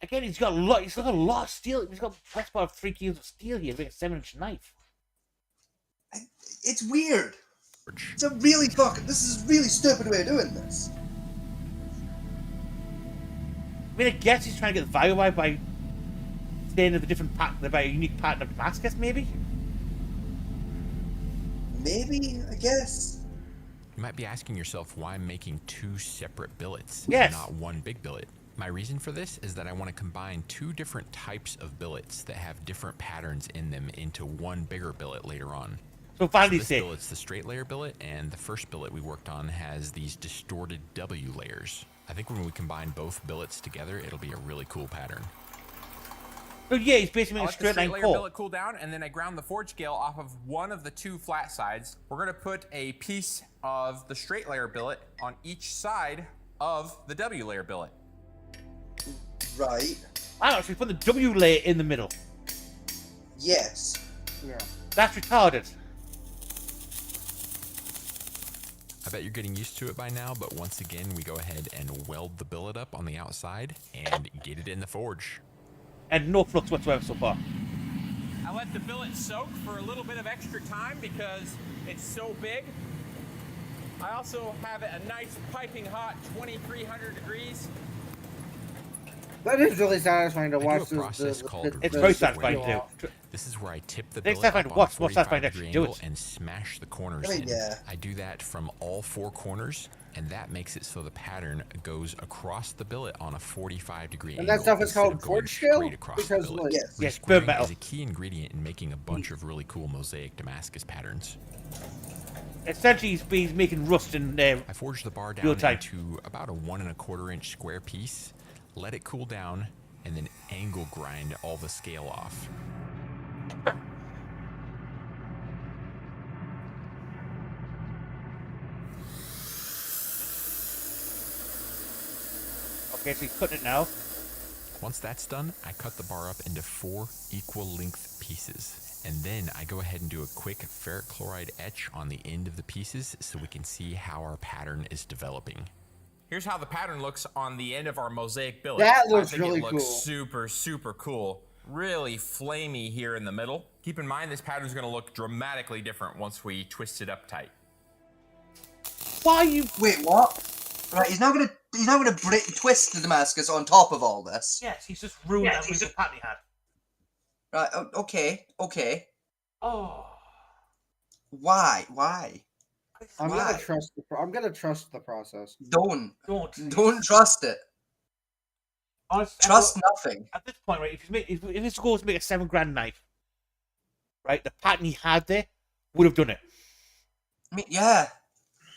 Again, he's got a lot. He's got a lot of steel. He's got the best part of 3 kilos of steel here. Make a 7-inch knife. It's weird. It's a really this is a really stupid way of doing this. I mean, I guess he's trying to get the value out by saying of a different pattern, about a unique pattern of Damascus, maybe. Maybe, I guess. You might be asking yourself why I'm making 2 separate billets, Yes. not one big billet. My reason for this is that I want to combine 2 different types of billets that have different patterns in them into one bigger billet later on. So So vanity's this sake. billet's the straight layer billet, and the first billet we worked on has these distorted W layers. I think when we combine both billets together, it'll be a really cool pattern. So yeah, he's basically I making a let the straight straight line layer core. billet cool down, and then I ground the forge scale off of one of the 2 flat sides. We're gonna put a piece of the straight layer billet on each side of the W layer billet. Right. I actually put the W layer in the middle. Yes. Yeah. That's retarded. I bet you're getting used to it by now, but once again, we go ahead and weld the billet up on the outside and get it in the forge. And no flux whatsoever so far. I let the billet soak for a little bit of extra time because it's so big. I also have it a nice piping hot 2300 degrees. That is really satisfying to I do watch a process called It's reverse very satisfying weld. too. This is where I tip the It's billet satisfying up to on a watch, more satisfying to 45 actually degree do angle it. and smash the corners I mean, in. yeah. I do that from all 4 corners, and that makes it so the pattern goes across the billet on a 45-degree And angle. that stuff is instead called of going forge scale? straight across the Because, billet. like- Yes. Yes, Resquaring burn metal. is a key ingredient in making a bunch of really cool mosaic Damascus patterns. Essentially, he's making rust and I forged the bar down Real tight. into about a 1 1/4 inch square piece, let it cool down, and then angle grind all the scale off. okay, so he's cutting it now. Once that's done, I cut the bar up into 4 equal length pieces. And then I go ahead and do a quick ferric chloride etch on the end of the pieces so we can see how our pattern is developing. Here's how the pattern looks on the end of our mosaic billet. That looks I think really it looks cool. super, super cool. Really flamey here in the middle. Keep in mind this pattern's gonna look dramatically different once we twist it up tight. Why are you? Wait, what? Right, he's now gonna twist the Damascus on top of all this. Yes, he's just ruined that beautiful pattern he had. Right. Okay. Oh. Why? I'm Why? gonna trust I'm gonna trust the process. Don't Don't. trust it. Honestly, Trust nothing. at this point, right? If his goal is to make a $7,000 knife, right? The pattern he had there would have done it. I mean, yeah.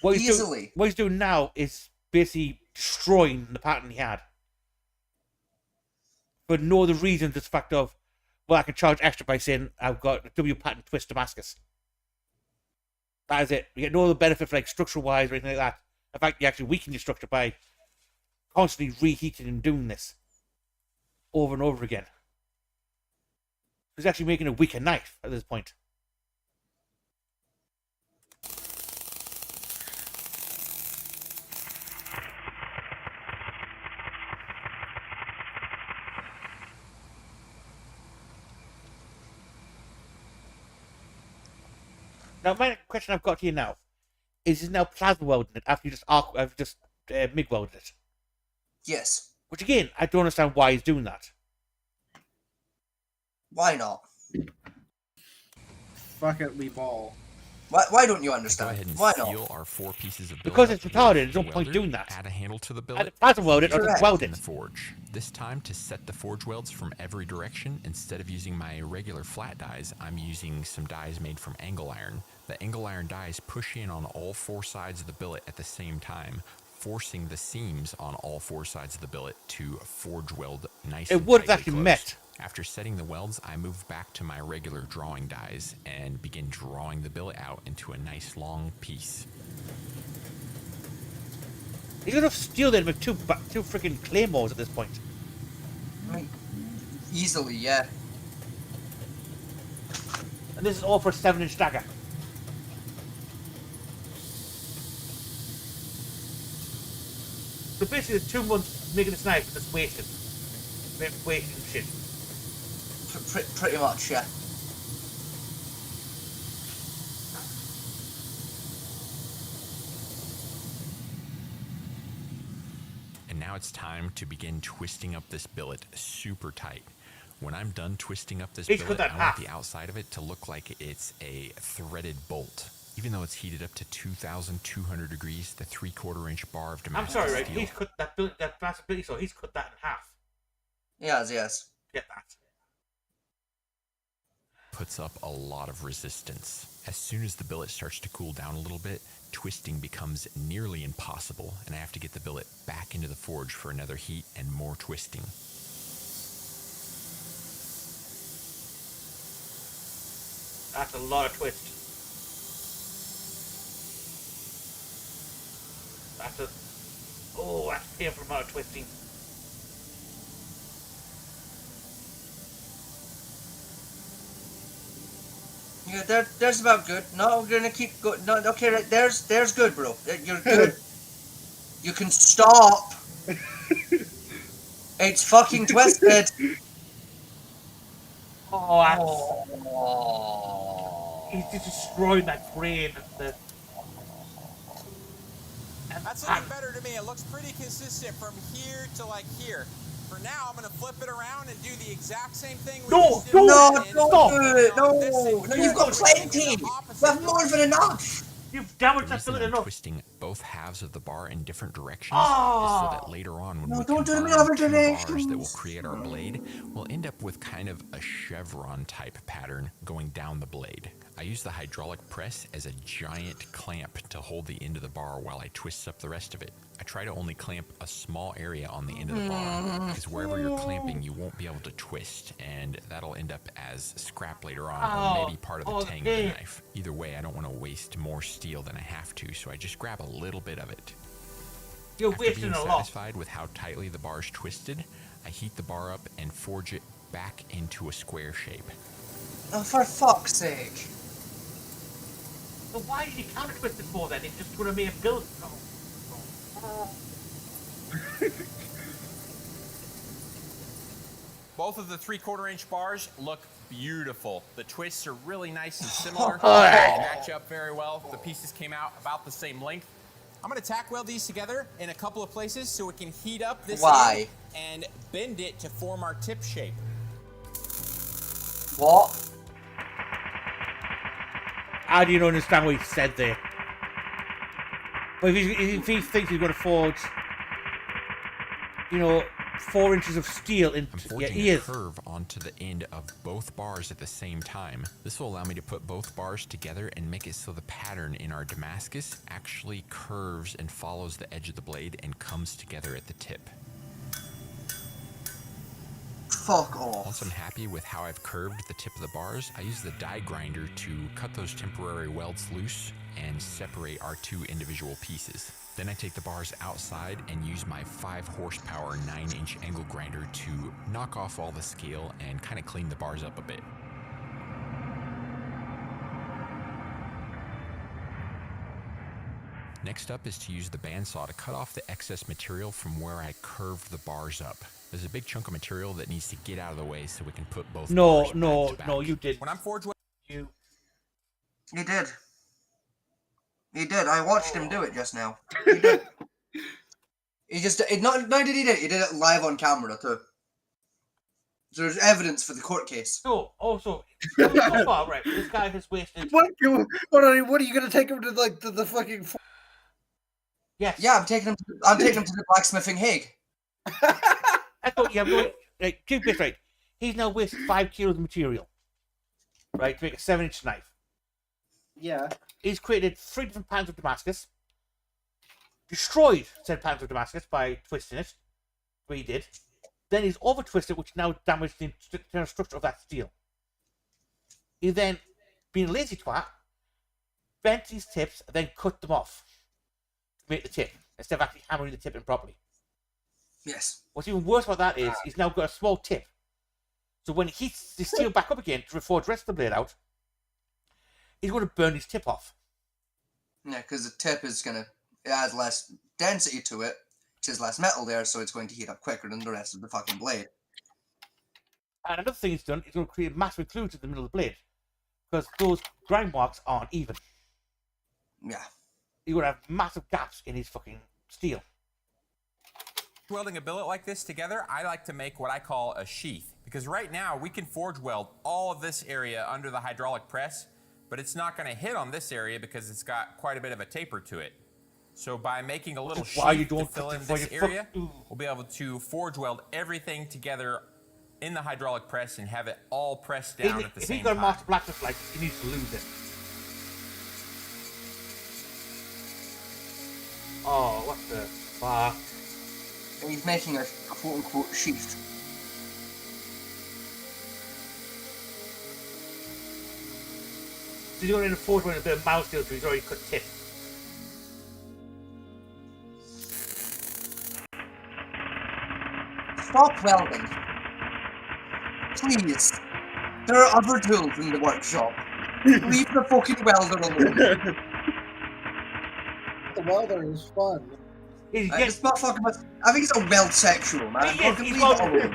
What he's Easily. Doing, what he's doing now is basically destroying the pattern he had. For no other reason, just the fact of, well, I can charge extra by saying I've got a W pattern twist Damascus. That is it. You get no other benefit for like structural wise or anything like that. In fact, you actually weaken your structure by constantly reheating and doing this over and over again. He's actually making a weaker knife at this point. Now, my question I've got here now is now plasma welding it after you just MIG welded it. Yes. Which again, I don't understand why he's doing that. Why not? Fuck it, we ball. Why don't you Go understand? ahead and Why seal not? our 4 pieces of billet Because up it's with retarded, the there's no point welder, doing that. Add a handle to the Either billet. plasma weld it or just Correct. weld In it. the forge. This time, to set the forge welds from every direction, instead of using my regular flat dies, I'm using some dies made from angle iron. The angle iron dies push in on all 4 sides of the billet at the same time, forcing the seams on all 4 sides of the billet to forge weld nice It and would have tightly actually closed. met. After setting the welds, I move back to my regular drawing dies and begin drawing the billet out into a nice long piece. He's got enough steel there to make two freaking claymores at this point. I mean, easily, yeah. And this is all for a 7-inch dagger. So basically, it's 2 months making this knife, but it's wasted. Wasted shit. Pretty much, yeah. And now it's time to begin twisting up this billet super tight. When I'm done twisting up this Each billet, cut that I in want half. the outside of it to look like it's a threaded bolt. Even though it's heated up to 2,200 degrees, the 3/4 inch bar of I'm Damascus sorry, right? steel He's cut that massive billet, so he's cut that in half. Yes. Get that. puts up a lot of resistance. As soon as the billet starts to cool down a little bit, twisting becomes nearly impossible, and I have to get the billet back into the forge for another heat and more twisting. That's a lot of twist. That's a... Oh, that's a painful amount of twisting. Yeah, there's about good. No, we're gonna keep going. No, okay, right, there's good, bro. You're good. You can stop. It's fucking twisted. Oh, that's... Oh. He's just destroyed that brain. That's looking better to me. It looks pretty consistent from here to like here. For now, I'm gonna flip it around and do the exact same thing. No, No, stop. don't do it. No, you've got plenty. You have more than enough. You've The damaged that reason billet I'm enough. twisting both halves of the bar in different directions Oh. is so that later on when No, we don't do combine the other two bars that will directions. create our blade, we'll end up with kind of a chevron type pattern going down the blade. I use the hydraulic press as a giant clamp to hold the end of the bar while I twist up the rest of it. I try to only clamp a small area on the end of the bar, because wherever you're clamping you won't be able to twist, and that'll end up as scrap later on, or maybe part of the tang of the knife. Either way, I don't want to waste more steel than I have to, so I just grab a little bit of it. You're After wasting being a lot. satisfied with how tightly the bar's twisted, I heat the bar up and forge it back into a square shape. Oh, for fuck's sake. So why did he counter twist it for then? He's just going to make a build. Both of the 3/4 inch bars look beautiful. The twists are really nice and similar. They match up very well. The pieces came out about the same length. I'm gonna tack weld these together in a couple of places so we can heat up this Why? end and bend it to form our tip shape. What? How do you not understand what he said there? But if he thinks he's going to forge, 4 inches of steel I'm into your forging a ears. curve onto the end of both bars at the same time. This will allow me to put both bars together and make it so the pattern in our Damascus actually curves and follows the edge of the blade and comes together at the tip. Fuck off. Once I'm happy with how I've curved the tip of the bars, I use the die grinder to cut those temporary welds loose and separate our two individual pieces. Then I take the bars outside and use my 5 horsepower 9-inch angle grinder to knock off all the scale and kind of clean the bars up a bit. Next up is to use the bandsaw to cut off the excess material from where I curved the bars up. There's a big chunk of material that needs to get out of the way so we can put both bars back to back. You did. When I'm forging, You. He did. He did. I watched him do it just now. He did. He just... Not did he do it. He did it live on camera, too. So there's evidence for the court case. So, also, so far, right, this guy has wasted... What are you gonna take him to like the fucking? Yes. Yeah, I'm taking him to the blacksmithing Hague. I thought, yeah, right, keep this right. He's now wasted 5 kilos of material, right, to make a 7-inch knife. Yeah. He's created 3 different pounds of Damascus, destroyed said pounds of Damascus by twisting it, what he did. Then he's over-twisted, which now damaged the internal structure of that steel. He then, being a lazy twat, bent these tips and then cut them off to make the tip, instead of actually hammering the tip in properly. Yes. What's even worse about that is he's now got a small tip. So when he heats the steel back up again to forge the rest of the blade out, he's going to burn his tip off. Yeah, because the tip is gonna... It has less density to it. There's less metal there, so it's going to heat up quicker than the rest of the fucking blade. And another thing it's done, it's going to create massive includes in the middle of the blade. Because those grind marks aren't even. Yeah. You're going to have massive gaps in his fucking steel. Welding a billet like this together, I like to make what I call a sheath. Because right now, we can forge weld all of this area under the hydraulic press, but it's not going to hit on this area because it's got quite a bit of a taper to it. So by making a little sheath to fill in this area, we'll be able to forge weld everything together in the hydraulic press and have it all pressed down at the same time. If he's got a master blacksmith like he needs to lose it. Oh, what the fuck? And he's making a quote-unquote sheath. So he's going to forge one a bit of mouse steel, so he's already cut tip. Stop welding. Please. There are other tools in the workshop. Leave the fucking welder alone. The welder is fun. This motherfucker must... I think he's a weld sexual, man. Fucking leave it alone.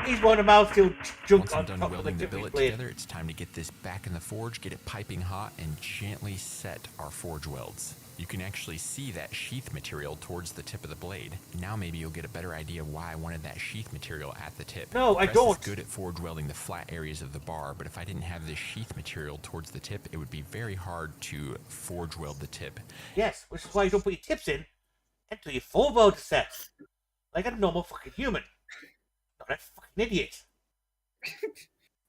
He's one of mouse steel junk Once on I'm done top of the welding the billet blade. together, it's time to get this back in the forge, get it piping hot, and gently set our forge welds. You can actually see that sheath material towards the tip of the blade. Now maybe you'll get a better idea of why I wanted that sheath material at the tip. No, I Press don't. is good at forge welding the flat areas of the bar, but if I didn't have this sheath material towards the tip, it would be very hard to forge weld the tip. Yes, which is why you don't put your tips in until your full weld is set. Like a normal fucking human. Not a fucking idiot.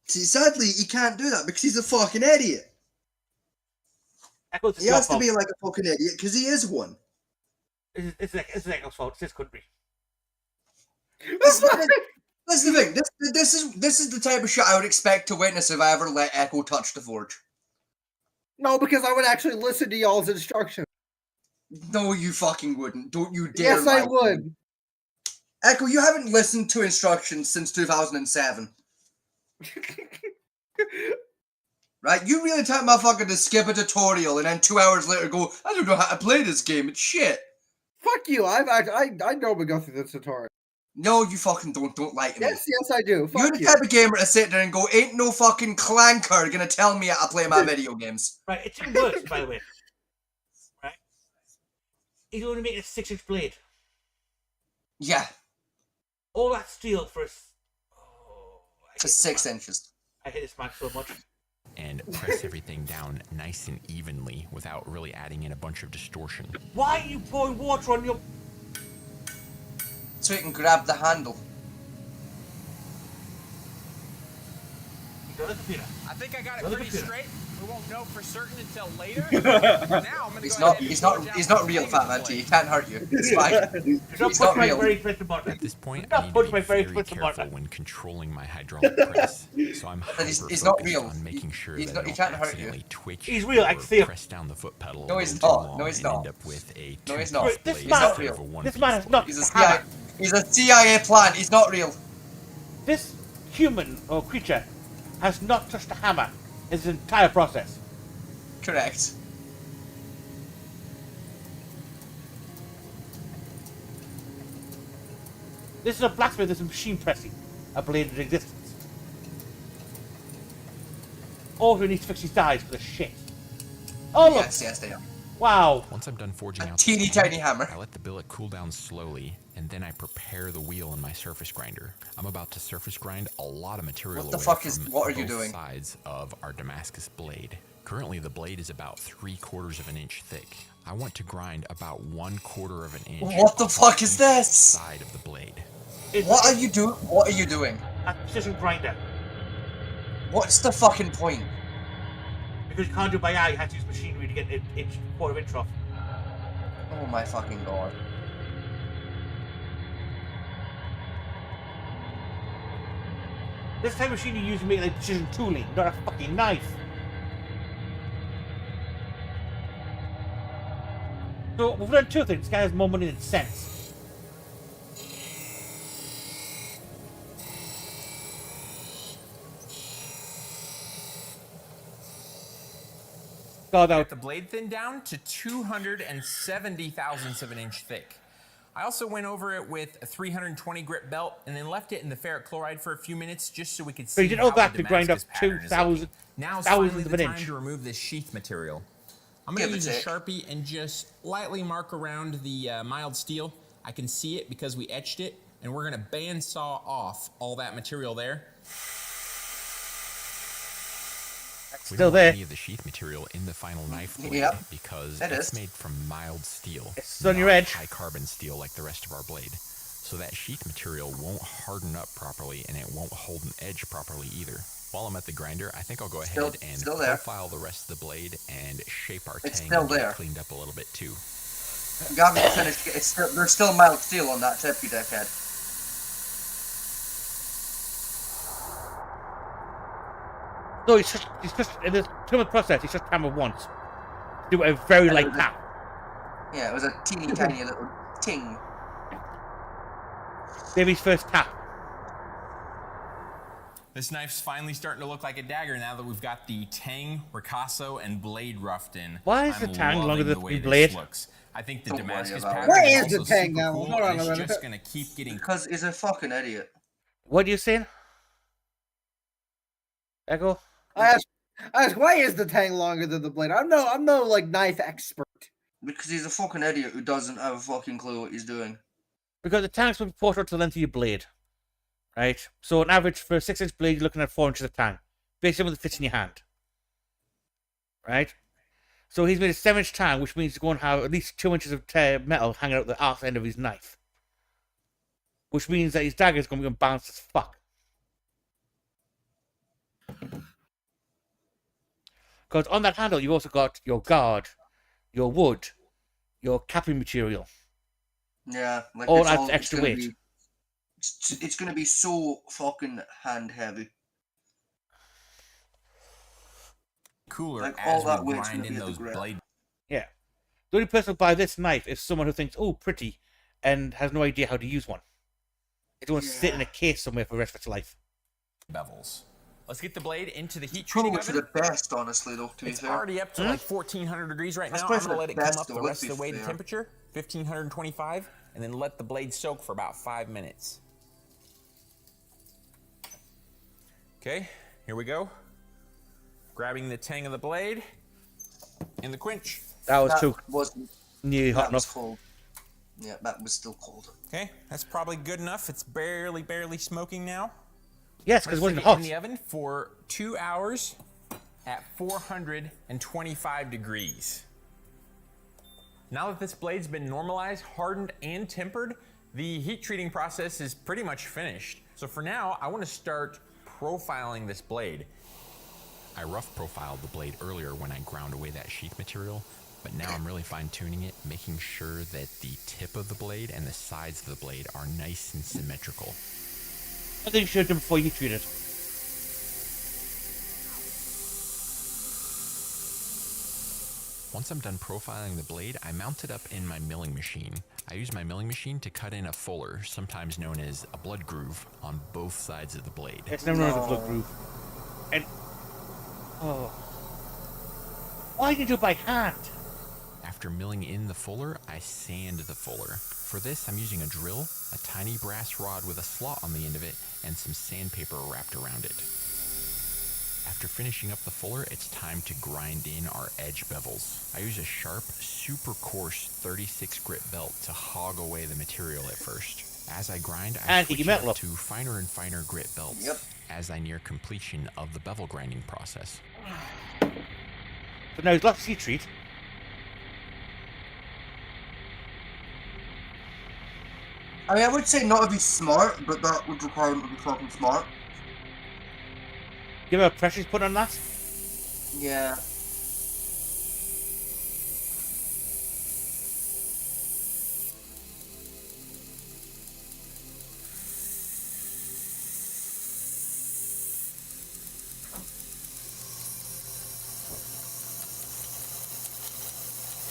See, sadly, he can't do that because he's a fucking idiot. Echo's He has to be like a fucking idiot because he is one. It's Echo's fault. It's this country. That's the thing. This is the type of shit I would expect to witness if I ever let Echo touch the forge. No, because I would actually listen to y'all's instructions. No, you fucking wouldn't. Don't you dare. Yes, I would. Echo, you haven't listened to instructions since 2007. Right? You really tell motherfucker to skip a tutorial and then 2 hours later go, I don't know how to play this game. It's shit. Fuck you. I know we go through the tutorial. No, you fucking don't. Don't lie to me. Yes, yes, I do. You're Fuck the you. type of gamer to sit there and go, ain't no fucking clanker gonna tell me how to play my video games. Right, it's even worse, by the way. Right? He's only making a 6-inch blade. Yeah, All that steel for for 6 inches. I hate this man so much. And press everything down nice and evenly without really adding in a bunch of distortion. Why are you pouring water on your... So you can grab the handle. You got a computer. I think I got it Another pretty computer. straight. We won't know for certain until later. Now I'm gonna He's go not. ahead and He's forge not. out He's not the real, flavor Fat Man. blade. He can't hurt you. It's fine. You're not He's not pushing my real. very press the button. At this point, You're I not need to pushing be my very very press the careful button. when controlling my hydraulic press. So I'm But he's hyper-focused not real. on making sure He's that not- I he don't can't hurt you. accidentally twitch He's real, I or can see him. press down the foot pedal No, a he's little too not. long No, he's and not. end up with a No, he's two-piece not. This blade man- instead of a This one-piece man is not- blade. He's a Hammer. CIA. He's a CIA plant. He's not real. This human or creature has not touched a hammer in this entire process. Correct. This is a blacksmith, this is machine pressing a blade in existence. Also, he needs to fix his dies because of shit. Oh, look! Yes, they are. Wow! Once I'm done forging A out teeny the tiny hammer. I let the billet cool down slowly, and then I prepare the wheel in my surface grinder. I'm about to surface grind a lot of material What the away fuck is- from what are you both doing? sides of our Damascus blade. Currently, the blade is about 3/4 of an inch thick. I want to grind about 1/4 of an inch. What the off fuck is each this? Side of the blade. It's What are you doing? What are you doing? a precision grinder. What's the fucking point? Because you can't do it by eye, you have to use machinery to get an inch, quarter inch off. Oh my fucking god. This type of machine you use to make like precision tooling, not a fucking knife. So we've learned two things. This guy has more money than sense. God, Get the blade thin down to 270 thousandths of an inch thick. I also went over it with a 320 grit belt and then left it in the ferric chloride for a few minutes just so we could see you did how all that the to grind up Damascus pattern is 2,000 looking. Now is thousandth finally of the an time inch. to remove this sheath material. I'm going to use a Sharpie and just lightly mark around the mild steel. I can see it because we etched it, and we're going to bandsaw off all that material there. We Still don't want there. any of the sheath material in the final knife blade Yep, because it it's is. made from mild steel. It's on your not edge. high carbon steel like the rest of our blade. So that sheath material won't harden up properly and it won't hold an edge properly either. While I'm at the grinder, I think I'll go ahead and still there. profile the rest of the blade and shape our It's tang still and get it there. cleaned up a little bit too. You haven't finished. There's still mild steel on that tip, you dickhead. No, it's just in the terminal process. It's just hammer once. Do a very light tap. Yeah, it was a teeny tiny little ting. Davy's first tap. This knife's finally starting to look like a dagger now that we've got the tang, ricasso, and blade roughed in. Why is I'm the tang longer loving than the the way blade? this looks. I think the Don't worry Damascus about it. pattern Where is is the also tang super now? cool, Hold on and a it's minute. just gonna keep getting. Because he's a fucking idiot. What are you saying? Echo? I ask, why is the tang longer than the blade? I'm no like knife expert. Because he's a fucking idiot who doesn't have a fucking clue what he's doing. Because the tang's will be proportional to the length of your blade. Right? So on average, for a 6-inch blade, you're looking at 4 inches of tang. Based on what fits in your hand. Right? So he's made a 7-inch tang, which means he's going to have at least 2 inches of metal hanging out the arse end of his knife. Which means that his dagger is going to be unbalanced as fuck. Because on that handle, you've also got your guard, your wood, your capping material. Yeah, like All it's adds all, extra it's gonna weight. Be, it's gonna be so fucking hand heavy. Cooler Like, all as that we weight's grind gonna in be at the those grip. blade. Yeah. The only person who'll buy this knife is someone who thinks, oh, pretty, and has no idea how to use one. It wants to sit in a case somewhere for the rest of its life. Bevels. Let's get the blade into the heat Probably treating for oven. the best, honestly, though, to be It's fair. already up to like 1400 degrees right That's now. probably I'm for gonna the let it come best, up though, the let's rest of the be way to fair. temperature, 1525, and then let the blade soak for about 5 minutes. Okay, here we go. Grabbing the tang of the blade and the quench. That was That too wasn't. nearly hot That was enough. cold. Yeah, that was still cold. Okay, that's probably good enough. It's barely smoking now. Yes, because it Let's wasn't stick it hot. in the oven for 2 hours at 425 degrees. Now that this blade's been normalized, hardened, and tempered, the heat treating process is pretty much finished. So for now, I want to start profiling this blade. I rough profiled the blade earlier when I ground away that sheath material, but now I'm really fine tuning it, making sure that the tip of the blade and the sides of the blade are nice and symmetrical. I think you should have done before you treat it. Once I'm done profiling the blade, I mount it up in my milling machine. I use my milling machine to cut in a fuller, sometimes known as a blood groove, on both sides of the blade. It's never known as a blood groove. And oh, why did you do it by hand? After milling in the fuller, I sand the fuller. For this, I'm using a drill, a tiny brass rod with a slot on the end of it, and some sandpaper wrapped around it. After finishing up the fuller, it's time to grind in our edge bevels. I use a sharp, super coarse 36 grit belt to hog away the material at first. As I grind, I And switch you it metal up up. to finer and finer grit belts as I near completion of the bevel grinding process. So now he's lost his heat treat. I mean, I would say not to be smart, but that would require him to be fucking smart. Give him a pressure he's put on that. Yeah.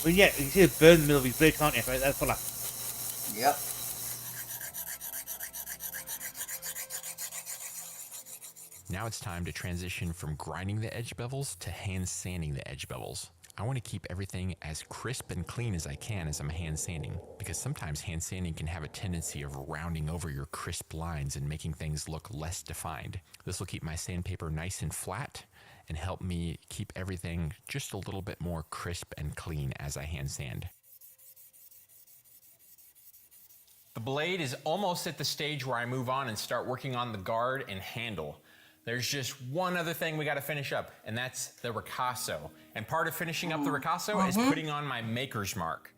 Well, yeah, you see the burn in the middle of his blade, can't you? Right, that's for that. Yep. Now it's time to transition from grinding the edge bevels to hand sanding the edge bevels. I want to keep everything as crisp and clean as I can as I'm hand sanding, because sometimes hand sanding can have a tendency of rounding over your crisp lines and making things look less defined. This will keep my sandpaper nice and flat and help me keep everything just a little bit more crisp and clean as I hand sand. The blade is almost at the stage where I move on and start working on the guard and handle. There's just one other thing we got to finish up, and that's the ricasso. And part of finishing up the ricasso is putting on my maker's mark.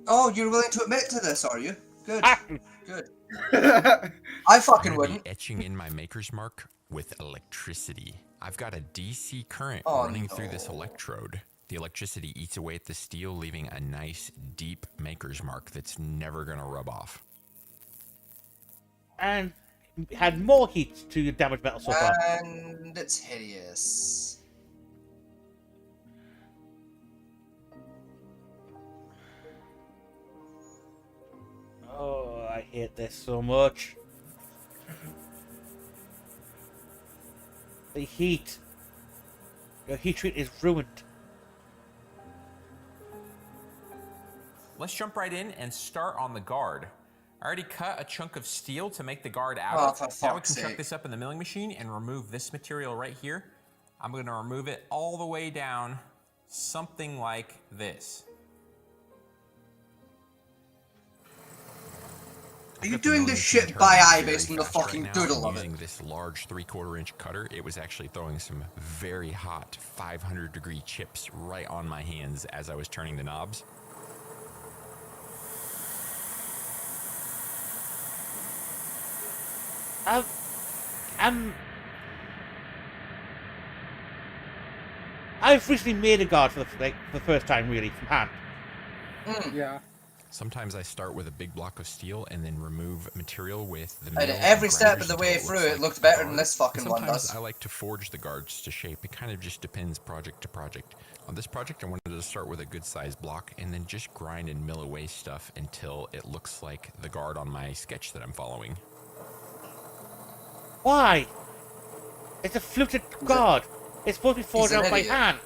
Oh, you're willing to admit to this, are you? Good. Good. I fucking I'm gonna wouldn't. be etching in my maker's mark with electricity. I've got a DC current Oh, running through this no. electrode. The electricity eats away at the steel, leaving a nice, deep maker's mark that's never gonna rub off. And had more heat to your damaged metal so far. And it's hideous. Oh, I hate this so much. The heat. Your heat treat is ruined. Let's jump right in and start on the guard. I already cut a chunk of steel to make the guard out Oh, of. for Now we fuck's can chuck sake. this up in the milling machine and remove this material right here. I'm gonna remove it all the way down, something like this. Are you Got the doing milling this machine shit by turning eye very based on the fast right fucking now. doodle I'm of it? using this large 3/4 inch cutter. It was actually throwing some very hot 500-degree chips right on my hands as I was turning the knobs. I've recently made a guard for the first time, really, from hand. Yeah. Sometimes I start with a big block of steel and then remove material with the And mill every step grinders of the until way looks through, it like looked the better than guard. this fucking one Sometimes does. I like to forge the guards to shape. It kind of just depends project to project. On this project, I wanted to start with a good sized block and then just grind and mill away stuff until it looks like the guard on my sketch that I'm following. Why? It's a fluted guard. It's supposed to be forged He's an out by idiot. hand.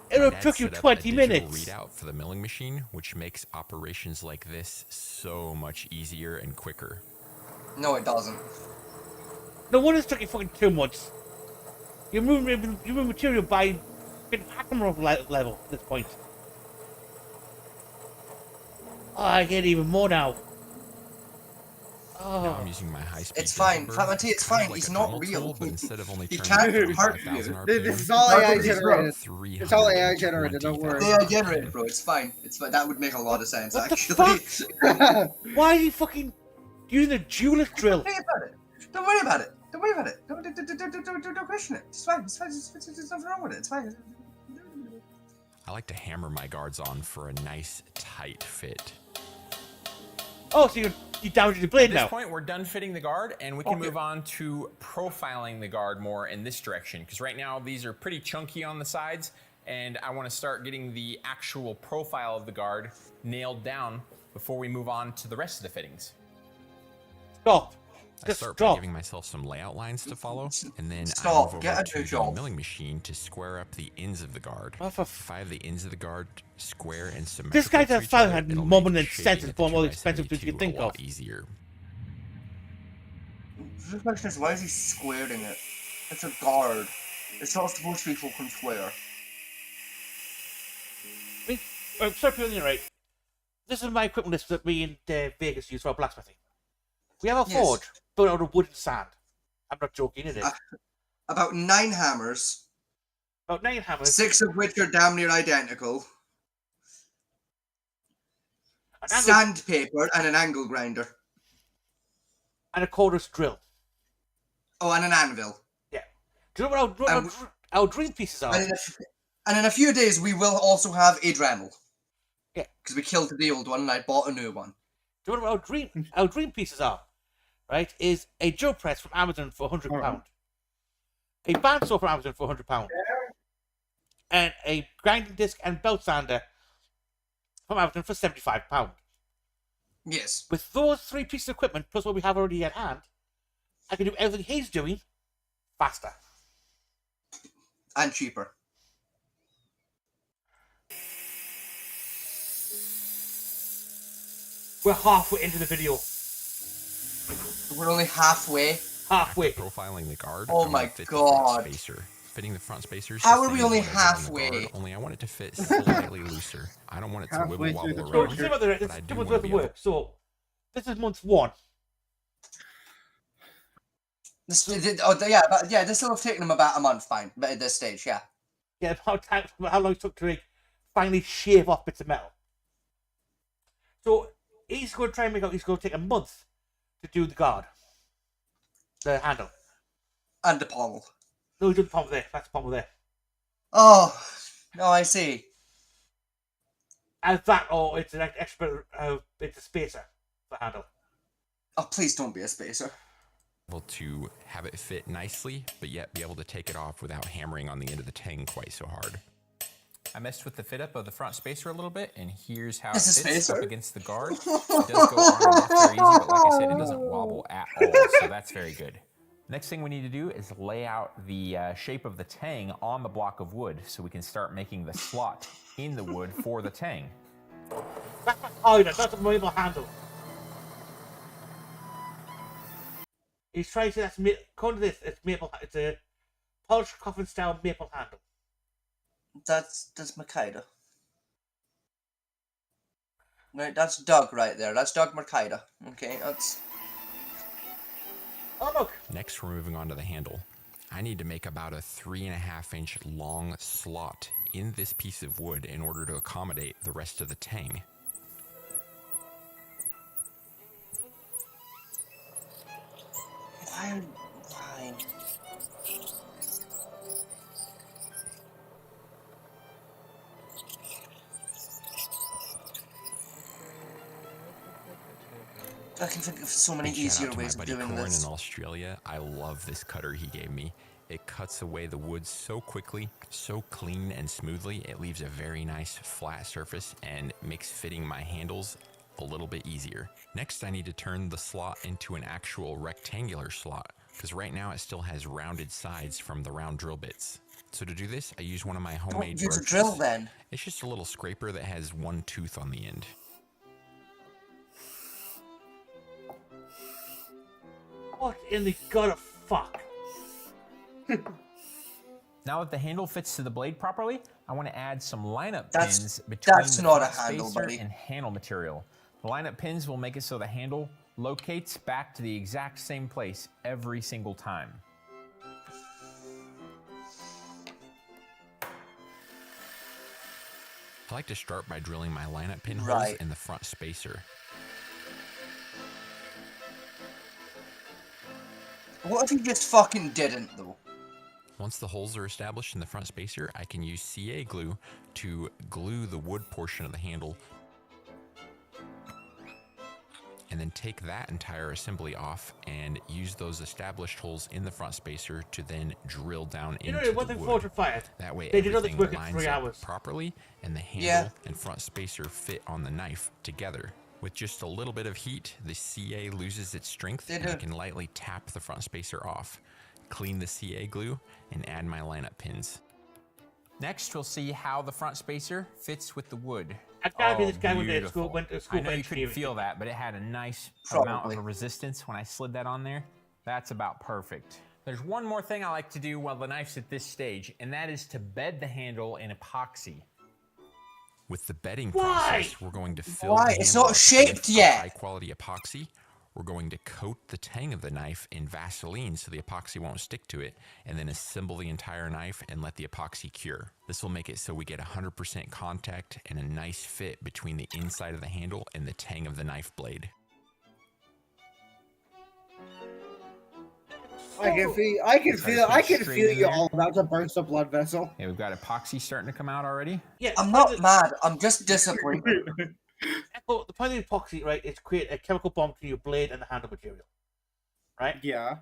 It would have Dad took you set up a 20 digital minutes. readout for the milling machine, which makes operations like this so much easier and quicker. No, it doesn't. No wonder it's took you fucking 2 months. You move material by fucking Hackenrock level at this point. Oh, I get even more now. Now I'm Oh, using my high-speed. It's fine. jumper. Fatmanti, it's Kinda fine. like He's a not Dremel real. tool, but instead of only He turning can't it hurt 5,000 you. RPM, This is all That's AI what he's generated. 300 It's all AI generated, don't worry. They are generated, bro. It's fine. It's fine. That would make a lot of sense, what the actually. fuck? Why are you fucking using a jeweler's drill? Don't worry about it. Don't worry about it. Don't worry about it. Don't question it. It's fine. It's fine. There's nothing wrong with it. It's fine. I like to hammer my guards on for a nice tight fit. Oh, so you damaged the blade At this now. point, we're done fitting the guard, and we can Okay. move on to profiling the guard more in this direction. Because right now, these are pretty chunky on the sides, and I want to start getting the actual profile of the guard nailed down before we move on to the rest of the fittings. Stop. I Just start by stop. giving myself some layout lines to follow, and then Stop, I move get over a to new the job. milling machine to square up the ends of the guard. Oh, for If I have the ends of the guard square and symmetrical This guy's to a each fan other, had it'll moment make and shaping sense at is the one of the most 2x72 expensive things you can think a lot of. easier. The question is, why is he squaring it? It's a guard. It's not supposed to be fucking square. Sorry for the right. This is my equipment list that me and Vegas use for our blacksmithing. We have a Yes. forge built out of wood and sand. I'm not joking, it is. About 9 hammers, About 9 hammers, 6 of which are damn near identical. an angle, Sandpaper and an angle grinder. and a cordless drill. Oh, and an anvil. Yeah. Do you know what our drill pieces are? And in a few days, we will also have a Dremel. Yeah. Because we killed the old one and I bought a new one. Do you know what our dream pieces are? Right? Is a drill press from Amazon for £100. A bandsaw from Amazon for £100. And a grinding disc and belt sander from Amazon for £75. Yes. With those 3 pieces of equipment, plus what we have already at hand, I can do everything he's doing faster. And cheaper. We're halfway into the video. We're only halfway. Halfway. Profiling the guard. Oh I want my it to fit the front God. spacer. Fitting the front spacers. How the are we same only as what I did on the halfway? guard, only I want it to fit slightly looser. I don't want it to Halfway wibble through the wobble So, around. see what there is. but I It's do 2 months wanna worth be of able- work. So, this is month 1. This will have taken him about a month, fine, but at this stage, yeah. Yeah, how long it took to finally shave off bits of metal. So, he's going to try and make out he's going to take a month to do the guard. The handle. And the pommel. No, he's doing the pommel there. That's the pommel there. Oh, no, I see. And that, or it's an extra, it's a spacer for the handle. Oh, please don't be a spacer. able to have it fit nicely, but yet be able to take it off without hammering on the end of the tang quite so hard. I messed with the fit up of the front spacer a little bit, and here's how it This is fits up spacer? against the guard. It does go on and off very easy, but like I said, it doesn't wobble at all, so that's very good. Next thing we need to do is lay out the shape of the tang on the block of wood so we can start making the slot in the wood for the tang. That's my hider, that's a maple handle. He's trying to say that's according to this, it's maple. It's a polished coffin style maple handle. That's Makeda. Right, that's Doug right there. That's Doug Makeda. Okay, that's... Oh look! Next, we're moving on to the handle. I need to make about a 3.5 inch long slot in this piece of wood in order to accommodate the rest of the tang. Why? I can think of so many Big shout easier out to my ways of buddy doing Corin this. in Australia. I love this cutter he gave me. It cuts away the wood so quickly, so clean and smoothly. It leaves a very nice flat surface and makes fitting my handles a little bit easier. Next, I need to turn the slot into an actual rectangular slot, because right now it still has rounded sides from the round drill bits. So to do this, I use one of my homemade Don't use a broaches. drill then. It's just a little scraper that has one tooth on the end. What in the god of fuck? Now that the handle fits to the blade properly, I want to add some lineup That's- pins between that's the not a front handle, spacer buddy. and handle material. The lineup pins will make it so the handle locates back to the exact same place every single time. I like to start by drilling my lineup pin holes Right. in the front spacer. What if he just fucking didn't, though? Once the holes are established in the front spacer, I can use CA glue to glue the wood portion of the handle and then take that entire assembly off and use those established holes in the front spacer to then drill down You know into what the they wood. Fortune fired? That way They did all this everything work in lines 3 up hours. properly and the handle Yeah. and front spacer fit on the knife together. With just a little bit of heat, the CA loses its strength They and I do. can lightly tap the front spacer off, clean the CA glue, and add my lineup pins. Next, we'll see how the front spacer fits with the wood. I guarantee this guy beautiful. went to school I know for you couldn't engineering. feel that, but it had a nice amount Probably. of resistance when I slid that on there. That's about perfect. There's one more thing I like to do while the knife's at this stage, and that is to bed the handle in epoxy. With the bedding Why? process, we're going to fill Why? the It's handle not up shaped with yet. high quality epoxy. We're going to coat the tang of the knife in Vaseline so the epoxy won't stick to it, and then assemble the entire knife and let the epoxy cure. This will make it so we get 100% contact and a nice fit between the inside of the handle and the tang of the knife blade. I can feel you there. all about to burst a blood vessel. Okay, we've got epoxy starting to come out already. Yeah, I'm not mad. I'm just disappointed. Well, the point of epoxy, right, is to create a chemical bond between your blade and the handle material. Right? Yeah.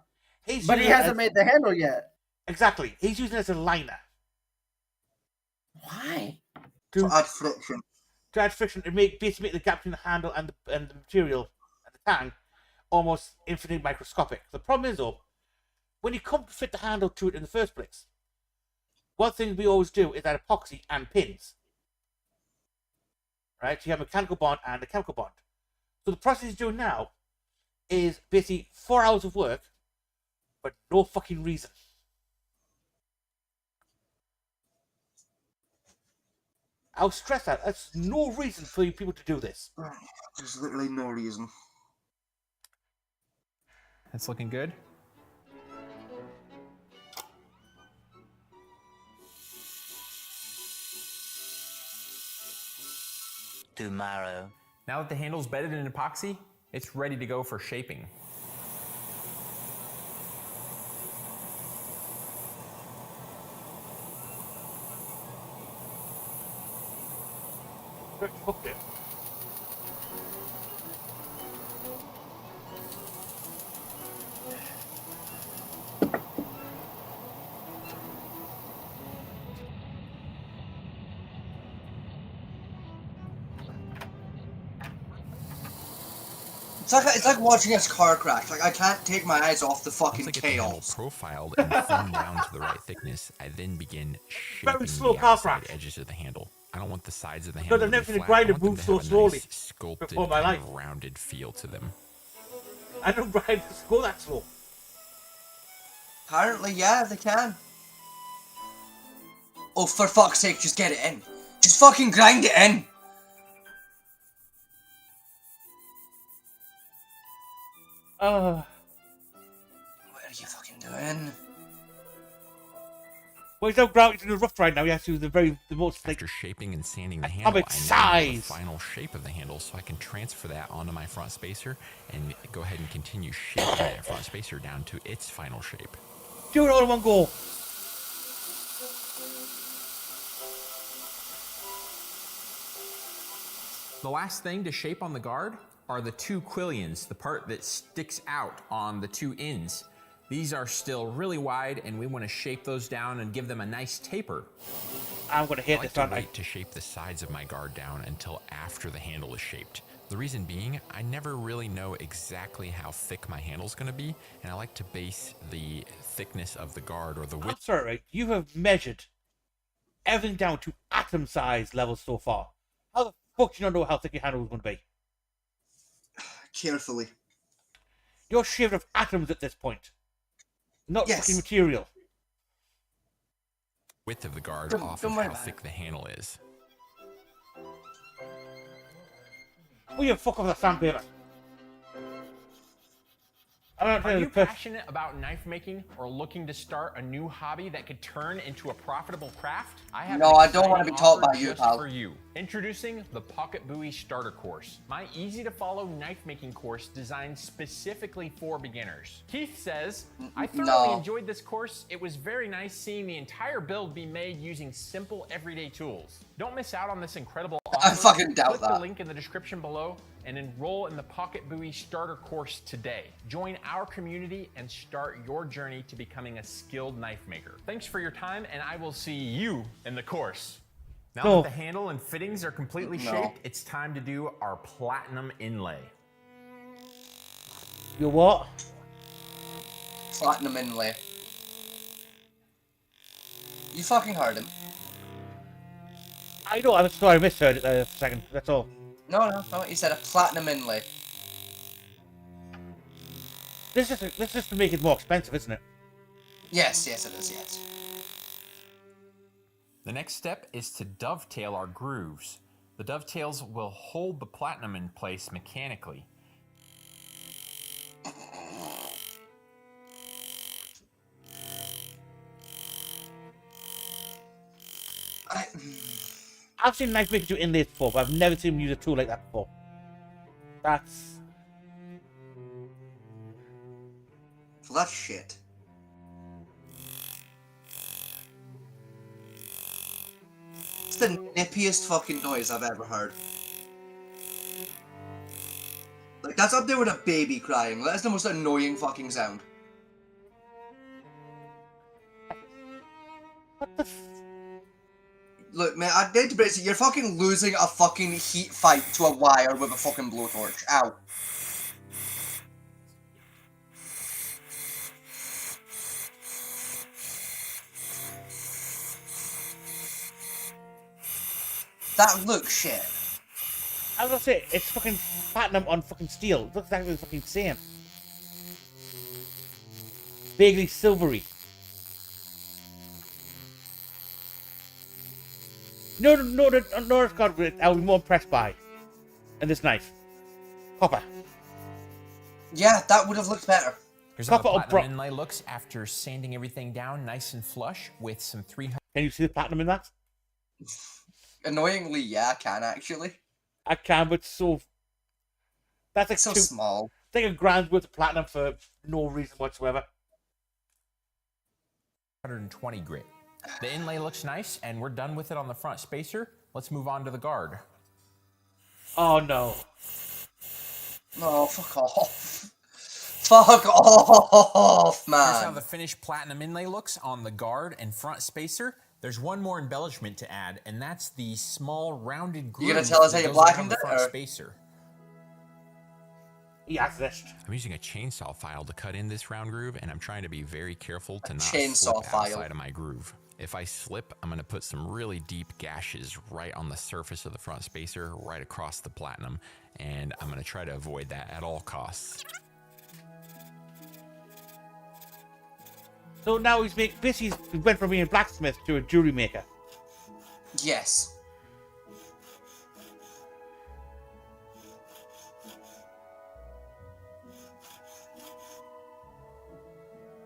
He's But he using it hasn't as- made the handle yet. Exactly. He's using it as a liner Why? To to add friction. add friction and basically make the gap between the handle and the material and the tang almost infinitely microscopic. The problem is, though, when you come to fit the handle to it in the first place, one thing we always do is add epoxy and pins. Right? So you have a mechanical bond and a chemical bond. So the process he's doing now is basically 4 hours of work, but no fucking reason. I'll stress that. That's no reason for you people to do this. There's literally no reason. That's looking good. Tomorrow. Now that the handle's bedded in epoxy, it's ready to go for shaping. Fuck it. It's like watching a car crash. Like I can't take my eyes off the fucking Once I get the handle chaos. profiled and thinned down to the right thickness, I then begin shaping slow the car outside crash. edges of the handle. I don't want the sides of the Because handle I've to never be seen a flat. I grinder want them move to so have a slowly nice, sculpted, before my kind life. of rounded feel to them. I don't grind go that slow. Apparently, yeah, they can. Oh, for fuck's sake, just get it in. Just fucking grind it in. What are you fucking doing? Well, he's not grounded in the rough right now. He has to do the most like After shaping and sanding the handle, atomic I now know the size. final shape of the handle, so I can transfer that onto my front spacer and go ahead and continue shaping that front spacer down to its final shape. Do it all in one go. The last thing to shape on the guard are the two quillions, the part that sticks out on the two ends. These are still really wide, and we want to shape those down and give them a nice taper. I'm gonna I hit like this, to aren't I? wait to shape the sides of my guard down until after the handle is shaped. The reason being, I never really know exactly how thick my handle's going to be, and I like to base the thickness of the guard or the I'm width. sorry, right? You have measured everything down to atom size levels so far. How the fuck do you not know how thick your handle is going to be? Carefully. You're shaving of atoms at this point, not Yes. fucking material. Width of the guard Don't off of worry how about thick the handle is. Will you fuck off the sandpaper? I'm not Are trying you to push. passionate about knife making or looking to start a new hobby that could turn into a profitable craft? I have No, an I don't wanna exciting be taught offer by you, just pal. for you. Introducing the Pocket Buoy Starter Course, my easy-to-follow knife making course designed specifically for beginners. Keith says, I thoroughly No. enjoyed this course. It was very nice seeing the entire build be made using simple everyday tools. Don't miss out on this incredible offer. I fucking doubt Click the that. link in the description below and enroll in the Pocket Buoy Starter Course today. Join our community and start your journey to becoming a skilled knife maker. Thanks for your time, and I will see you in the course. Now No. that the handle and fittings are completely No. shaped, it's time to do our platinum inlay. You what? Platinum inlay. You fucking heard him. I know, I'm sorry, I misheard it there for a second, that's all. No, he said a platinum inlay. This is just to make it more expensive, isn't it? Yes, it is, yes. The next step is to dovetail our grooves. The dovetails will hold the platinum in place mechanically. I've seen knife makers do inlays before, but I've never seen them use a tool like that before. That's... Well, that's shit. It's the nippiest fucking noise I've ever heard. Like, that's up there with a baby crying. That's the most annoying fucking sound. What the Look, man, I need to break it. You're fucking losing a fucking heat fight to a wire with a fucking blowtorch. Ow. That looks shit. I was gonna say, it's fucking platinum on fucking steel. It looks exactly the fucking same. Vaguely silvery. No, it's got I was more impressed by. And this knife. Copper. Yeah, that would have looked better. Here's how the Copper or platinum bro- inlay looks after sanding everything down nice and flush with some 300. Can you see the platinum in that? Annoyingly, yeah, I can actually. I can, but so... That's like It's so two... small. It's like $1,000 worth of platinum for no reason whatsoever. 120 grit. The inlay looks nice, and we're done with it on the front spacer. Let's move on to the guard. Oh no. Oh, fuck off. Fuck off, Here's how man. the finished platinum inlay looks on the guard and front spacer. There's one more embellishment to add, and that's the small rounded groove. You gonna tell us how that you goes around blackened the it, front or- spacer. Yeah, this. I'm using a chainsaw file to cut in this round groove, and I'm trying to be very careful to not chainsaw slip file. outside of my groove. If I slip, I'm going to put some really deep gashes right on the surface of the front spacer, right across the platinum, and I'm going to try to avoid that at all costs. So now basically he went from being a blacksmith to a jewelry maker. Yes.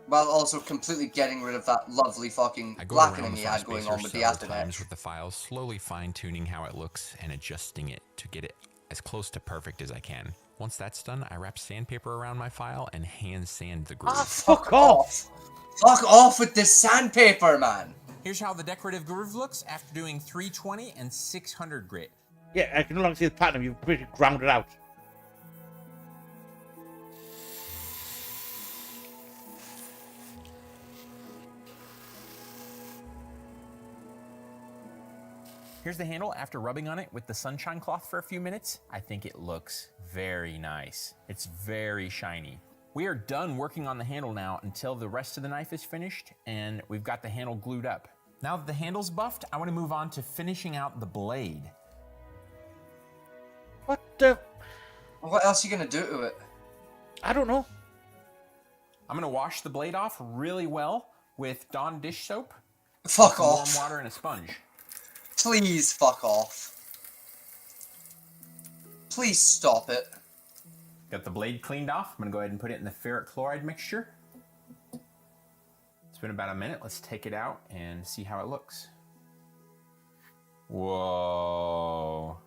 While also completely getting rid of that lovely fucking I go around blackening the he front had going spacer on with the several acid times edge. with the file, slowly fine-tuning how it looks and adjusting it to get it as close to perfect as I can. Once that's done, I wrap sandpaper around my file and hand sand the groove. Ah, fuck off! Fuck off with this sandpaper, man. Here's how the decorative groove looks after doing 320 and 600 grit. Yeah, I can no longer see the platinum. You've pretty ground it out. Here's the handle after rubbing on it with the sunshine cloth for a few minutes. I think it looks very nice. It's very shiny. We are done working on the handle now until the rest of the knife is finished and we've got the handle glued up. Now that the handle's buffed, I want to move on to finishing out the blade. What the? What else are you gonna do to it? I don't know. I'm gonna wash the blade off really well with Dawn dish soap, Fuck some warm off. water, and a sponge. Please fuck off. Please stop it. Got the blade cleaned off. I'm gonna go ahead and put it in the ferric chloride mixture. It's been about a minute. Let's take it out and see how it looks. Whoa.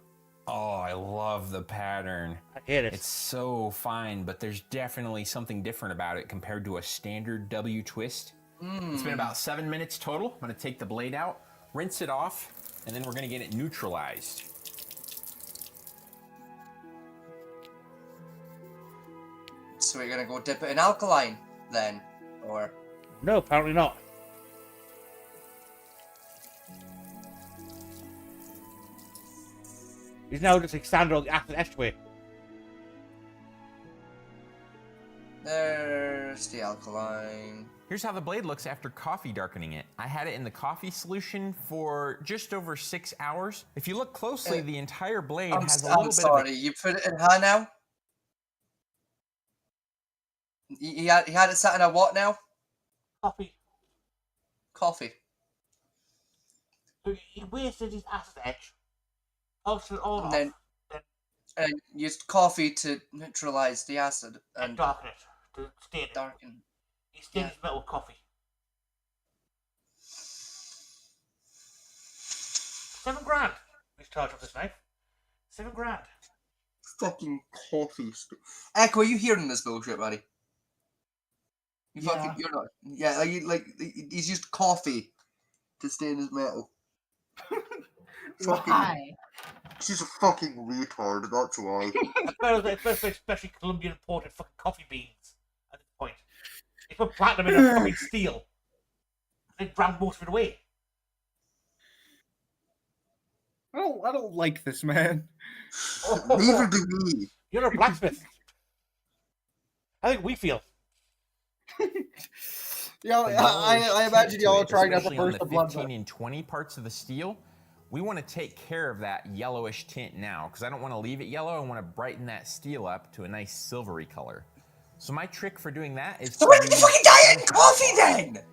Oh, I love the pattern. I hate it. It's so fine, but there's definitely something different about it compared to a standard W twist. It's been about 7 minutes total. I'm gonna take the blade out, rinse it off, and then we're gonna get it neutralized. So we're gonna go dip it in alkaline then? Or No, apparently not. He's now just like standing on the acid estuary. there's the alkaline. Here's how the blade looks after coffee darkening it. I had it in the coffee solution for just over 6 hours. If you look closely, the entire blade has a little I'm bit sorry, of you put it in how now? He had it sat in a what now? Coffee. Coffee. So he wasted his acid edge. Ulcered it all And off. then and used coffee to neutralize the acid And and darken it. To stain it. darken. He stained his metal with coffee. 7 grand. He's charged off this knife. 7 grand. Fucking coffee. Echo, are you hearing this bullshit, buddy? You Yeah. fucking, you're not. Yeah, he's used coffee to stain his metal. Why? She's a fucking retard, that's why. I bet especially Colombian imported fucking coffee beans at this point. They put platinum in a fucking steel. They ground most of it away. I don't like this man. Neither do we. You're a blacksmith. I think we feel. Yeah, The ball is I imagine heat to y'all it, are trying not to especially on burst the the blood. 15 and 20 parts of the steel. we want to take care of that yellowish tint now because I don't want to leave it yellow. I want to brighten that steel up to a nice silvery color. So my trick for doing that is So why did you fucking dye it in coffee then?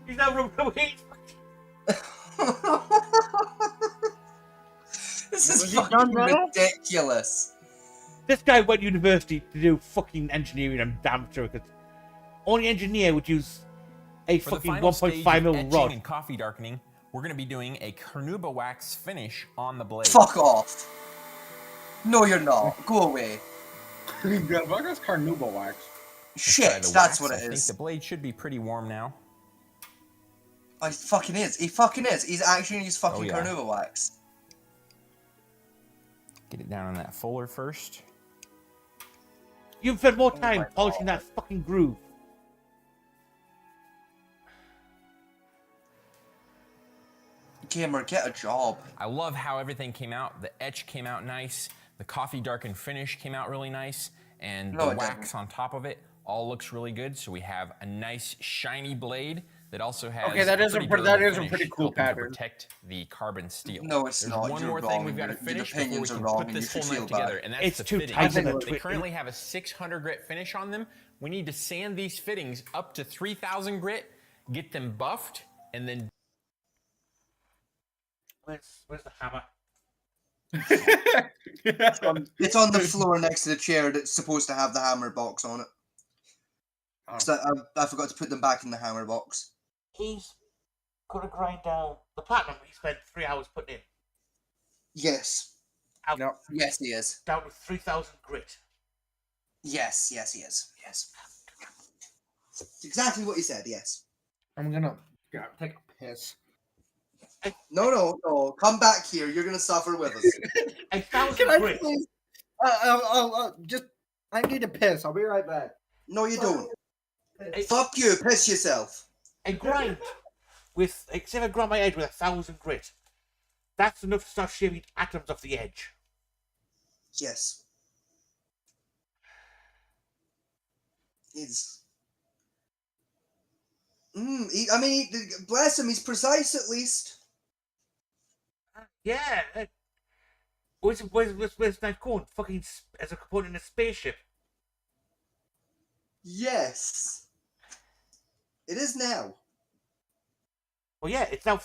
He's not rubbing away. This Was is he fucking done now? ridiculous. This guy went to university to do fucking engineering, I'm damn sure, because only engineer would use a For the fucking final stage 1.5 of mil etching rod. and coffee darkening, we're going to be doing a Carnauba wax finish on the blade. Fuck off. No, you're not. Go away. Yeah, fuck us Carnauba wax. Shit, Try the that's wax. what it I think is. the blade should be pretty warm now. Oh, he fucking is. He fucking is. He's actually gonna use fucking Oh, yeah. Carnauba wax. Get it down on that fuller first. You've spent more my time polishing God. that fucking groove. Gamer, get a job. I love how everything came out. The etch came out nice. The coffee darkened finish came out really nice. And No, the it wax on top of it all looks really good. So we have a nice shiny blade that also has Okay, that is a pretty pretty- durable that is a finish, pretty cool helping to pattern. protect the carbon steel. No, it's There's not. one You're more wrong. thing we've got to Your finish before we opinions are can wrong put and you this should whole knife feel bad. together, and that's It's the too fittings. tight in They the currently have a 600 grit finish on them. We need to sand these fittings up to 3,000 grit, get them buffed, and then Where's the hammer? It's on the floor next to the chair that's supposed to have the hammer box on it. Oh. So I forgot to put them back in the hammer box. He's gonna grind down the platinum he spent 3 hours putting in. Yes. Out, No. Yes, he is. Down to 3,000 grit. Yes, he is. Yes. It's exactly what he said, yes. I'm gonna take a piss. No. Come back here. You're going to suffer with us. 1,000 Can I grit. please? Just I need to piss. I'll be right back. No, you don't. Fuck you. Piss yourself. A grind with, say if I grind my edge with 1,000 grit, that's enough to start shaving atoms off the edge. Yes. He's... bless him. He's precise at least. Yeah. Where's that going? Fucking as a component in a spaceship. Yes. It is now. Well, yeah, it's now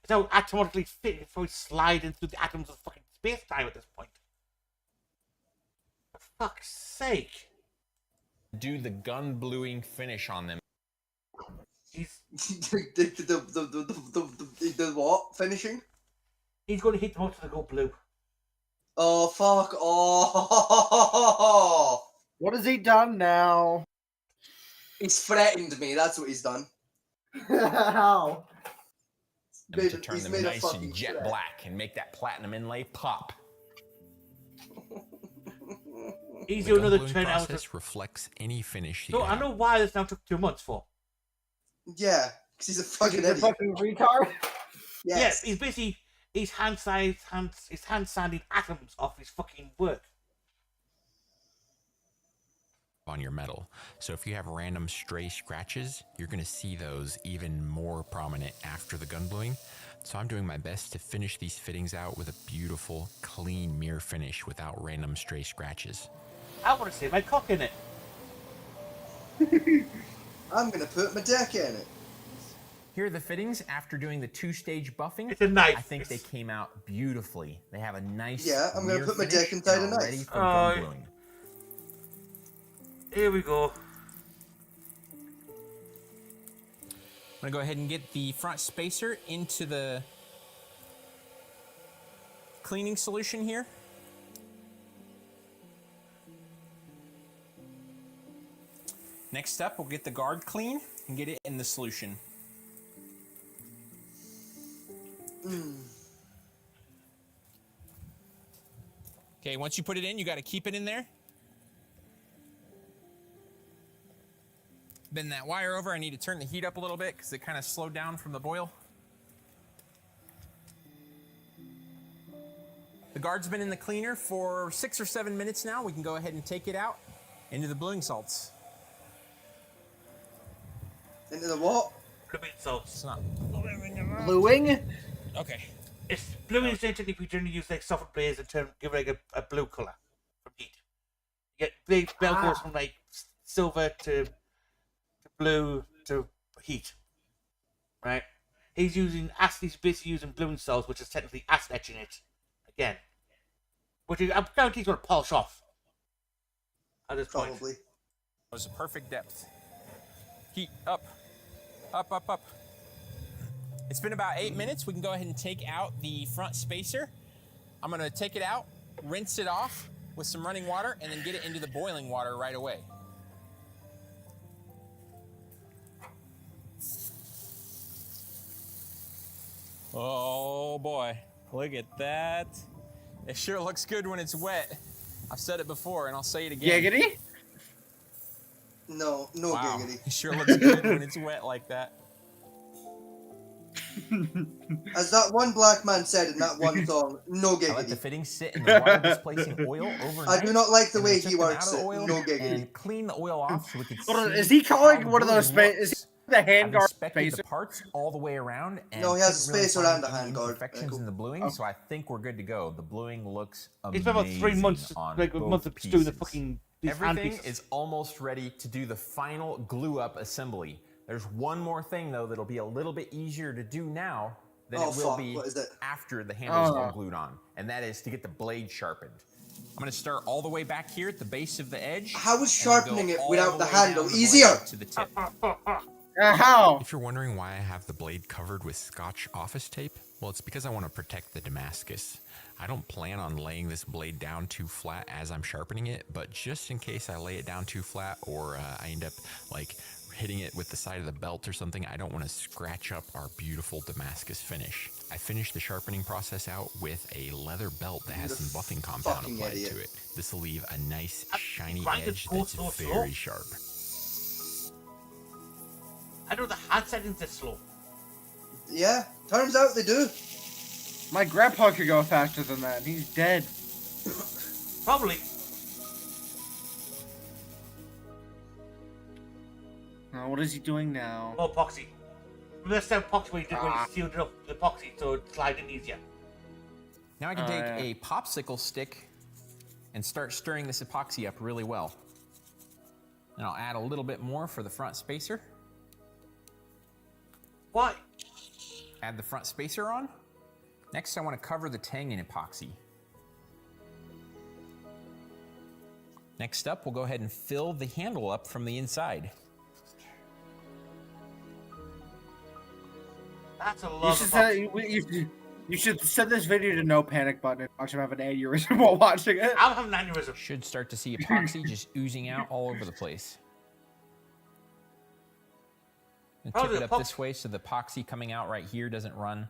atomically fit before we slide into the atoms of fucking space time at this point. For fuck's sake. do the gun bluing finish on them. He's the what? Finishing? he's going to hit them up to go blue. Oh, fuck. Oh. What has he done now? He's threatened me. That's what he's done. How? To turn He's them made a nice fucking and jet threat. black and make that platinum inlay pop. He's The doing another gun-bluing 10 hours. process reflects any finish you So get. I know why this now took 2 months for. Yeah, because he's a fucking He's a idiot. fucking retard. Yes. Yeah, he's basically he's hand sanding atoms off his fucking work. On your metal. So if you have random stray scratches, you're going to see those even more prominent after the gun bluing. So I'm doing my best to finish these fittings out with a beautiful, clean mirror finish without random stray scratches. I want to see my cock in it. I'm going to put my dick in it. Here are the fittings after doing the 2-stage buffing. It's a knife. I think they came out beautifully. They have a nice Yeah, I'm gonna mirror put my finish dick inside and a are knife. ready for Oh. gun bluing. Here we go. I'm gonna go ahead and get the front spacer into the cleaning solution here. Next up, we'll get the guard clean and get it in the solution. Okay, once you put it in, you gotta keep it in there. Bend that wire over. I need to turn the heat up a little bit because it kind of slowed down from the boil. The guard's been in the cleaner for 6 or 7 minutes now. We can go ahead and take it out into the bluing salts. Into the what? bluing salts. It's not. Bluing? Okay. It's bluing is essentially if you generally use like softened blades and give like a blue color from heat. You get big bell goes from like silver to blue to heat. Right? He's basically using bluing salts, which is technically acid etching it again. Which I guarantee he's gonna polish off at this point. Probably. It was a perfect depth. Heat up. Up, up, up. It's been about 8 minutes. We can go ahead and take out the front spacer. I'm gonna take it out, rinse it off with some running water, and then get it into the boiling water right away. Oh boy, look at that. It sure looks good when it's wet. I've said it before and I'll say it again. Giggity? No Wow, giggity. it sure looks good when it's wet like that. As that one black man said in that one song, no I let the giggity. fittings sit in the water, displacing oil overnight. I do not like the and way then he took them works out of it. the oil No giggity. And clean the oil off so we could Hold on, see is he calling how one of the those bluing space? Is looks. he the I've handguard inspected spacer? the parts all the way around, and No, he has a couldn't really spacer find and a any handguard. imperfections Cool. in the bluing, so I think we're good to go. The bluing looks amazing. It's been about 3 months, on like a both month of doing the pieces. fucking these Everything handpieces. is almost ready to do the final glue up assembly. There's one more thing though that'll be a little bit easier to do now than Oh, it will fuck. be What is it? after the handle's Oh. all glued on, and that is to get the blade sharpened. I'm gonna start all the way back here at the base of the edge. How is and then sharpening go it all without the way handle down the easier? blade to the tip. How? If you're wondering why I have the blade covered with Scotch office tape, well, it's because I want to protect the Damascus. I don't plan on laying this blade down too flat as I'm sharpening it, but just in case I lay it down too flat or I end up like hitting it with the side of the belt or something, I don't want to scratch up our beautiful Damascus finish. I finished the sharpening process out with a leather belt that has some buffing compound fucking applied idiot. to it. This will leave a nice shiny Why does edge it go that's so slow? very sharp. I know the hand settings are slow. Yeah, turns out they do. My grandpa could go faster than that. He's dead. Probably. Oh, what is he doing now? More epoxy. Remember that epoxy where you did when you sealed it up with epoxy so it slide in easier. Now I can take yeah. a popsicle stick and start stirring this epoxy up really well. And I'll add a little bit more for the front spacer. Why? Add the front spacer on. Next, I want to cover the tang in epoxy. Next up, we'll go ahead and fill the handle up from the inside. That's a You lot should, of send, you should send this video to no panic button and watch him have an aneurysm while watching it. I'm having an aneurysm. Should start to see epoxy just oozing out all over the place. And tip Probably it up the this way so the epoxy coming out right here doesn't run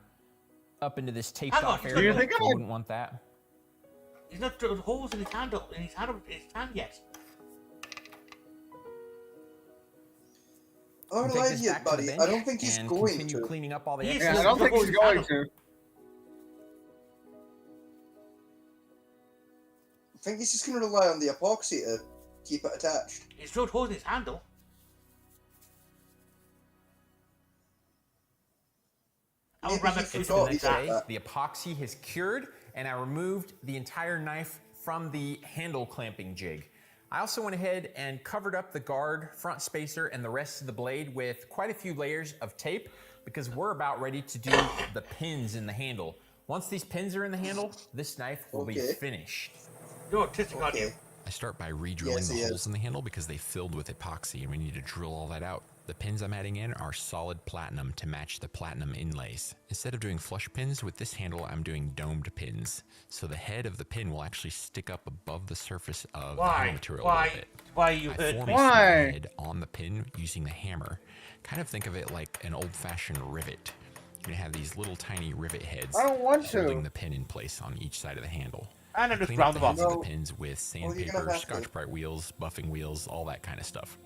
up into this taped Hang on, off do area. you think We I- wouldn't want that. He's not drilled holes in his hand yet. I don't We'll take lie this to you, back to the buddy. bench I don't think he's and going continue to. cleaning up all the He is excess. Yeah, I don't think he's going to. I think he's just going to rely on the epoxy to keep it attached. He's drilled holes in his handle. I would Maybe rather he treat forgot it he like said that. that. The epoxy has cured, and I removed the entire knife from the handle clamping jig. I also went ahead and covered up the guard, front spacer, and the rest of the blade with quite a few layers of tape because we're about ready to do the pins in the handle. Once these pins are in the handle, this knife will be Okay. finished. You're autistic, aren't you? Okay. I start by re-drilling Yes, the he is. holes in the handle because they filled with epoxy and we need to drill all that out. The pins I'm adding in are solid platinum to match the platinum inlays. Instead of doing flush pins with this handle, I'm doing domed pins. So the head of the pin will actually stick up above the surface of the handle Why? material a little Why? bit. Why you I hurt form me? a small Why? head on the pin using the hammer. Kind of think of it like an old-fashioned rivet. You're gonna have these little tiny rivet heads I don't want holding to. the pin in place on each side of the handle. And I just Clean round up them the off. heads of No. the pins with you're gonna sandpaper, have to. Scotch-Brite wheels, buffing wheels, all that kind of stuff.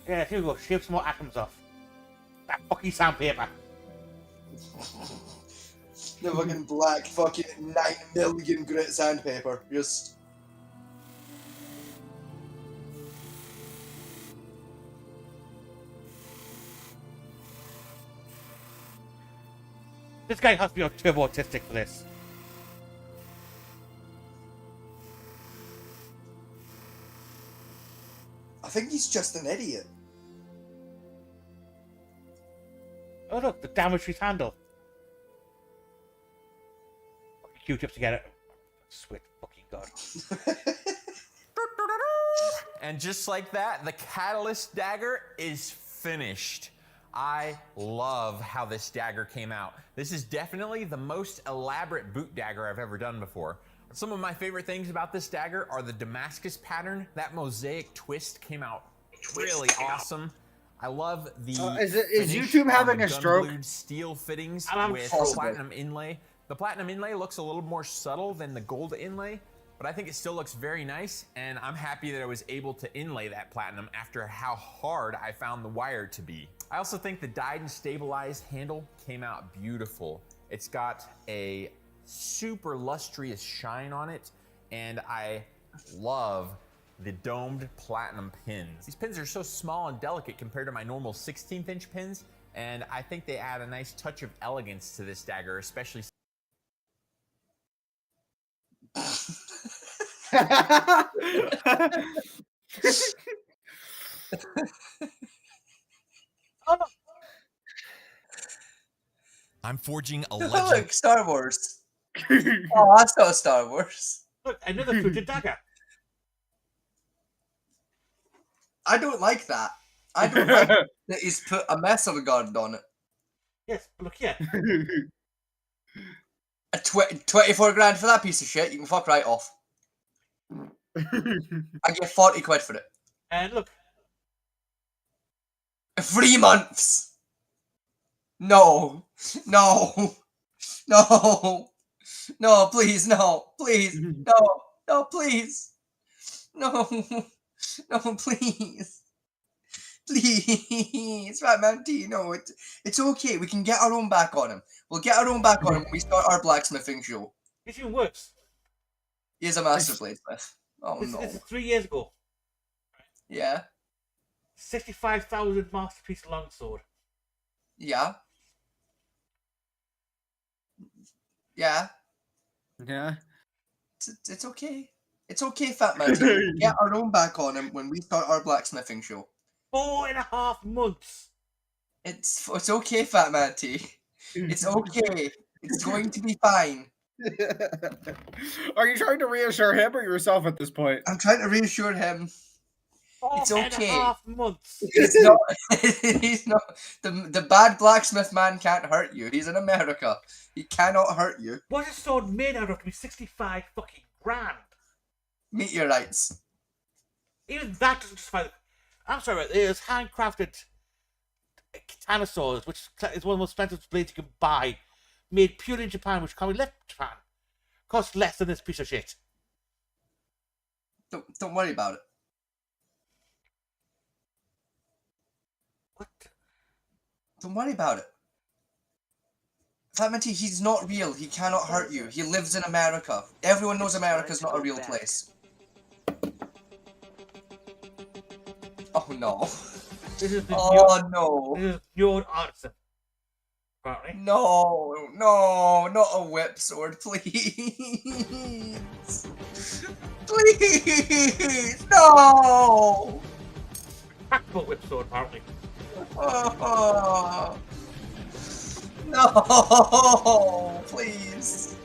Yeah, here we go. Shave some more atoms off. That fucking sandpaper. The fucking black fucking 9 million grit sandpaper. Just. This guy has to be on turbo autistic for this. I think he's just an idiot. Oh look, the damage to his handle. Fucking Q-tips to get it. Sweet fucking god. And just like that, the Catalyst dagger is finished. I love how this dagger came out. This is definitely the most elaborate boot dagger I've ever done before. Some of my favorite things about this dagger are the Damascus pattern. That mosaic twist came out really awesome. I love the Is finish YouTube on having the a stroke? gun-blued steel fittings I'm with possible. platinum inlay. The platinum inlay looks a little more subtle than the gold inlay, but I think it still looks very nice, and I'm happy that I was able to inlay that platinum after how hard I found the wire to be. I also think the dyed and stabilized handle came out beautiful. It's got a super lustrous shine on it, and I love the domed platinum pins. These pins are so small and delicate compared to my normal 16th inch pins, and I think they add a nice touch of elegance to this dagger, especially I'm forging a Look, legend. Star Wars. Oh, I saw Star Wars. Look, another fluted dagger. I don't like that. I don't like that he's put a mess of a guard on it. Yes, but look here. 24 grand for that piece of shit, you can fuck right off. I get 40 quid for it. And look. 3 months! No. No. No. No, please, no. Please. No. No, please. No. No, please. Please. Batman T, no, it's okay. We can get our own back on him. We'll get our own back on him when we start our blacksmithing show. It's even worse. He is a master bladesmith. Oh, This no. is 3 years ago. Yeah. 65,000 masterpiece longsword. Yeah. Yeah. Yeah. It's okay. It's okay, Fat Man. We'll get our own back on him when we start our blacksmithing show. 4.5 months. It's okay, Fat Man T. It's okay. It's going to be fine. Are you trying to reassure him or yourself at this point? I'm trying to reassure him. It's okay. 4.5 months. He's not. He's not. The bad blacksmith man can't hurt you. He's in America. He cannot hurt you. What is sword made out of to be 65 fucking grand? Meteorites. Even that doesn't justify the... I'm sorry, there's handcrafted katana swords, which is one of the most expensive blades you can buy, made purely in Japan, which can't be left in Japan. Costs less than this piece of shit. Don't worry about it. What? Don't worry about it. Fat Man T, he's not real. He cannot hurt you. He lives in America. Everyone knows America's not a real place. Oh no. This is the Oh no. This is your artisan. Apparently. No, no, not a whip sword, please. Please, no. Practical whip sword, apparently. Oh, no, please.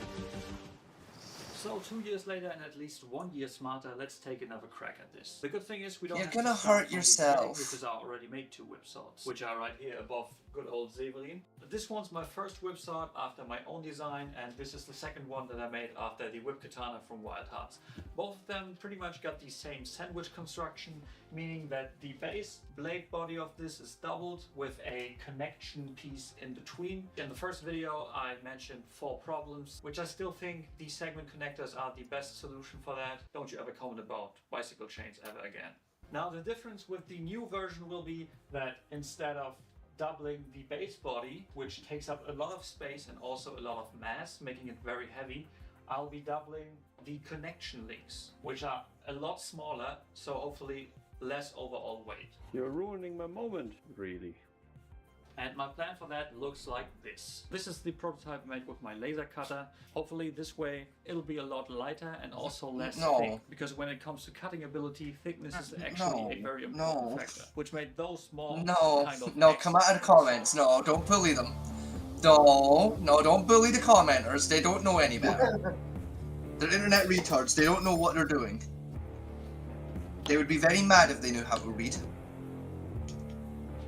So 2 years later and at least 1 year smarter, let's take another crack at this. The good thing is we don't You're have gonna to start hurt from the yourself. beginning because I already made 2 whip swords, which are right here above good old Zeppelin. This one's my first whip sword after my own design, and this is the second one that I made after the whip katana from Wild Hearts. Both of them pretty much got the same sandwich construction, meaning that the base blade body of this is doubled with a connection piece in between. In the first video I mentioned 4 problems, which I still think these segment connectors are the best solution for that. Don't you ever comment about bicycle chains ever again. Now the difference with the new version will be that instead of doubling the base body, which takes up a lot of space and also a lot of mass, making it very heavy, I'll be doubling the connection links, which are a lot smaller, so hopefully less overall weight. You're ruining my moment, really. And my plan for that looks like this. This is the prototype made with my laser cutter. Hopefully this way it'll be a lot lighter and also less thick. Because when it comes to cutting ability, thickness is actually a very important factor. Which made those small kind of come out of the comments. No, don't bully them. No, don't bully the commenters. They don't know any better. They're internet retards. They don't know what they're doing. They would be very mad if they knew how to read.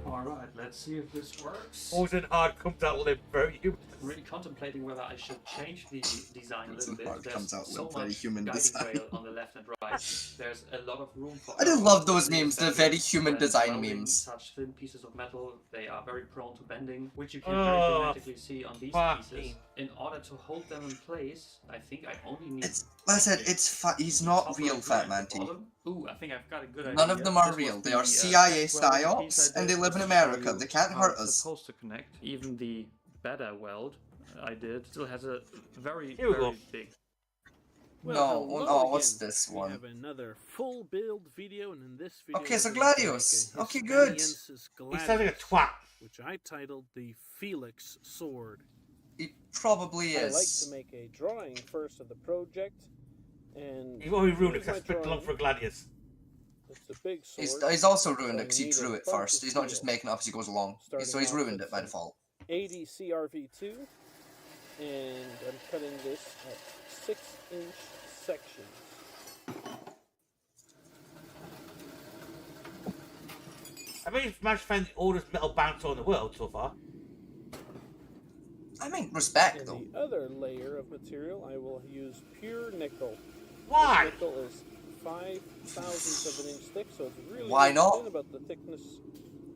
Alright, let's see if this works. Frozen Hard comes out limp, very human. I'm really contemplating whether I should change the design a little bit. Hard comes out There's so limp, very much human guiding design. rail on the left and right. There's a lot of room for... I do love those memes, the very human design memes. Such thin pieces of metal, they are very prone to bending, which you can very dramatically see on these pieces. In order to hold them in place, I think I only need... Like I said, he's not real, Fat Man T. Ooh, I think I've got a good idea. None of them are real. They are CIA psyops, and they live in America. They can't hurt us. Supposed to connect. Even the better weld I did still has a very big. What's this one? We have another full build video, and in this video, okay, so Gladius. Okay, good. He sounds like a twat. Which I titled the Felix Sword. He probably is. I like to make a drawing first of the project, and you've already ruined it because I spent long for Gladius. It's a big sword. He's also ruined it because he drew it first. He's not just making it up as he goes along. So he's ruined it by default. 80 CRV2, and I'm cutting this at 6-inch sections. I mean, you've managed to find the oldest metal bandsaw in the world so far. I mean, respect, though. The other layer of material, I will use pure nickel. Why? This nickel is 0.005 of an inch thick, so it's really why not? About the thickness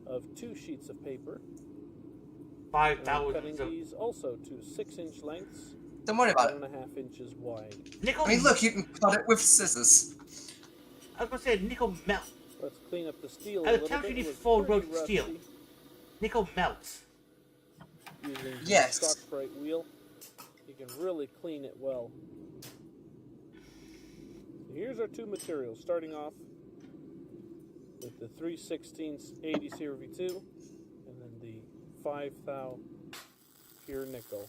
of 2 sheets of paper. 5,000. Cutting these also to 6-inch lengths. Don't worry about it. 1.5 inches wide. Nickel. I mean, look, you can cut it with scissors. I was gonna say nickel melts. Let's clean up the steel. At the time you need 4 road steel. Nickel melts. Using yes. the stock bright wheel, you can really clean it well. So here's our 2 materials, starting off with the 3/16 80 CRV2 and then the 5 thou pure nickel.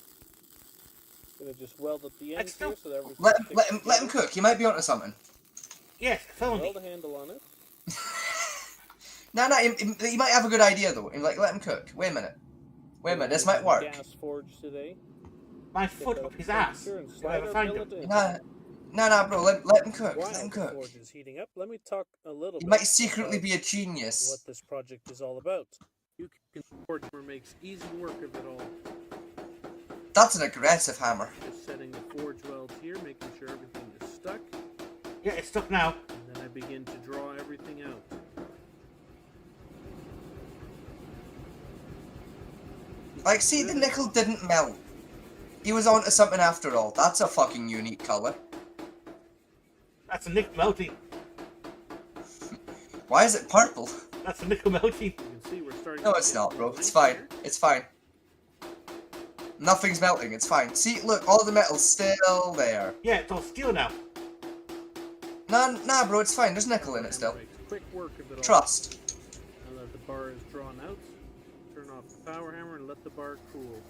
Gonna just weld up the ends here so that everything let him cook. He might be onto something. Yes, tell me. Weld a handle on it. No, he might have a good idea though. Like, let him cook. Wait a minute. This might work. Gas forge today. My foot up his ass. If I ever find him. No, bro. Let him cook. While Let him the cook. forge is heating up, let me talk a little He bit might secretly be a about genius. what this project is all about. You can Forgemer makes easy work of it all. That's an aggressive hammer. Just setting the forge welds here, making sure everything is stuck. Yeah, it's stuck now. And then I begin to draw everything out. Like, see, the nickel didn't melt. He was onto something after all. That's a fucking unique color. That's a nickel melting. Why is it purple? That's a nickel melting. You can see we're starting. No, it's not, bro. It's fine. It's fine. Nothing's melting. It's fine. See, look, all the metal's still there. Yeah, it's all steel now. Nah, bro. It's fine. There's nickel in it still. Quick work of it all. Trust. Now that the bar is drawn out, turn off the power hammer and let the bar cool.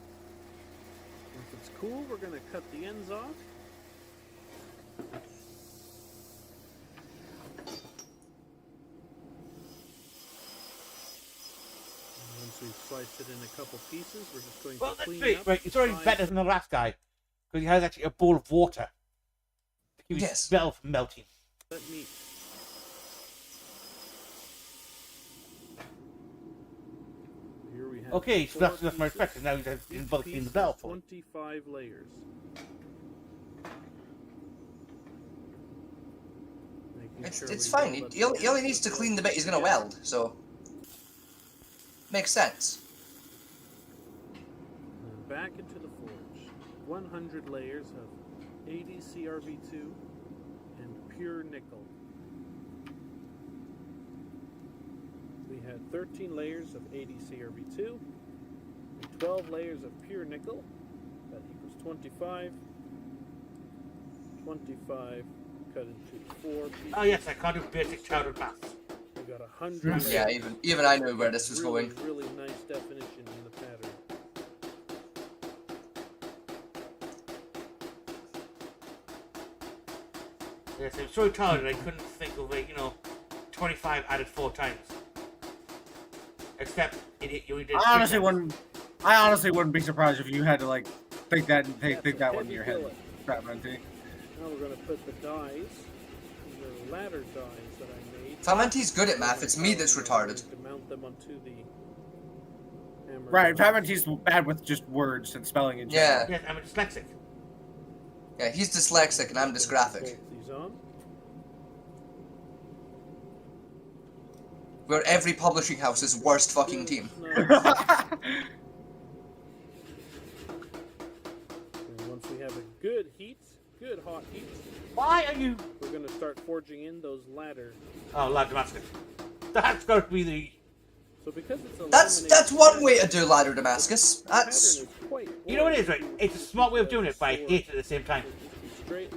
Once it's cool, we're going to cut the ends off. And once we've sliced it in a couple pieces, we're just going to clean up. Right, it's already better than the last guy because he has actually a bowl of water to keep his metal from melting. Let me. Here we have okay, so that's my effect. Now he's in both clean the bell for 25 layers. It's fine. He only needs to clean the bit he's gonna weld, so makes sense. And back into the forge. 100 layers of 80 CRV2 and pure nickel. We had 13 layers of 80 CRV2 and 12 layers of pure nickel. That equals 25. 25 cut into 4 pieces. Oh yes, I can't do basic childhood maths. We got 100. Yeah, even I knew where this was going. Really nice definition in the Yes, I'm so retarded I couldn't think of 25 added 4 times. Except you only did. I honestly wouldn't be surprised if you had to like think that one in your head, Fat-Man-T. Now we're going to put the dies, the ladder dies that I made. Fat-Man-T's good at math. It's me that's retarded. To mount them onto the hammer. Right, Fat-Man-T's bad with just words and spelling in general. Yeah. Yes, I'm dyslexic. Yeah, he's dyslexic and I'm dysgraphic. Bolt these on. We're every publishing house's worst fucking team. And once we have a good hot heat, Why are you? we're going to start forging in those ladder. Oh, Lad Damascus. That's got to be the. So because it's a That's one way to do Ladder Damascus. That's You know what it is, right? It's a smart way of doing it, but I hate it at the same time.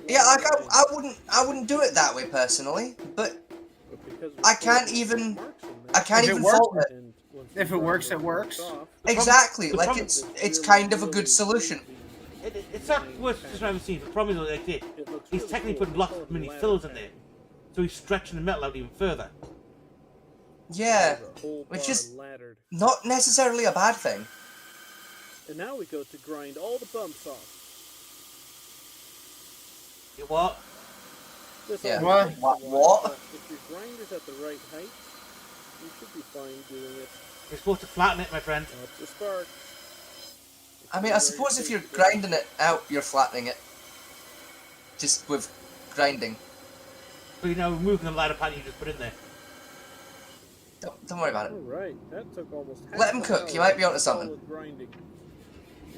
yeah. I wouldn't do it that way personally, but I can't even fault it. If it works, it works. Exactly. Like it's kind of a good solution. It's not worth just what I've seen. The problem is, like he's technically putting lots of mini fills in there, so he's stretching the metal out even further. Yeah, which is not necessarily a bad thing. And now we go to grind all the bumps off. You what? This Yeah. all takes a while, What? but if your grinder's at the right height, you should be fine doing it. You're supposed to flatten it, my friend. Up to spark. I mean, I suppose if you're grinding it out, you're flattening it. Just with grinding. But removing the ladder pan you just put in there. Don't worry about it. Alright, that took almost half Let him an cook, hour he might be onto of something. solid grinding.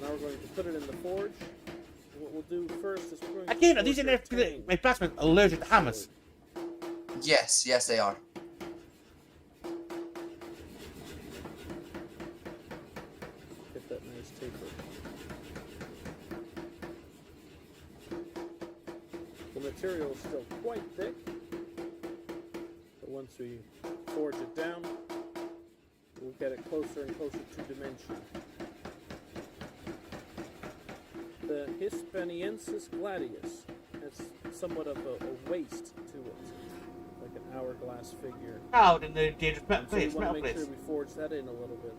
Now we're going to put it in the forge. And what we'll do first is we're going to Again, are forge these our tang. my blacksmith allergic to hammers? Yes, they are. Get that nice taper. The material is still quite thick, but once we forge it down, we'll get it closer and closer to dimension. The Hispaniensis gladius has somewhat of a waist to it, like an hourglass figure. Out in the dangerous metal So we place, want to metal make place. sure we forge that in a little bit.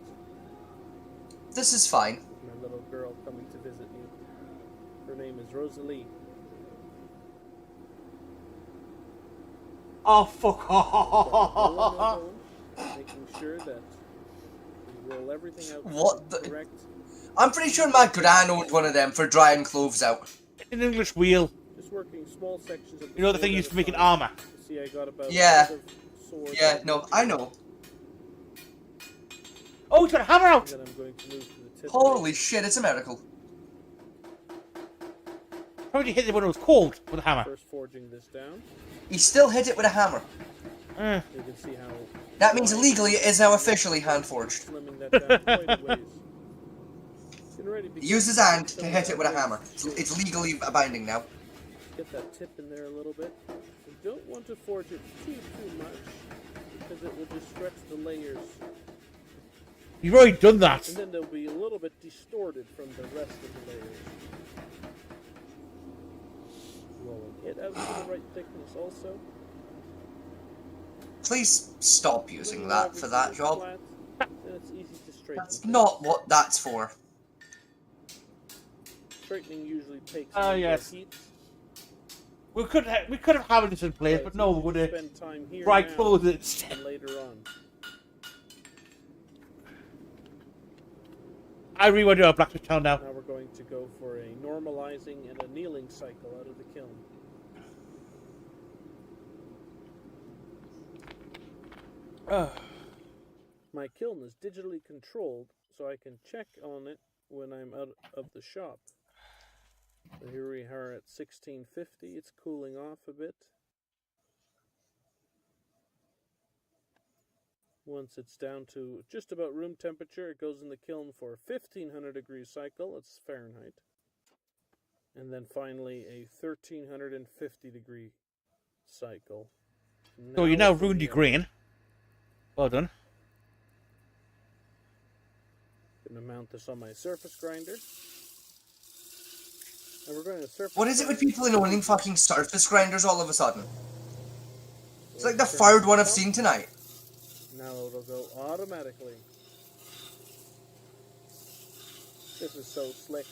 This is fine. My little girl coming to visit me. Her name is Rosalie. Oh fuck off! Making sure that we roll everything out. What the? Correct. I'm pretty sure my gran owned one of them for drying clothes out. An English wheel. Just working small sections of You know the thing used for making armor. See, I got about Yeah. a sword Yeah, no, I know. Oh, he's got a hammer out! that I'm going to move to the tip. Holy shit, it's a miracle. Probably hit it when it was cold with a hammer. First forging this down. He still hit it with a hammer. Mm. You can see how That means legally it is now officially hand forged. slimming that down quite a ways. You can already He begin used his to hand see to some hit of it with a that hammer. waste. It's legally binding now. Get that tip in there a little bit. You don't want to forge it too much because it will just stretch the layers, You've already done that. and then they'll be a little bit distorted from the rest of the layers. Rolling it out to the right thickness also. Please stop using that for that job. Flat, then it's easy to straighten. That's things. not what that's for. Straightening usually takes Ah, yes. heat. We could have had this in place, Yeah, but it's no, easy we would to have spend time here dry now clothes instead. and later on. I really want to do a Blacksmith Town now. Now we're going to go for a normalizing and annealing cycle out of the kiln. My kiln is digitally controlled, so I can check on it when I'm out of the shop. So here we are at 1650. It's cooling off a bit. Once it's down to just about room temperature, it goes in the kiln for a 1500 degree cycle. It's Fahrenheit. And then finally a 1350 degree cycle. So you now for ruined the your grain. Well done. Gonna mount this on my surface grinder. And we're going to surface. What is it with grind people owning fucking surface grinders all of a sudden? It's like the Turn third it one I've up. seen tonight. Now it'll go automatically. This is so slick.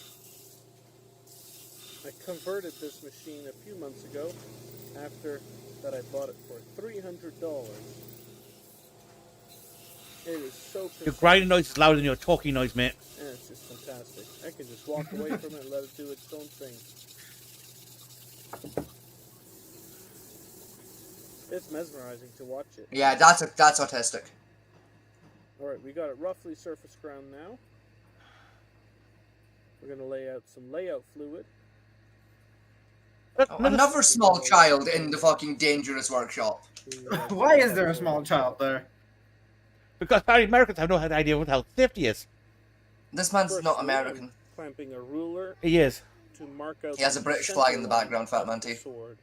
I converted this machine a few months ago after that I bought it for $300. It is so Your precise. grinding noise is louder than your talking noise, mate. And it's just fantastic. I can just walk away from it and let it do its own thing. It's mesmerizing to watch it. Yeah, that's autistic. Alright, we got it roughly surface ground now. We're going to lay out some layout fluid. Oh, another small child in the fucking dangerous workshop. Why is there a small child there? Because apparently Americans have no idea what health safety is. This man's First, not I'm American. clamping a ruler He is. to mark out He has a the British center flag in the line background, Fat of Man the T. sword.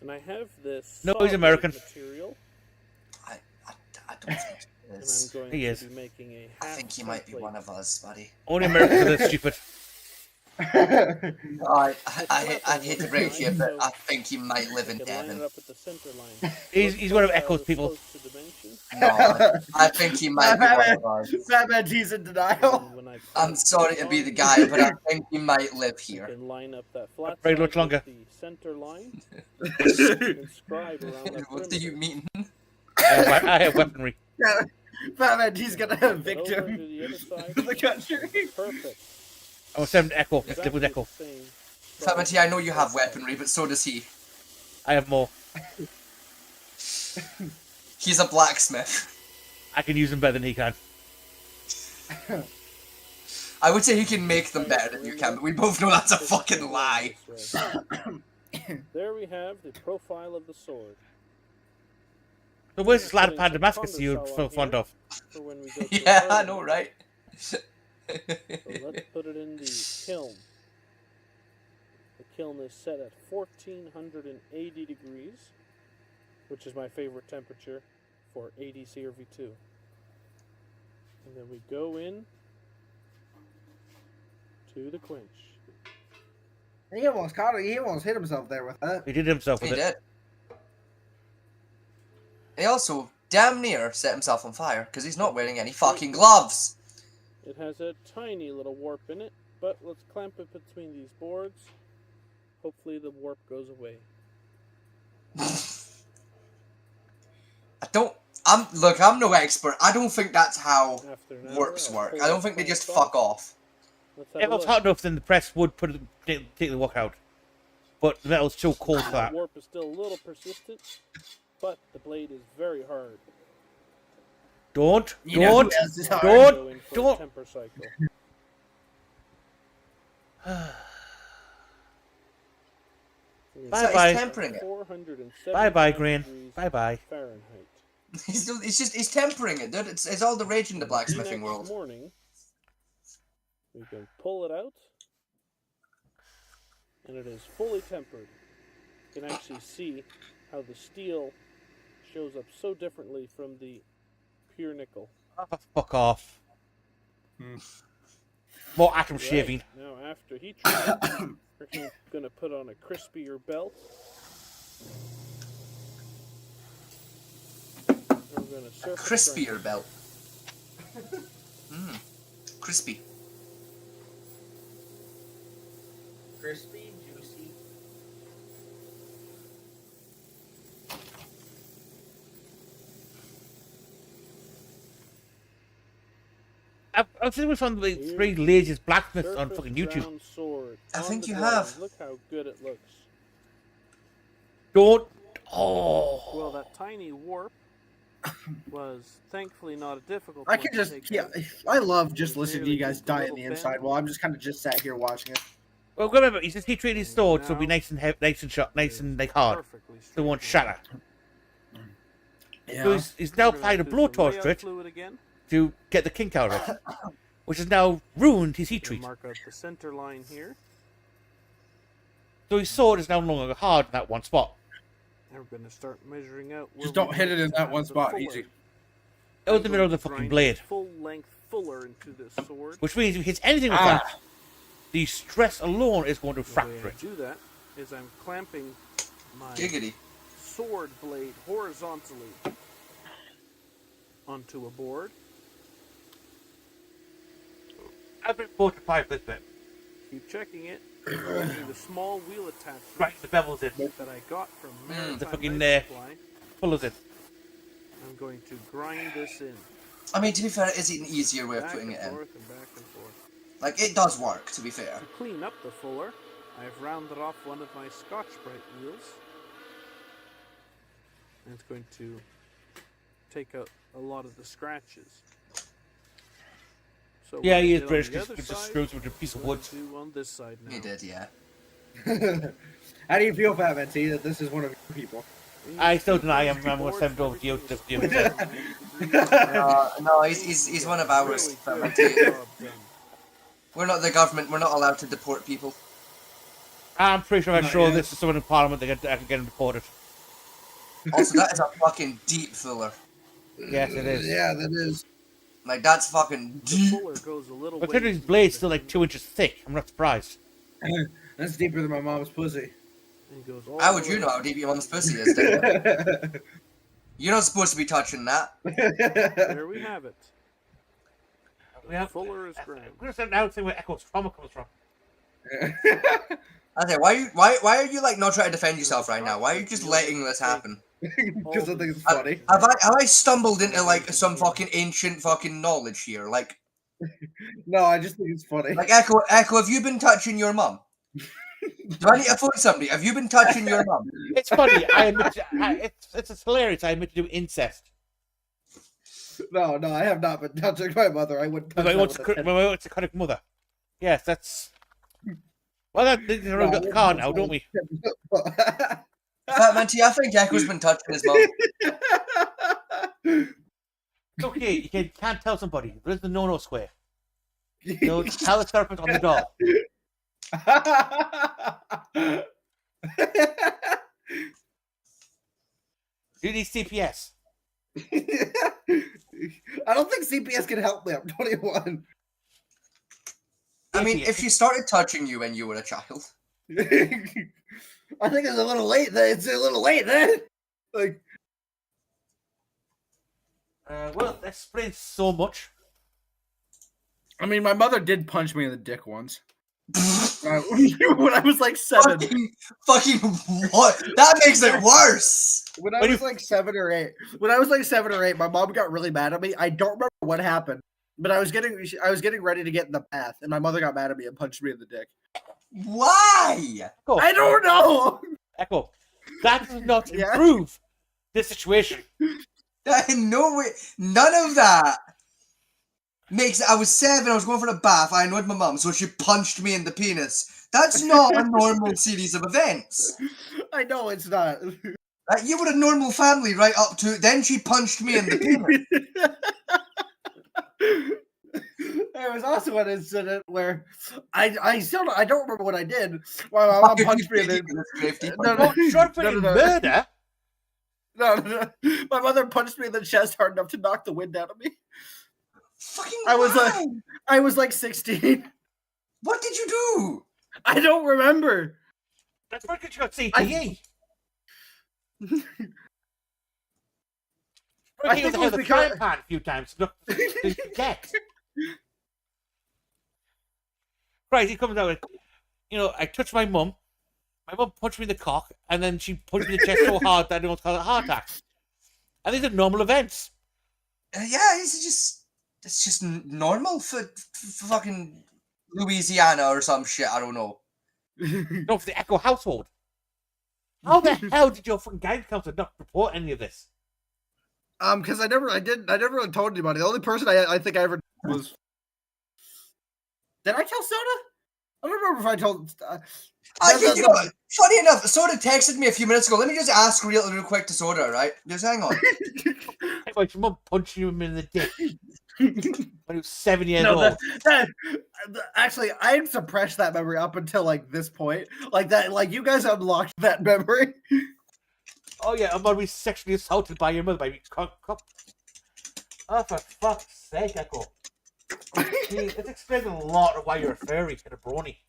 And I have this No, he's solid American. material, I don't think he and I'm is. going He to is. be making a I half think he might be template. one of us, buddy. Only Americans are this stupid. I hate to break you, but I think he might live in I can line Devon. it up at the center line. He's one of Profile Echo's is people. close to dimension, No, I think he might be one of us. Batman T's in denial. and when I I'm press sorry to be the guy, but I think he might live I here. can line up that flat Very side much longer. with the center line and scribe around that What do you perimeter. mean? I have weaponry. Batman T's gonna Over evict to him the other side. from the country. Perfect. I will send Echo. Let's live with Exactly Echo. the same Fat T, I know you have weaponry, but so does he. I have more. He's a blacksmith. I can use them better than he can. I would say he can make them better than you can, but we both know that's a fucking lie. There we have the profile of the sword. So where's this lad of Damascus you're so fond of? For when we go to Yeah, the I know, right? So let's put it in the kiln. The kiln is set at 1480 degrees, which is my favorite temperature for 80 CRV2. And then we go in to the quench. He almost caught it. He almost hit himself there with that. He did himself with He it. did. He also damn near set himself on fire because he's not wearing any fucking gloves. It has a tiny little warp in it, but let's clamp it between these boards. Hopefully the warp goes away. I'm no expert. I don't think that's how After an hour, warps I'll work. pull I don't the think they clamp just off. fuck off. Let's have If a it was look. hot enough, then the press would take the work out. But the metal's too cold for The that. warp is still a little persistent, but the blade is very hard. Don't, You know who don't, else is hard? Go in for a don't. temper cycle. Bye He's bye. tempering it. 470 Bye bye, Green. degrees Bye bye. Fahrenheit. He's tempering it, dude. It's all the rage in the blacksmithing Next world. morning, we can pull it out, and it is fully tempered. You can actually see how the steel shows up so differently from the pure nickel. Oh, fuck off. More atom shaving. Right, now after heat treatment, we're going to put on a crispier belt. And we're going to surface Crispier grind. belt. Crispy. Crispy, juicy. I've seen some of the three laziest blacksmiths on Surface fucking YouTube. ground sword I on think the you blade. have. Look how good it looks. Don't. Oh. Well, that tiny warp was thankfully not a difficult I one can to just, take yeah, out. I love just listening to you Merely guys just a die on little the bend. inside while I'm just kind of just sat here watching it. Well, remember, he's just heat treating his sword, so it'll be nice and heavy, nice and sharp, nice and like hard. Perfectly So it won't shatter. Yeah. So he's now We're gonna applied a do some blowtorch layout to it fluid again. to get the kink out of it, which has now ruined his heat We'll treat. mark out the center line here, So his sword is no longer hard in that one spot. and we're going to start measuring out. Where Just we don't hit it in want to that have one the spot, fuller. easy. It was the middle of the fucking Grind blade, Full length fuller into this sword. which means if he hits anything with Ah. that, the stress alone is going to The way fracture I it. do that is I'm clamping my Giggity. sword blade horizontally onto a board. I've been fortified this bit. Keep checking it. Using the small wheel attachment Right, the bevel's in. that I got from Maritime The fucking Knife Supply. pullers in. I'm going to grind this in. I mean, to be fair, it is an easier way of Back putting and it in. forth and back and forth. Like, it does work, to be fair. To clean up the fuller, I've rounded off one of my Scotch-Brite wheels. And it's going to take out a lot of the scratches. So Yeah, what I he is did on British the because other he just side, screws with a piece of I'm wood. going to do on this side now. He did, yeah. How do you feel, Fat Minty, that this is one of your people? I still deny him. I'm going to send it over to you. No, he's one of ours. We're not the government. We're not allowed to deport people. I'm pretty sure I Not show yet. this to someone in Parliament, I can get him deported. Also, that is a fucking deep filler. Yes, it is. Yeah, that is. Like, that's fucking The deep. fuller goes a little But way considering his deeper blade's than still like the 2 inches thick, I'm not surprised. That's deeper than my mom's pussy. and goes all How the would you way know how deep your mom's pussy is, David? You're not supposed to be touching that. There we have it. Yeah. Fuller is I'm ground. going to now say where Echo's trauma comes from. Okay, why are you like not trying to defend yourself right now? Why are you just letting this happen? Because I think it's funny. Have I stumbled into like some fucking ancient fucking knowledge here? Like No, I just think it's funny. Echo, have you been touching your mum? Do I need to phone somebody? Have you been touching your mum? It's funny. I admit it's hilarious. I admit to do incest. No, I have not been touching my mother. I wouldn't touch My her what's with a ten- my psychotic mother. Yes, that's. Well, that we've No, got the car now, don't we? Fat Minty, I think Echo's been touching his mum. It's okay. You can't tell somebody. There's the no square. No, tell the serpent on the door. Do you need CPS? I don't think CPS can help me. I'm 21. I mean, if she started touching you when you were a child. I think it's a little late. It's a little late then. Like, Well, that explains so much. I mean, my mother did punch me in the dick once. When I was like 7. Fucking what? That makes it worse. When I was like 7 or 8. When I was like 7 or 8, my mom got really mad at me. I don't remember what happened, but I was getting ready to get in the bath, and my mother got mad at me and punched me in the dick. Why? Echo, I don't know. Echo, that does not improve this situation. No way. None of that makes it. I was 7. I was going for a bath. I annoyed my mum, so she punched me in the penis. That's not a normal series of events. I know it's not. You were a normal family right up to. Then she punched me in the penis. There was also an incident where I don't remember what I did. Why my mom punched me in the Murder? No. My mother punched me in the chest hard enough to knock the wind out of me. Fucking I was like 16. What did you do? I don't remember. That's why you got CTE. I think it was the because frying pan a few times. Look, get. Right, he comes out with, I touched my mum. My mum punched me in the cock, and then she punched me in the chest so hard that I don't call it a heart attack. And these are normal events. Yeah, it's just normal for fucking Louisiana or some shit. I don't know. No, for the Echo household. How the hell did your fucking guidance council not report any of this? Because I never really told anybody. The only person I think I ever was. Did I tell Soda? I don't remember if I told. You know what? Funny enough, Soda texted me a few minutes ago. Let me just ask real quick to Soda, right? Just hang on. Your mum punched you in the dick when he was 7 years old. Actually, I had suppressed that memory up until like this point. Like that, like you guys unlocked that memory. Oh yeah, I'm gonna be sexually assaulted by your mother, baby. Oh, for fuck's sake, Echo. See, it explains a lot of why you're a furry and a brawny.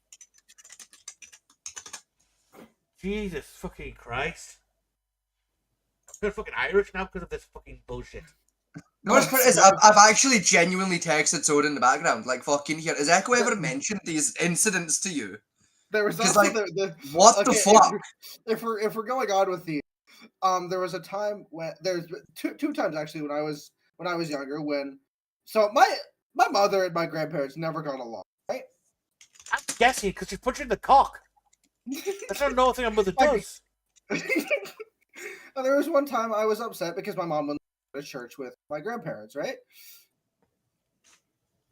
Jesus fucking Christ. You're fucking Irish now because of this fucking bullshit. The worst part is, I've actually genuinely texted Soda in the background, like, fucking here. Has Echo ever mentioned these incidents to you? There was 'Cause, also like, what the fuck? If we're going on with the, there was a time when there's two times actually when I was younger when, so my mother and my grandparents never got along, right? I'm guessing because she's punching the cock. That's not another thing a mother does. And there was one time I was upset because my mom went to church with my grandparents, right?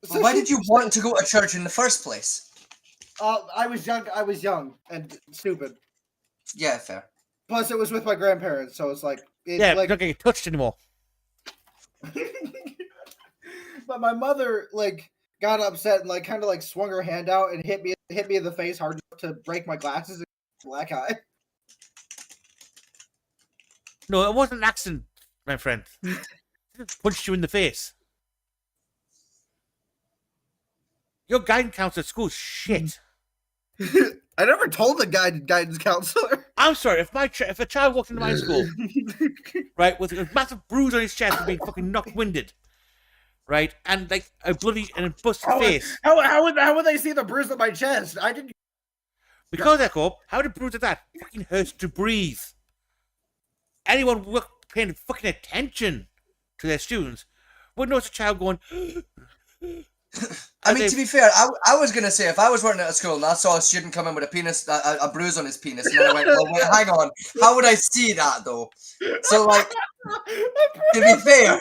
So Why did you want to go to church in the first place? I was young and stupid. Yeah, fair. Plus, it was with my grandparents, so it's like, Yeah, like, you're not getting touched anymore. But my mother like got upset and like kind of like swung her hand out and hit me in the face hard enough to break my glasses and black eye. No, it wasn't an accident, my friend. Punched you in the face. Your guidance counselor at school is shit. I never told the guidance counselor. I'm sorry, if a child walked into my school, right, with a massive bruise on his chest for being fucking knocked winded, right, and like a bloody and a busted face. How would they see the bruise on my chest? I didn't. Because Echo, how did bruise like that fucking hurts to breathe? Anyone paying fucking attention to their students would notice a child going. I mean, to be fair, I was going to say, if I was working at a school and I saw a student come in with a bruise on his penis, and then I went, well, wait, hang on, how would I see that, though? So, like, to be fair...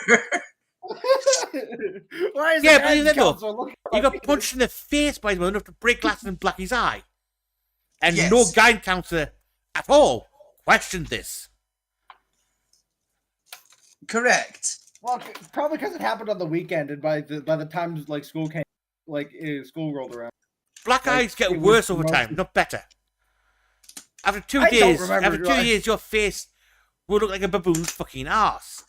Why is yeah, the but you guidance know, counselor looking you at got me? punched in the face by the enough to break glasses in Blackie's eye. And Yes. no guidance counselor at all questioned this. Correct. Well, probably because it happened on the weekend, and by the time like school came, school rolled around. Black Like, eyes get it was worse over most- time, not better. After two I don't days, remember, your face will look like a baboon's fucking ass.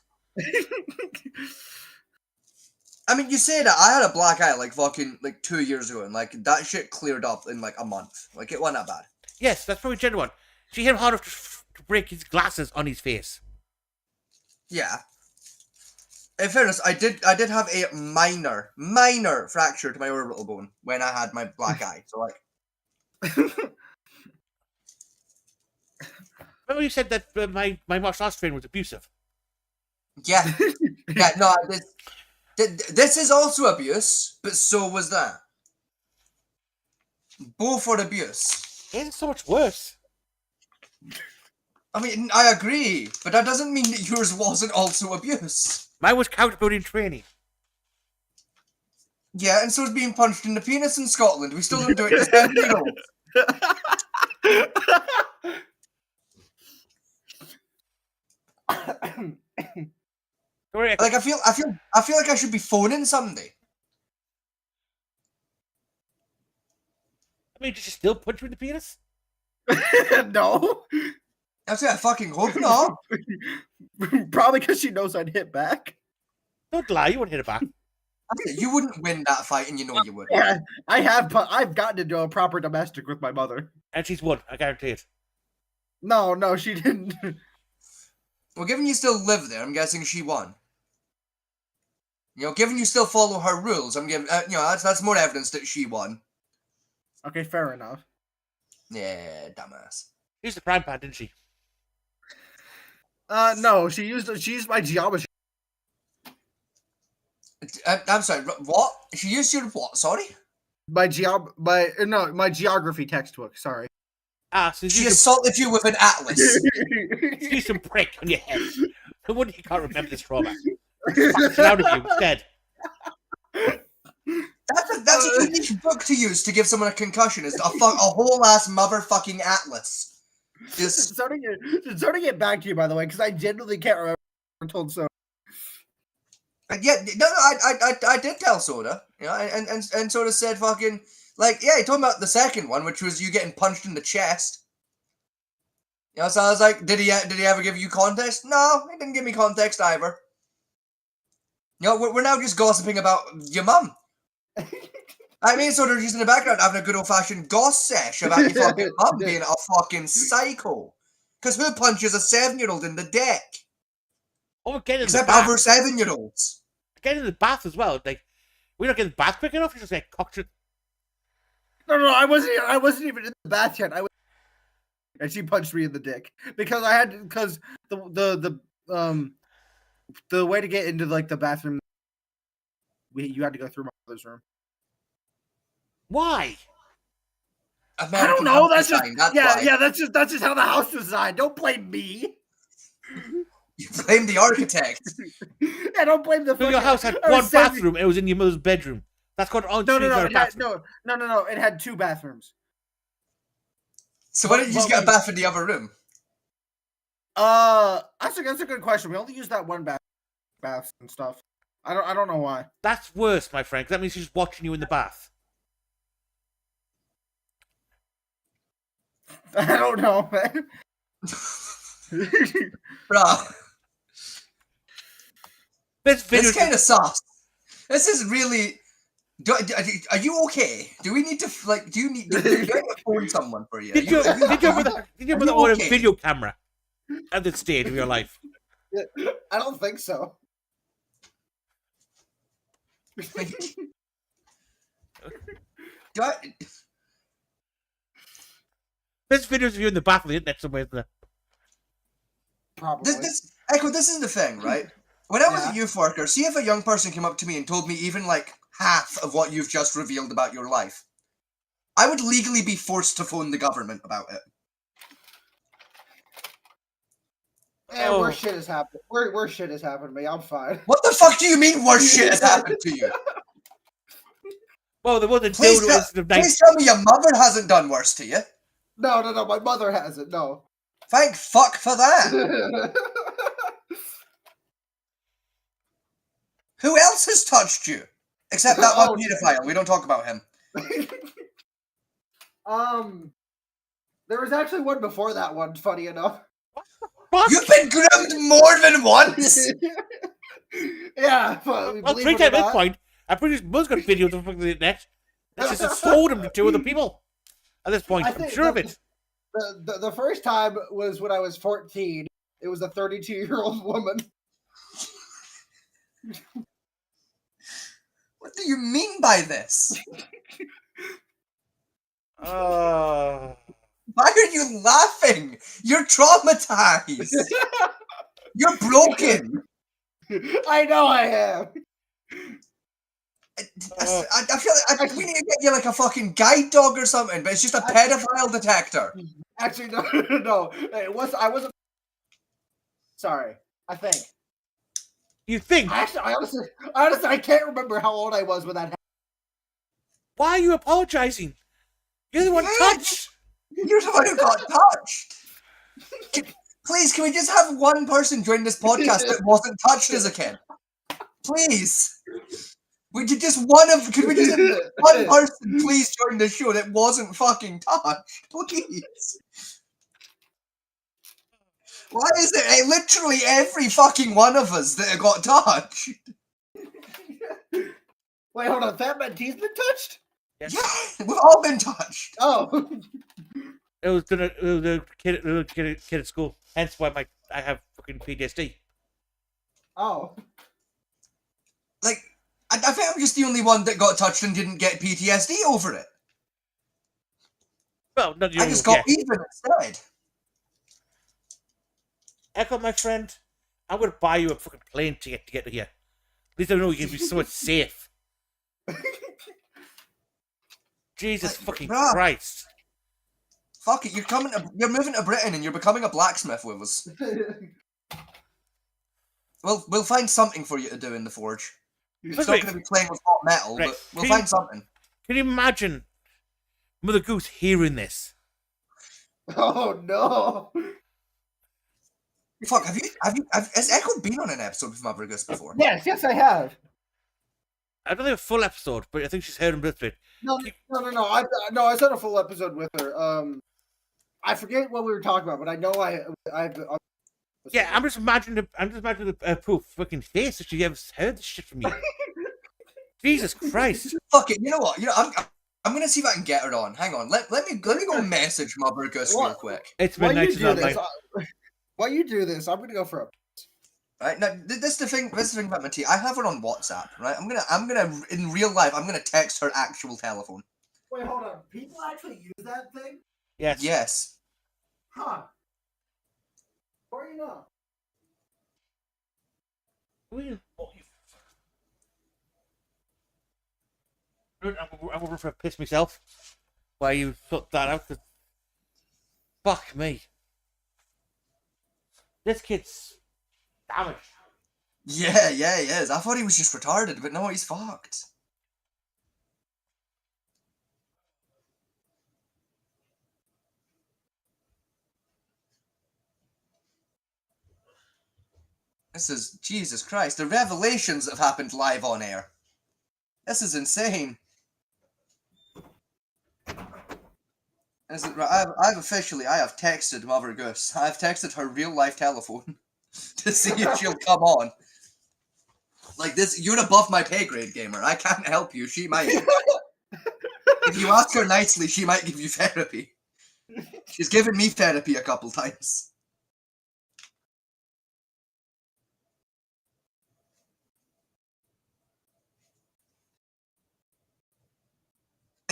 I mean, you say that, I had a black eye, like, fucking, like, 2 years ago, and, like, that shit cleared up in, like, a month. Like, it wasn't that bad. Yes, that's probably genuine. She hit him hard enough to break his glasses on his face. Yeah. In fairness, I did have a minor fracture to my orbital bone when I had my black eye. So, like... Remember you said that my martial arts training was abusive? Yeah. Yeah, no, this is also abuse, but so was that. Both are abuse. It's so much worse. I mean, I agree, but that doesn't mean that yours wasn't also abuse. Mine was counterpulling training. Yeah, and so is being punched in the penis in Scotland. We still don't do it because they're legal. Like, I feel like I should be phoning somebody. I mean, did she still punch you in the penis? No. That's it. I fucking hope not. Probably because she knows I'd hit back. Don't lie, you wouldn't hit it back. You wouldn't win that fight, and you know you would. Yeah, I've gotten to do a proper domestic with my mother. And she's won, I guarantee it. No, she didn't. Well, given you still live there, I'm guessing she won. You know, given you still follow her rules, I'm giving, that's more evidence that she won. Okay, fair enough. Yeah, dumbass. She used the prime pad, didn't she? No, she used my geometry. I'm sorry, what? She used your what, sorry? My geography textbook, sorry. So she assaulted you with an atlas. Do some prick on your head. No wonder you can't remember this trauma. Fuck's out of you instead. That's a unique book to use to give someone a concussion, is a whole ass motherfucking atlas. Just so to get back to you, by the way, because I genuinely can't remember what I told so. Yeah, no, I did tell Soda, you know, and Soda said fucking, like, yeah, he told me about the second one, which was you getting punched in the chest. You know, so I was like, did he ever give you context? No, he didn't give me context either. You know, we're now just gossiping about your mum. I mean, so they're using the background having a good old-fashioned goss sesh about your fucking mum being a fucking psycho. Because who punches a 7-year-old in the dick? Oh, we're getting Except in the bath. other 7-year-olds. Getting in the bath as well. Like, we're not getting the bath quick enough. You just get cocked. No, I wasn't even in the bath yet. And she punched me in the dick because the way to get into like the bathroom, you had to go through my mother's room. Why? I don't know. That's just That's just how the house was designed. Don't blame me. You blame the architect. I don't blame the. So your house had one bathroom. It was in your mother's bedroom. That's called No. It had 2 bathrooms. So why didn't you just get a bath in the other room? That's a good question. We only use that one bath and stuff. I don't know why. That's worse, my friend. 'Cause that means she's watching you in the bath. I don't know, man. Bruh. This kind of sus. This is really. Are you okay? Do we need to like? Do you need to phone someone for you? Did your mother own a video camera at this stage of your life? I don't think so. There's videos of you in the bath of the internet somewhere, isn't there? Probably. Echo, this is the thing, right? When I was a youth worker, see if a young person came up to me and told me even like half of what you've just revealed about your life, I would legally be forced to phone the government about it. Yeah, worse shit has happened. Worse shit has happened to me. I'm fine. What the fuck do you mean worse shit has happened to you? Well, there was a Please tell me your mother hasn't done worse to you. No. My mother hasn't. No. Thank fuck for that. Who else has touched you? Except that one pedophile. We don't talk about him. There was actually one before that one, funny enough. You've been groomed more than once? Yeah. Well, at this point, I'm pretty sure Buzz got videos of the internet. This just sold him to 2 other people. At this point, I'm sure of it. The first time was when I was 14. It was a 32-year-old woman. What do you mean by this? Why are you laughing? You're traumatized. You're broken. I know I am. I feel like we need to get you like a fucking guide dog or something, but it's just a pedophile detector. Actually, no. I wasn't. Sorry. I think. You think? Actually, I honestly, I can't remember how old I was when that happened. Why are you apologizing? You're the one touched. You're the one who got touched. Please, can we just have one person join this podcast that wasn't touched as a kid? Please. Could we just have one person please join the show that wasn't fucking touched? Please. Why is it literally every fucking one of us that got touched? Wait, hold on. Fat Man T's been touched? Yes. Yeah, we've all been touched. Oh. It was the kid at school. Hence why I have fucking PTSD. Oh. Like, I think I'm just the only one that got touched and didn't get PTSD over it. Well, not I just got even instead. Echo, my friend, I'm gonna buy you a fucking plane ticket to get here. At least I know you can be so much safe. Jesus fucking Christ. Fuck it, you're moving to Britain and you're becoming a blacksmith with us. We'll find something for you to do in the forge. It's not going to be playing with hot metal, but we'll find something. Can you imagine Mother Goose hearing this? Oh no. Fuck, has Echo been on an episode with Mother Goose before? Yes, I have. I don't think a full episode, but I think she's heard him this bit. No. I said a full episode with her. I forget what we were talking about, but I know I've yeah, I'm just imagining the poof fucking face if she ever heard this shit from you. Jesus Christ. Fuck it. You know what? I'm gonna see if I can get her on. Hang on. Let me go message Mother Gus real quick. It's While midnight you do tonight. this, while you do this, I'm gonna go for a. Right now, this is the thing. This is the thing about Mattia. I have her on WhatsApp. Right. I'm gonna in real life. I'm gonna text her actual telephone. Wait, hold on. People actually use that thing? Yes. Yes. Huh? Or you not? I'm going to piss myself. Why you put that out? 'Cause fuck me. This kid's damaged. Yeah, he is. I thought he was just retarded, but no, he's fucked. This is Jesus Christ. The revelations have happened live on air. This is insane. I've officially texted Mother Goose. I've texted her real life telephone to see if she'll come on. Like this, you're above my pay grade, gamer. I can't help you. She might. If you ask her nicely, she might give you therapy. She's given me therapy a couple times.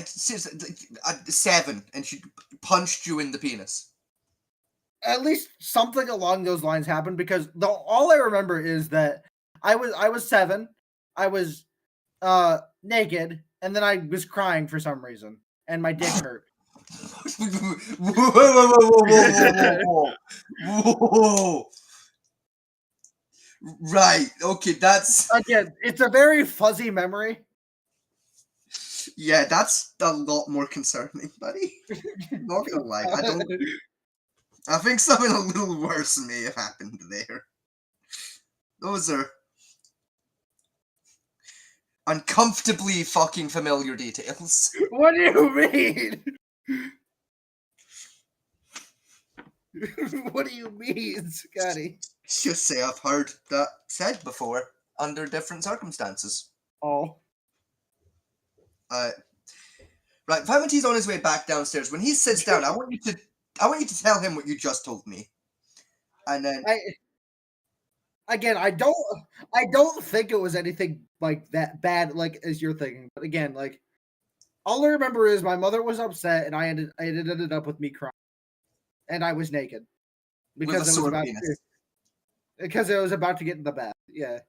Seriously, 7, and she punched you in the penis. At least something along those lines happened, because all I remember is that I was 7, I was naked, and then I was crying for some reason, and my dick hurt. Whoa. Right. Okay, that's again. It's a very fuzzy memory. Yeah, that's a lot more concerning, buddy. Not gonna lie, I think something a little worse may have happened there. Those are uncomfortably fucking familiar details. What do you mean? What do you mean, Scotty? Just say I've heard that said before under different circumstances. Oh. Right, Valentin's on his way back downstairs. When he sits down, I want you to tell him what you just told me. And then I don't think it was anything like that bad, like as you're thinking. But again, like all I remember is my mother was upset, and it ended up with me crying, and I was naked because it was about to get in the bath. Yeah.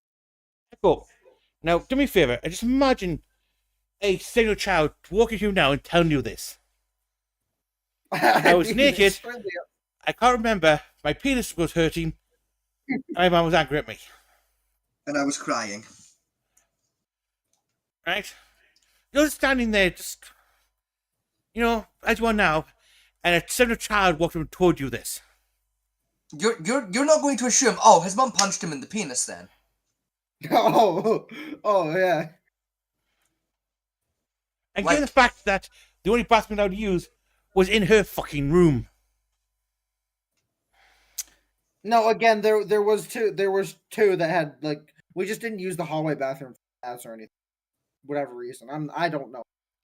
Cool. Now, do me a favor. Just imagine a single child walking to you now and telling you this. I was naked. I can't remember. My penis was hurting. My mum was angry at me. And I was crying. Right? You're just standing there, just, as you are now, and a single child walked up and told you this. You're not going to assume, oh, his mum punched him in the penis then. Oh yeah. And given the fact that the only bathroom I would use was in her fucking room. No, again, there was two that had, like, we just didn't use the hallway bathroom for baths or anything. Whatever reason. I don't know.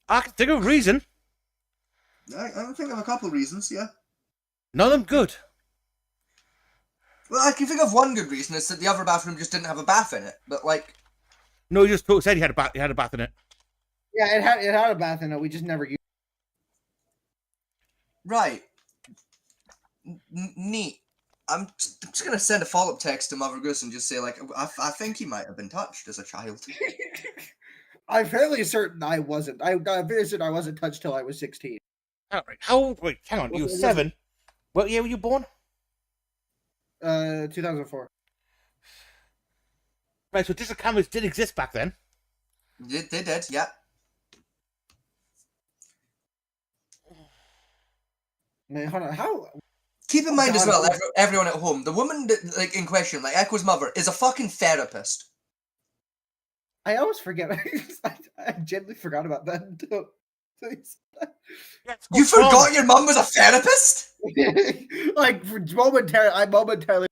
I can think of a reason. I can think of a couple of reasons, yeah. None of them good. Well, I can think of one good reason. It's that the other bathroom just didn't have a bath in it. But, like... No, he just said he had a bath in it. Yeah, it had a bath in it. We just never used it. Right. Neat. I'm just going to send a follow-up text to Mother Goose and just say, like, I think he might have been touched as a child. I'm fairly certain I wasn't. I'm very certain I wasn't touched till I was 16. All right. How old? Wait, hang on. You were 7. What year were you born? 2004. Right, so digital cameras did exist back then. They did, yeah. Man, hold on. How? Keep in mind as well, everyone at home, the woman that, like, in question, like Echo's mother, is a fucking therapist. I always forget. I genuinely forgot about that. You forgot your mum was a therapist? Like, I momentarily.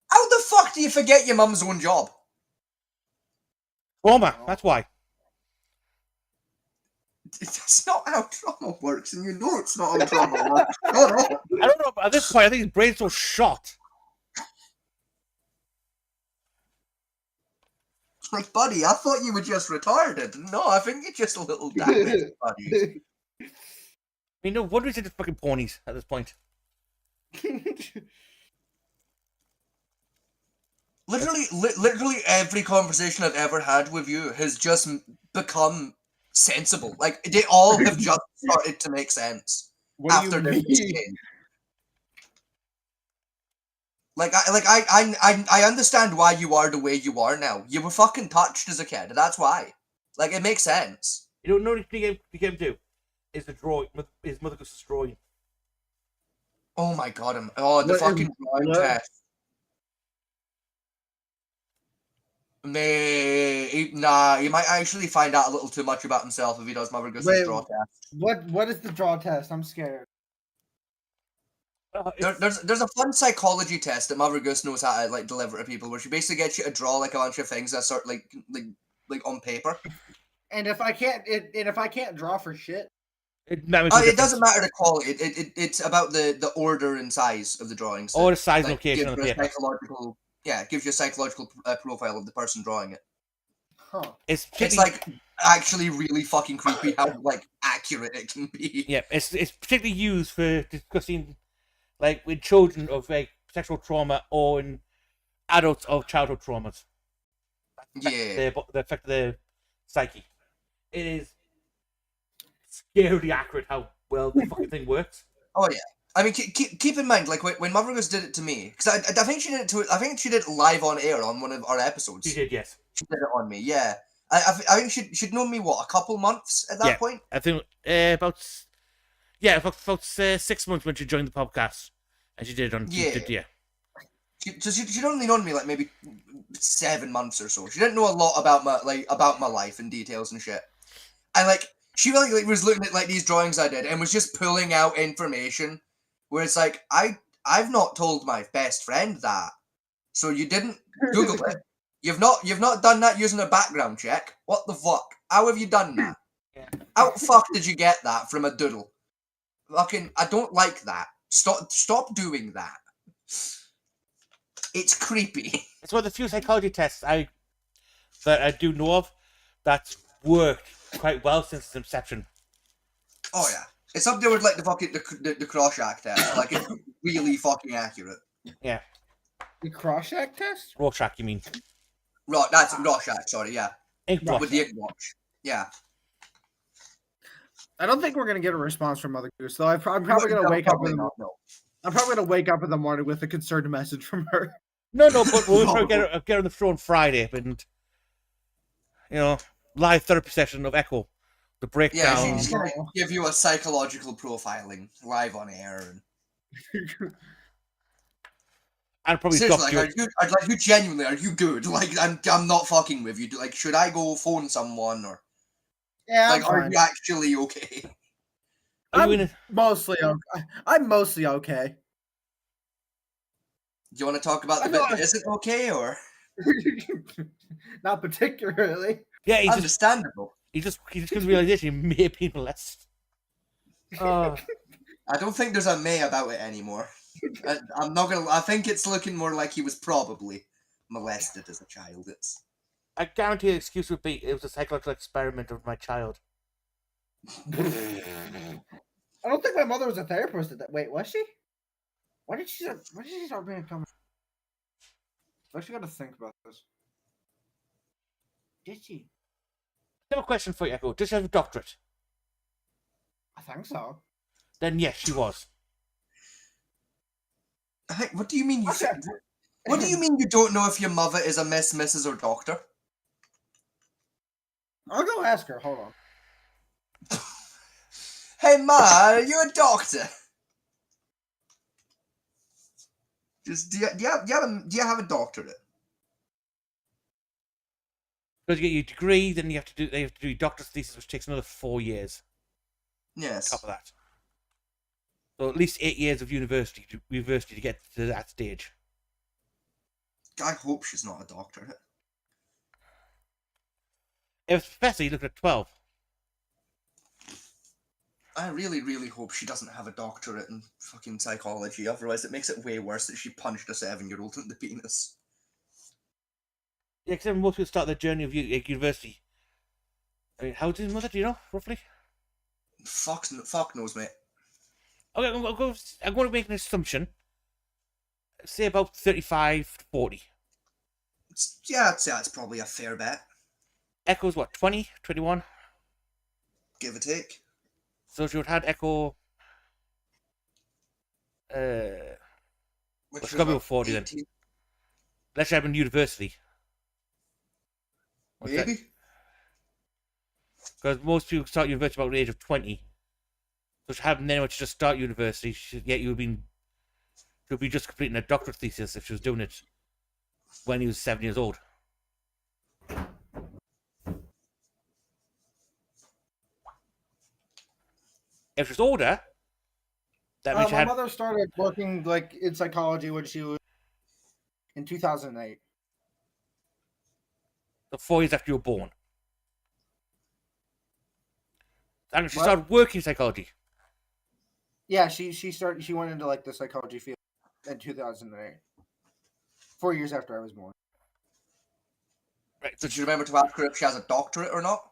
How the fuck do you forget your mum's own job? Trauma. That's why. That's not how trauma works, and you know it's not how trauma works. Shut up. I don't know. At this point, I think his brain's so shot. Like, buddy, I thought you were just retarded. No, I think you're just a little damaged, buddy. I mean, no wonder he's into fucking ponies at this point. Literally every conversation I've ever had with you has just become sensible. Like, they all have just started to make sense after this game. I understand why you are the way you are now. You were fucking touched as a kid. That's why. Like, it makes sense. You don't know what the game do? Is the drawing? Is Mother Goose's drawing? Oh my god! The fucking drawing test. Nah, he might actually find out a little too much about himself if he does Mother Goose's draw test. What is the draw test? I'm scared. There's a fun psychology test that Mother Goose knows how to like deliver to people, where she basically gets you to draw like a bunch of things that sort like on paper. And if I can't draw for shit, it doesn't matter the quality. It's about the order and size of the drawings. Or the size and location of the paper. It gives you a psychological profile of the person drawing it. Huh. It's like actually really fucking creepy how like accurate it can be. Yeah, it's particularly used for discussing like with children of like sexual trauma or in adults of childhood traumas. Yeah, the effect of their psyche. It is scarily accurate how well the fucking thing works. Oh yeah. I mean, keep in mind, like when Mother Goose did it to me, because I think she did it I think she did it live on air on one of our episodes. She did, yes. She did it on me, yeah. I think she'd known me a couple months at that point. I think about 6 months when she joined the podcast, and she did it on She'd only known me like maybe 7 months or so. She didn't know a lot about my life and details and shit. And like she really was looking at like these drawings I did and was just pulling out information where it's like I've not told my best friend that, so you didn't Google it. You've not done that using a background check. What the fuck? How have you done that? How the fuck did you get that from a doodle? Fucking, I don't like that. Stop doing that. It's creepy. It's one of the few psychology tests that I do know of that's worked quite well since its inception. Oh yeah, it's up there with like the fucking the Rorschach test. Like it's really fucking accurate. Yeah. The Rorschach test? Rorschach, you mean? That's Rorschach. Sorry, yeah. Inkwatch. With the Inkwatch. Yeah. I don't think we're gonna get a response from Mother Goose, though. I'm probably gonna wake up. I'm probably gonna wake up in the morning with a concerned message from her. No, but we'll probably get her on the show on Friday, and live therapy session of Echo, the breakdown. Yeah, she's gonna give you a psychological profiling live on air. And probably seriously, like, you genuinely, are you good? Like, I'm not fucking with you. Like, should I go phone someone or? Yeah, like, are you actually okay? I'm mostly okay. I'm mostly okay. Do you want to talk about the bit that isn't okay, or? Not particularly. Yeah, understandable. He just comes to realization he may have been molested. I don't think there's a may about it anymore. I'm not gonna. I think it's looking more like he was probably molested as a child. I guarantee the excuse would be it was a psychological experiment of my child. I don't think my mother was a therapist at that. Wait, was she? Why did she start being a comment? I actually got to think about this. Did she? I have a question for you, Echo. Does she have a doctorate? I think so. Then yes, she was. What do you mean? What do you mean you don't know if your mother is a Miss, Mrs, or Doctor? I'll go ask her. Hold on. Hey Ma, are you a doctor? Just do you have a doctorate? Because you get your degree, then they have to do your doctor's thesis, which takes another 4 years. Yes. On top of that. So at least 8 years of university to get to that stage. I hope she's not a doctorate. If it's Professor, you look at 12. I really, really hope she doesn't have a doctorate in fucking psychology. Otherwise, it makes it way worse that she punched a 7-year-old in the penis. Yeah, because most people start their journey of university. I mean, how old is his mother? Do you know, roughly? Fuck knows, mate. Okay, I'm going to make an assumption. Say about 35 to 40. Yeah, I'd say that's probably a fair bet. Echo's what, 20, 21? Give or take. So she would have had Echo. It's got to be about 40 then. Let's say I'm in university. Maybe. Because most people start university about the age of 20. So she hadn't anyone to just start university. Yet she would be just completing a doctorate thesis if she was doing it when he was 7 years old. If she's older, that means she my had... mother started working like in psychology when she was in 2008. So 4 years after you were born. And she What? started working in psychology. Yeah, she went into like the psychology field in 2008. 4 years after I was born. Right. Did you remember to ask her if she has a doctorate or not?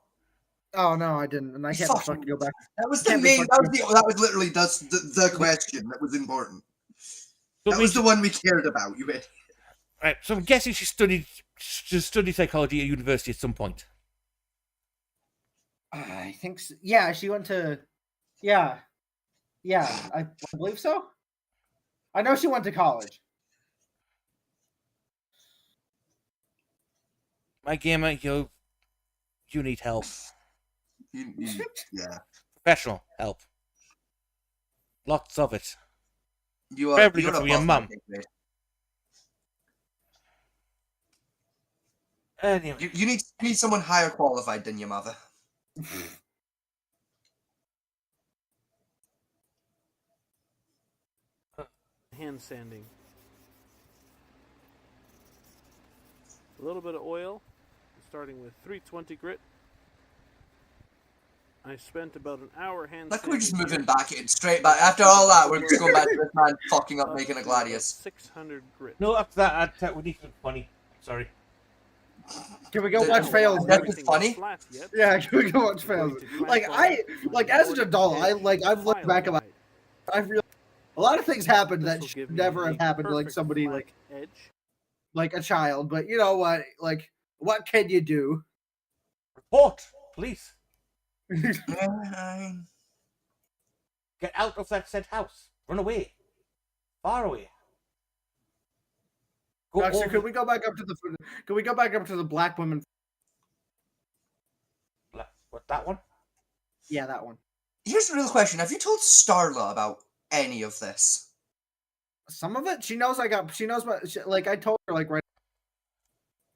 Oh no, I didn't, and I can't fucking go back. That was the main. That was literally the question that was important. So that was the one we cared about. You bet. Right. So I'm guessing she studied psychology at university at some point. I think so. Yeah, she went to. Yeah, I believe so. I know she went to college. My gamer, you need help. Yeah. Professional help. Lots of it. You're Probably good for your above mum. that, mate. Anyway. You need someone higher qualified than your mother. Hand sanding. A little bit of oil, starting with 320 grit. I spent about an hour hand Like we're just sanding moving here. back in straight back. After all that, we're just going back to this man fucking up making a gladius. 600 grit. No, after that, that would even funny. Sorry. Can we go watch fails? That was funny. Yeah, can we go watch fails? Like as an adult, I've looked back at I've realized a lot of things happened that should never have happened to like somebody like a child. But you know what? Like, what can you do? Report, please. Get out of that said house. Run away. Far away. Go Actually, over- could we go back up to the? Can we go back up to the black women? What, that one? Yeah, that one. Here's the real question: have you told Starla about any of this? Some of it, she knows. She knows what. Like I told her, like right,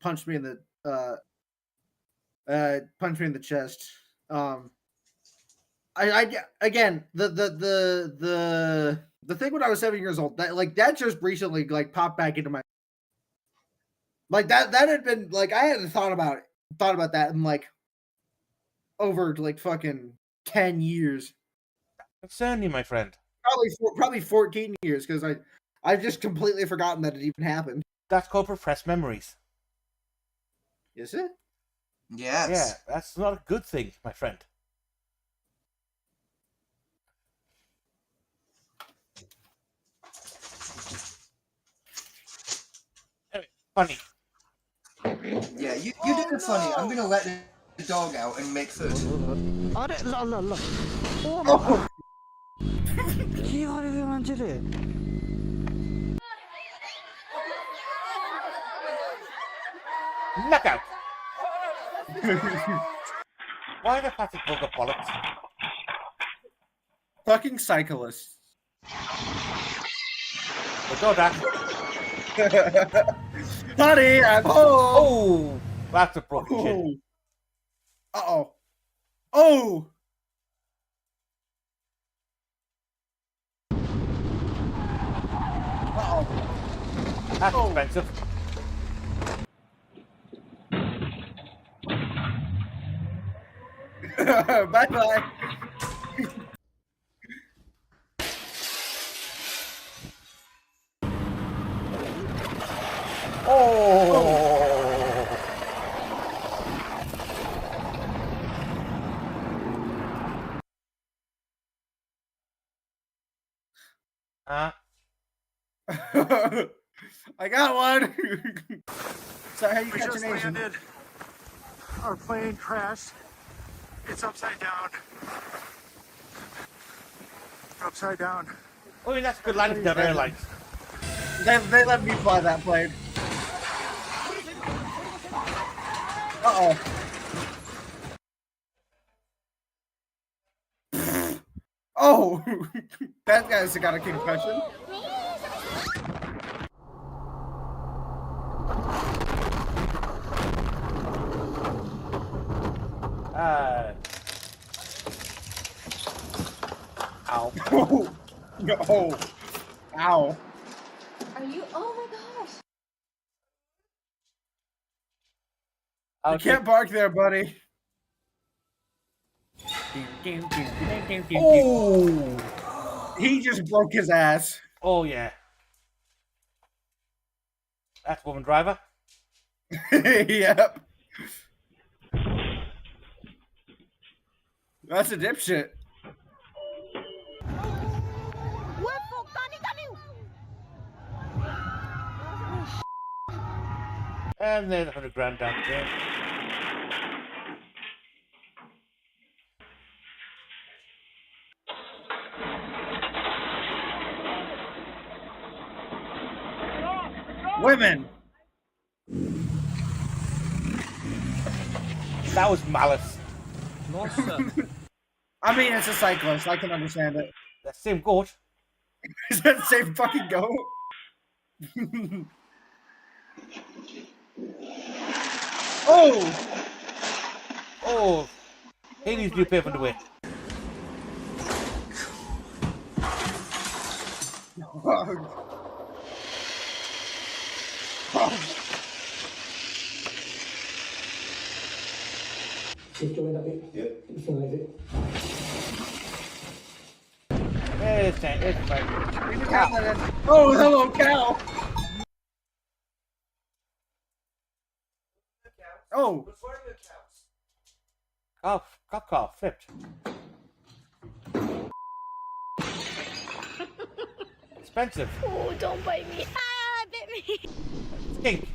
punched me in the chest. I again the thing when I was 7 years old that just recently like popped back into my like that had been like I hadn't thought about that in like over like fucking 10 years. Concern you, my friend. Probably 14 years because I've just completely forgotten that it even happened. That's called repressed memories. Is it? Yes. Yeah, that's not a good thing, my friend. Anyway, funny. Yeah, you did it funny. I'm gonna let the dog out and make food. Knockout. Why the plastic bugger bollocks? Fucking cyclists. The dog. Honey, I'm home. Oh, that's a broken chin. Uh-oh. Oh! Uh-oh. That's expensive. Bye bye. Oh. I got one. So how you We catch just an Asian? landed. Our plane crashed. It's upside down. Upside down. I mean, that's good landing for Delta Airlines. They let me fly that plane. Uh-oh. Oh! That guy's got a concussion. Ow. No. Ow. Are you? Oh my gosh. You can't bark there, buddy. Oh. He just broke his ass. Oh, yeah. That's woman driver. Yep. That's a dipshit. And there's 100 grand down there. Women. That was malice. I mean, it's a cyclist. I can understand it. That same goat. Is that the same fucking goat? Oh! Oh! He needs to be paved away. It's fine. Oh, hello, cow! Oh! Cough, flipped. Expensive. Oh, don't bite me. Ah, bit me. Skink.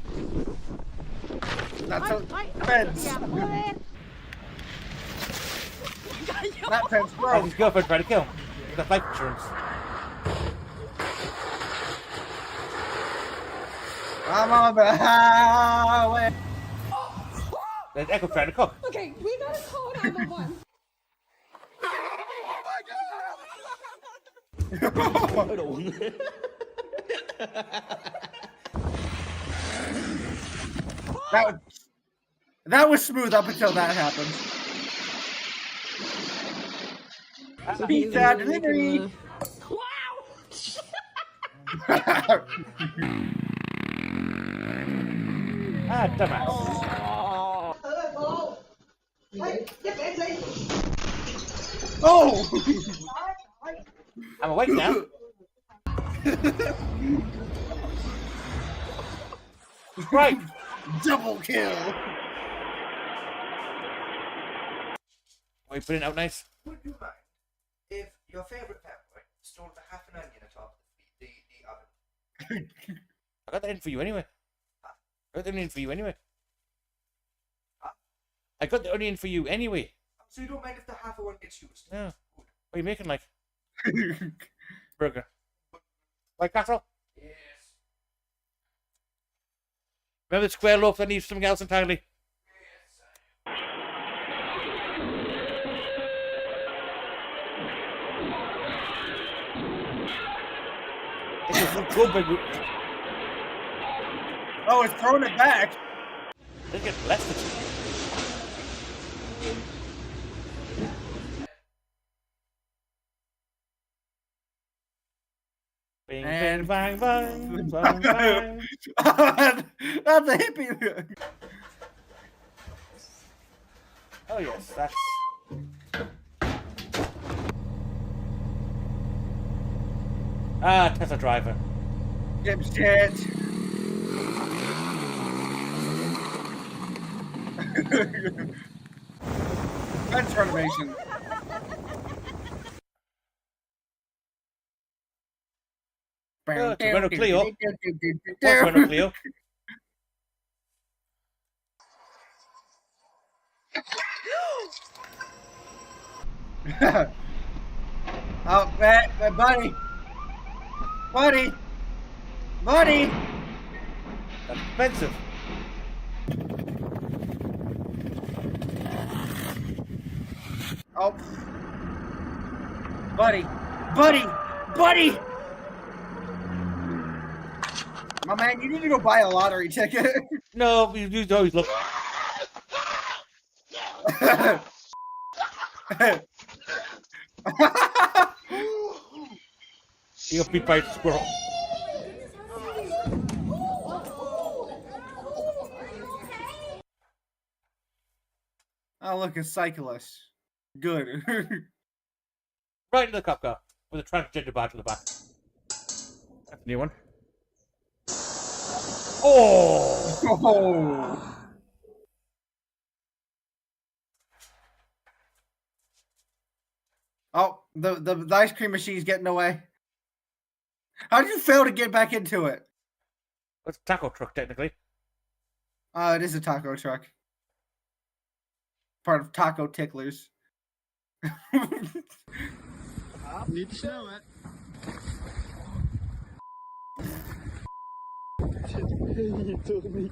Not so fence. Not fence, Oh, bro. his girlfriend tried to kill him. He's got life insurance. I'm on the highway. There's Echo trying to cook. Okay, we gotta call 911. That was smooth up until that happened. Pizza delivery. Ah, dumbass. Oh! I'm awake now. Right. Double kill. Are you putting it out nice? Would you mind if your favourite pepper stole the half an onion atop the oven? I got that in for you anyway. I got the onion for you anyway. I got the onion for you anyway. So you don't mind if the half of one gets used? No. What are you making like? Burger. White Castle? Yes. Remember the square loaf that needs something else entirely? Oh, it's throwing it back. Let's get blasted. Bing, And- bang, bang, bang, bang. That's a hippie. Oh yes, that's Ah, Tesla driver. Dipshit. Fence renovation. It's a Renault Clio. What's Renault Clio? Oh, buddy. Buddy. Buddy. That's expensive. Oh. Buddy. Buddy. Buddy. My man, you need to go buy a lottery ticket. No, you always look. You got beat by a squirrel. Oh, look, a cyclist. Good. Right into the cop car with a transgender badge on the back. That's a new one. Oh! Oh! Oh, the ice cream machine's getting away. How did you fail to get back into it? It's a taco truck, technically. It is a taco truck. Part of Taco Ticklers. Need to know it. You told me.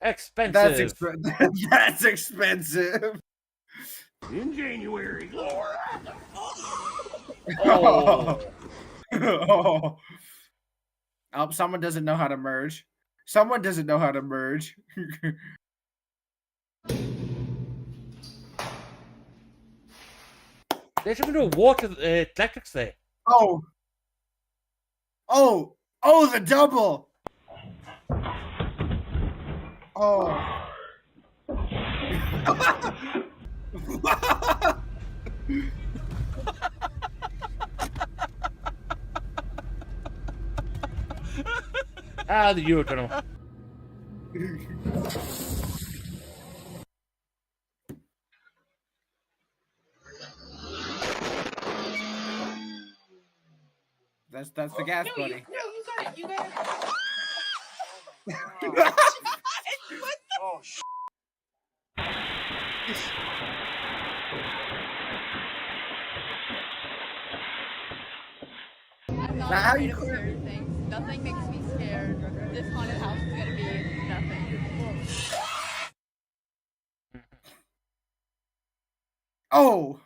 Expensive. That's expensive. In January. Oh. Oh. Oh, someone doesn't know how to merge. Someone doesn't know how to merge. There should be no water electrics there. Oh. Oh. Oh, the double. Oh. Ah, the Eurotunnel. That's the gas, buddy. No, you got it. You got it. Oh, I'm not Now afraid you of scary things. Nothing makes me scared. This haunted house is gonna be nothing. Oh.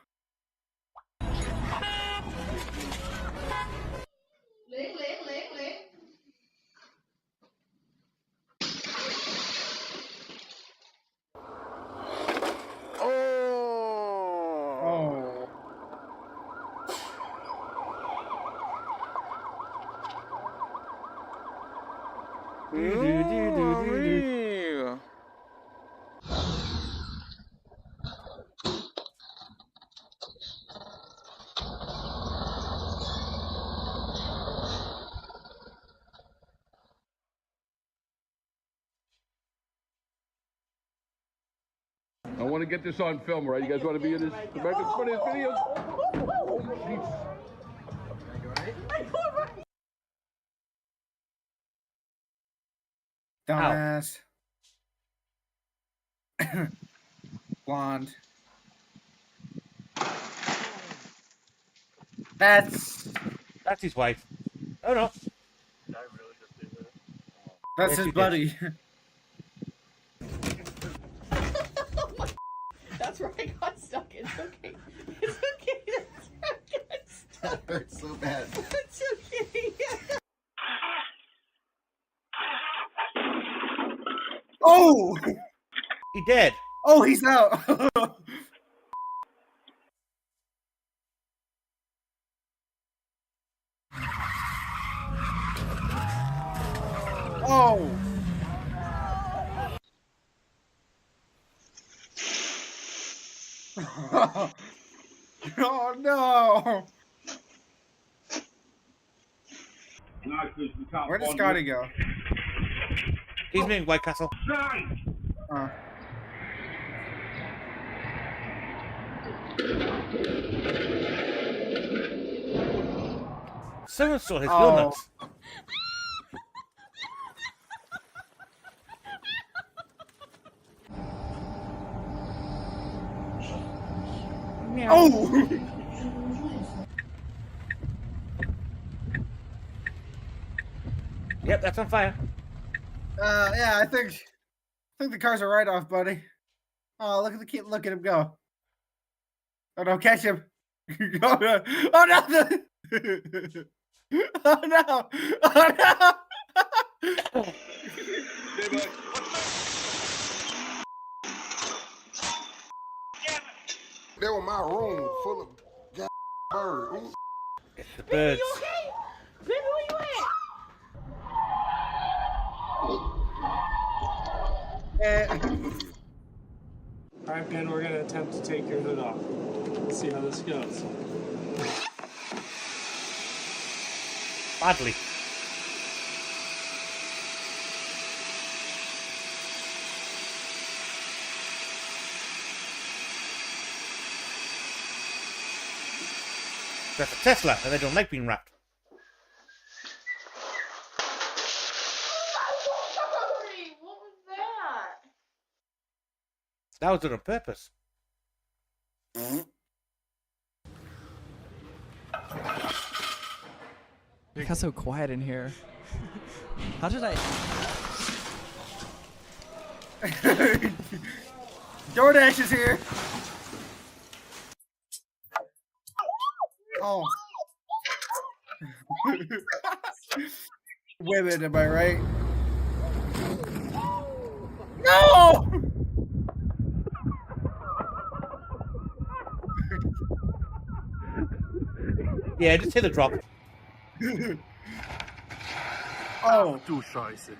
Oh. I want to get this on film, right? You guys want to be in this America's Funniest Videos? Oh, jeez. Dumbass. Blonde. That's his wife. Oh no. That's Yes, his you buddy. That's where I got stuck. It's okay. It's okay. That hurts so bad. It's okay. Oh! He dead. Oh, he's out. Oh. Oh no! Where did Scotty go? He's in White Castle. Someone stole his walnuts. Oh! Yep, that's on fire. Yeah, I think the car's a write-off, buddy. Oh, look at the kid! Look at him go! Oh no, catch him! Oh no! Oh no! Oh no! Oh no! That was my room full of birds. It's the birds. Baby, where you Alright, Ben, we're gonna attempt to take your hood off. Let's see how this goes. Badly. That's a Tesla, and they don't like being wrapped. What was that? That was done on purpose. It got so quiet in here. How did I? DoorDash is here. Oh. Women, am I right? No! Yeah, just hit the drop. Oh. Du Scheiße.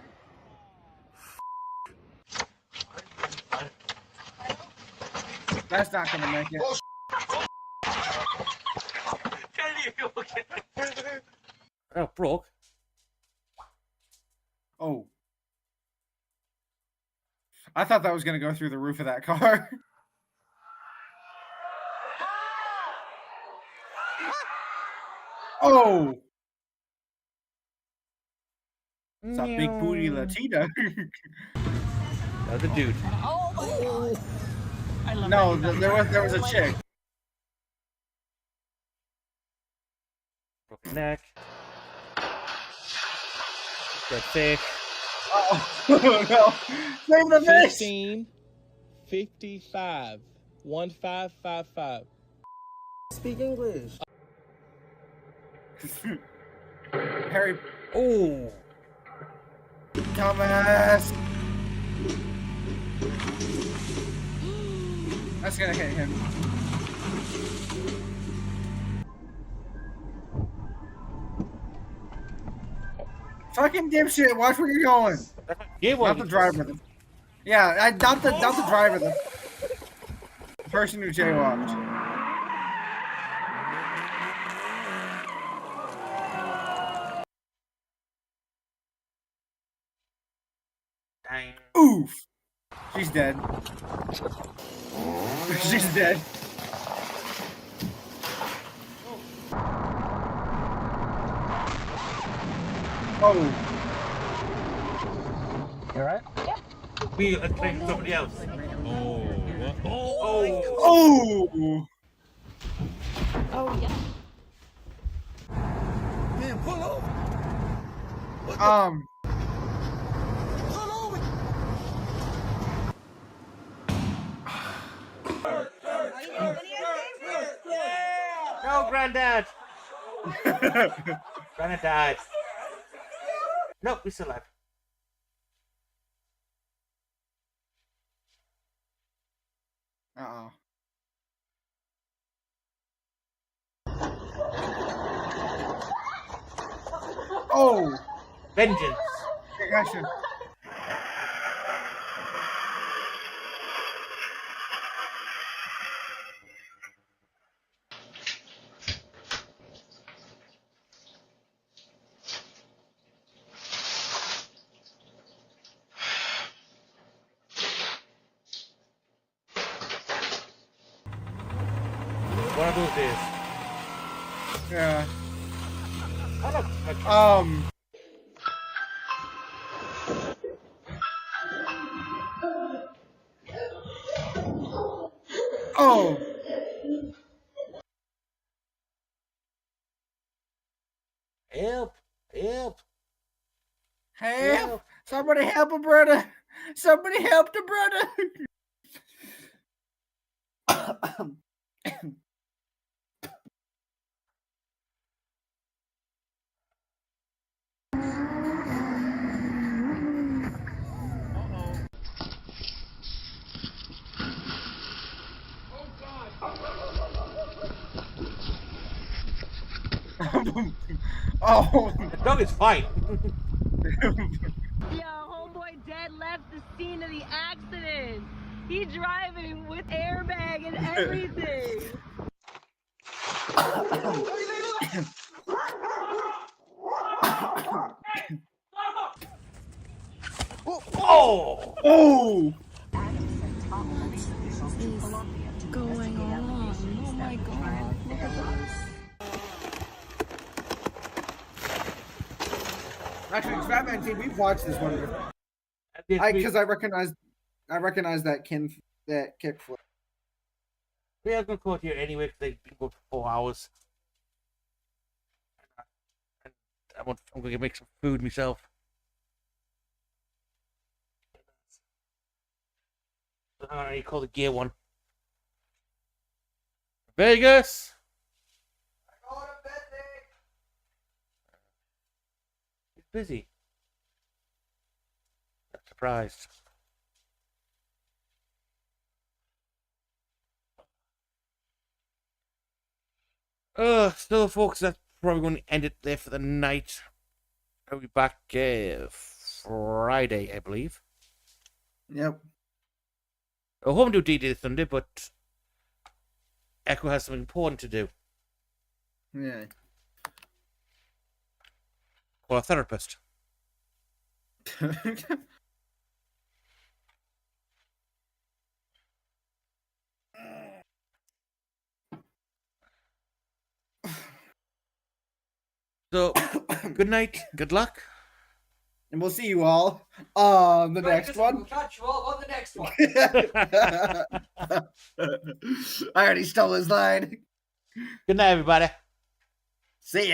That's not gonna make it. Oh, broke. Oh. I thought that was gonna go through the roof of that car. Oh. It's a big booty Latina. That was a dude. Oh. No, there was a chick. Broken neck. Dead fish. Oh no! Save the fish. 1555 1555. Speak English. Harry. Oh. Dumbass. That's gonna hit him. Fucking dipshit! Watch where you're going. Not the driver. Yeah, not the driver. The person who jaywalked. Dang. Oof. She's dead. She's dead. Oh. You alright? We attacked somebody else. Oh. Oh, yeah. Man, pull over. Pull over. No, Granddad. Granddad died. Nope, we're still alive. Uh-oh. Oh! Vengeance. I gotcha. One of those days. Yeah. Oh. Help! Help! Help! Somebody help a brother! Somebody help the brother! Oh, the dog is fine. Yo, homeboy dead left the scene of the accident. He driving with airbag and everything. Oh! Oh! Going on? Oh my god. Look at this. Actually, Batman Team, we've watched this one because I recognize that kickflip. We are gonna go here anyway because they've been going for 4 hours. And I'm gonna make some food myself. You call the gear one. Vegas. He's busy. Not surprised. So folks, that's probably going to end it there for the night. I'll be back Friday, I believe. Yep. I hope to do D-Day Sunday, but Echo has something important to do. Yeah. Call a therapist. So, good night, good luck. And we'll see you all on the next one. We'll catch you all on the next one. I already stole his line. Good night, everybody. See ya.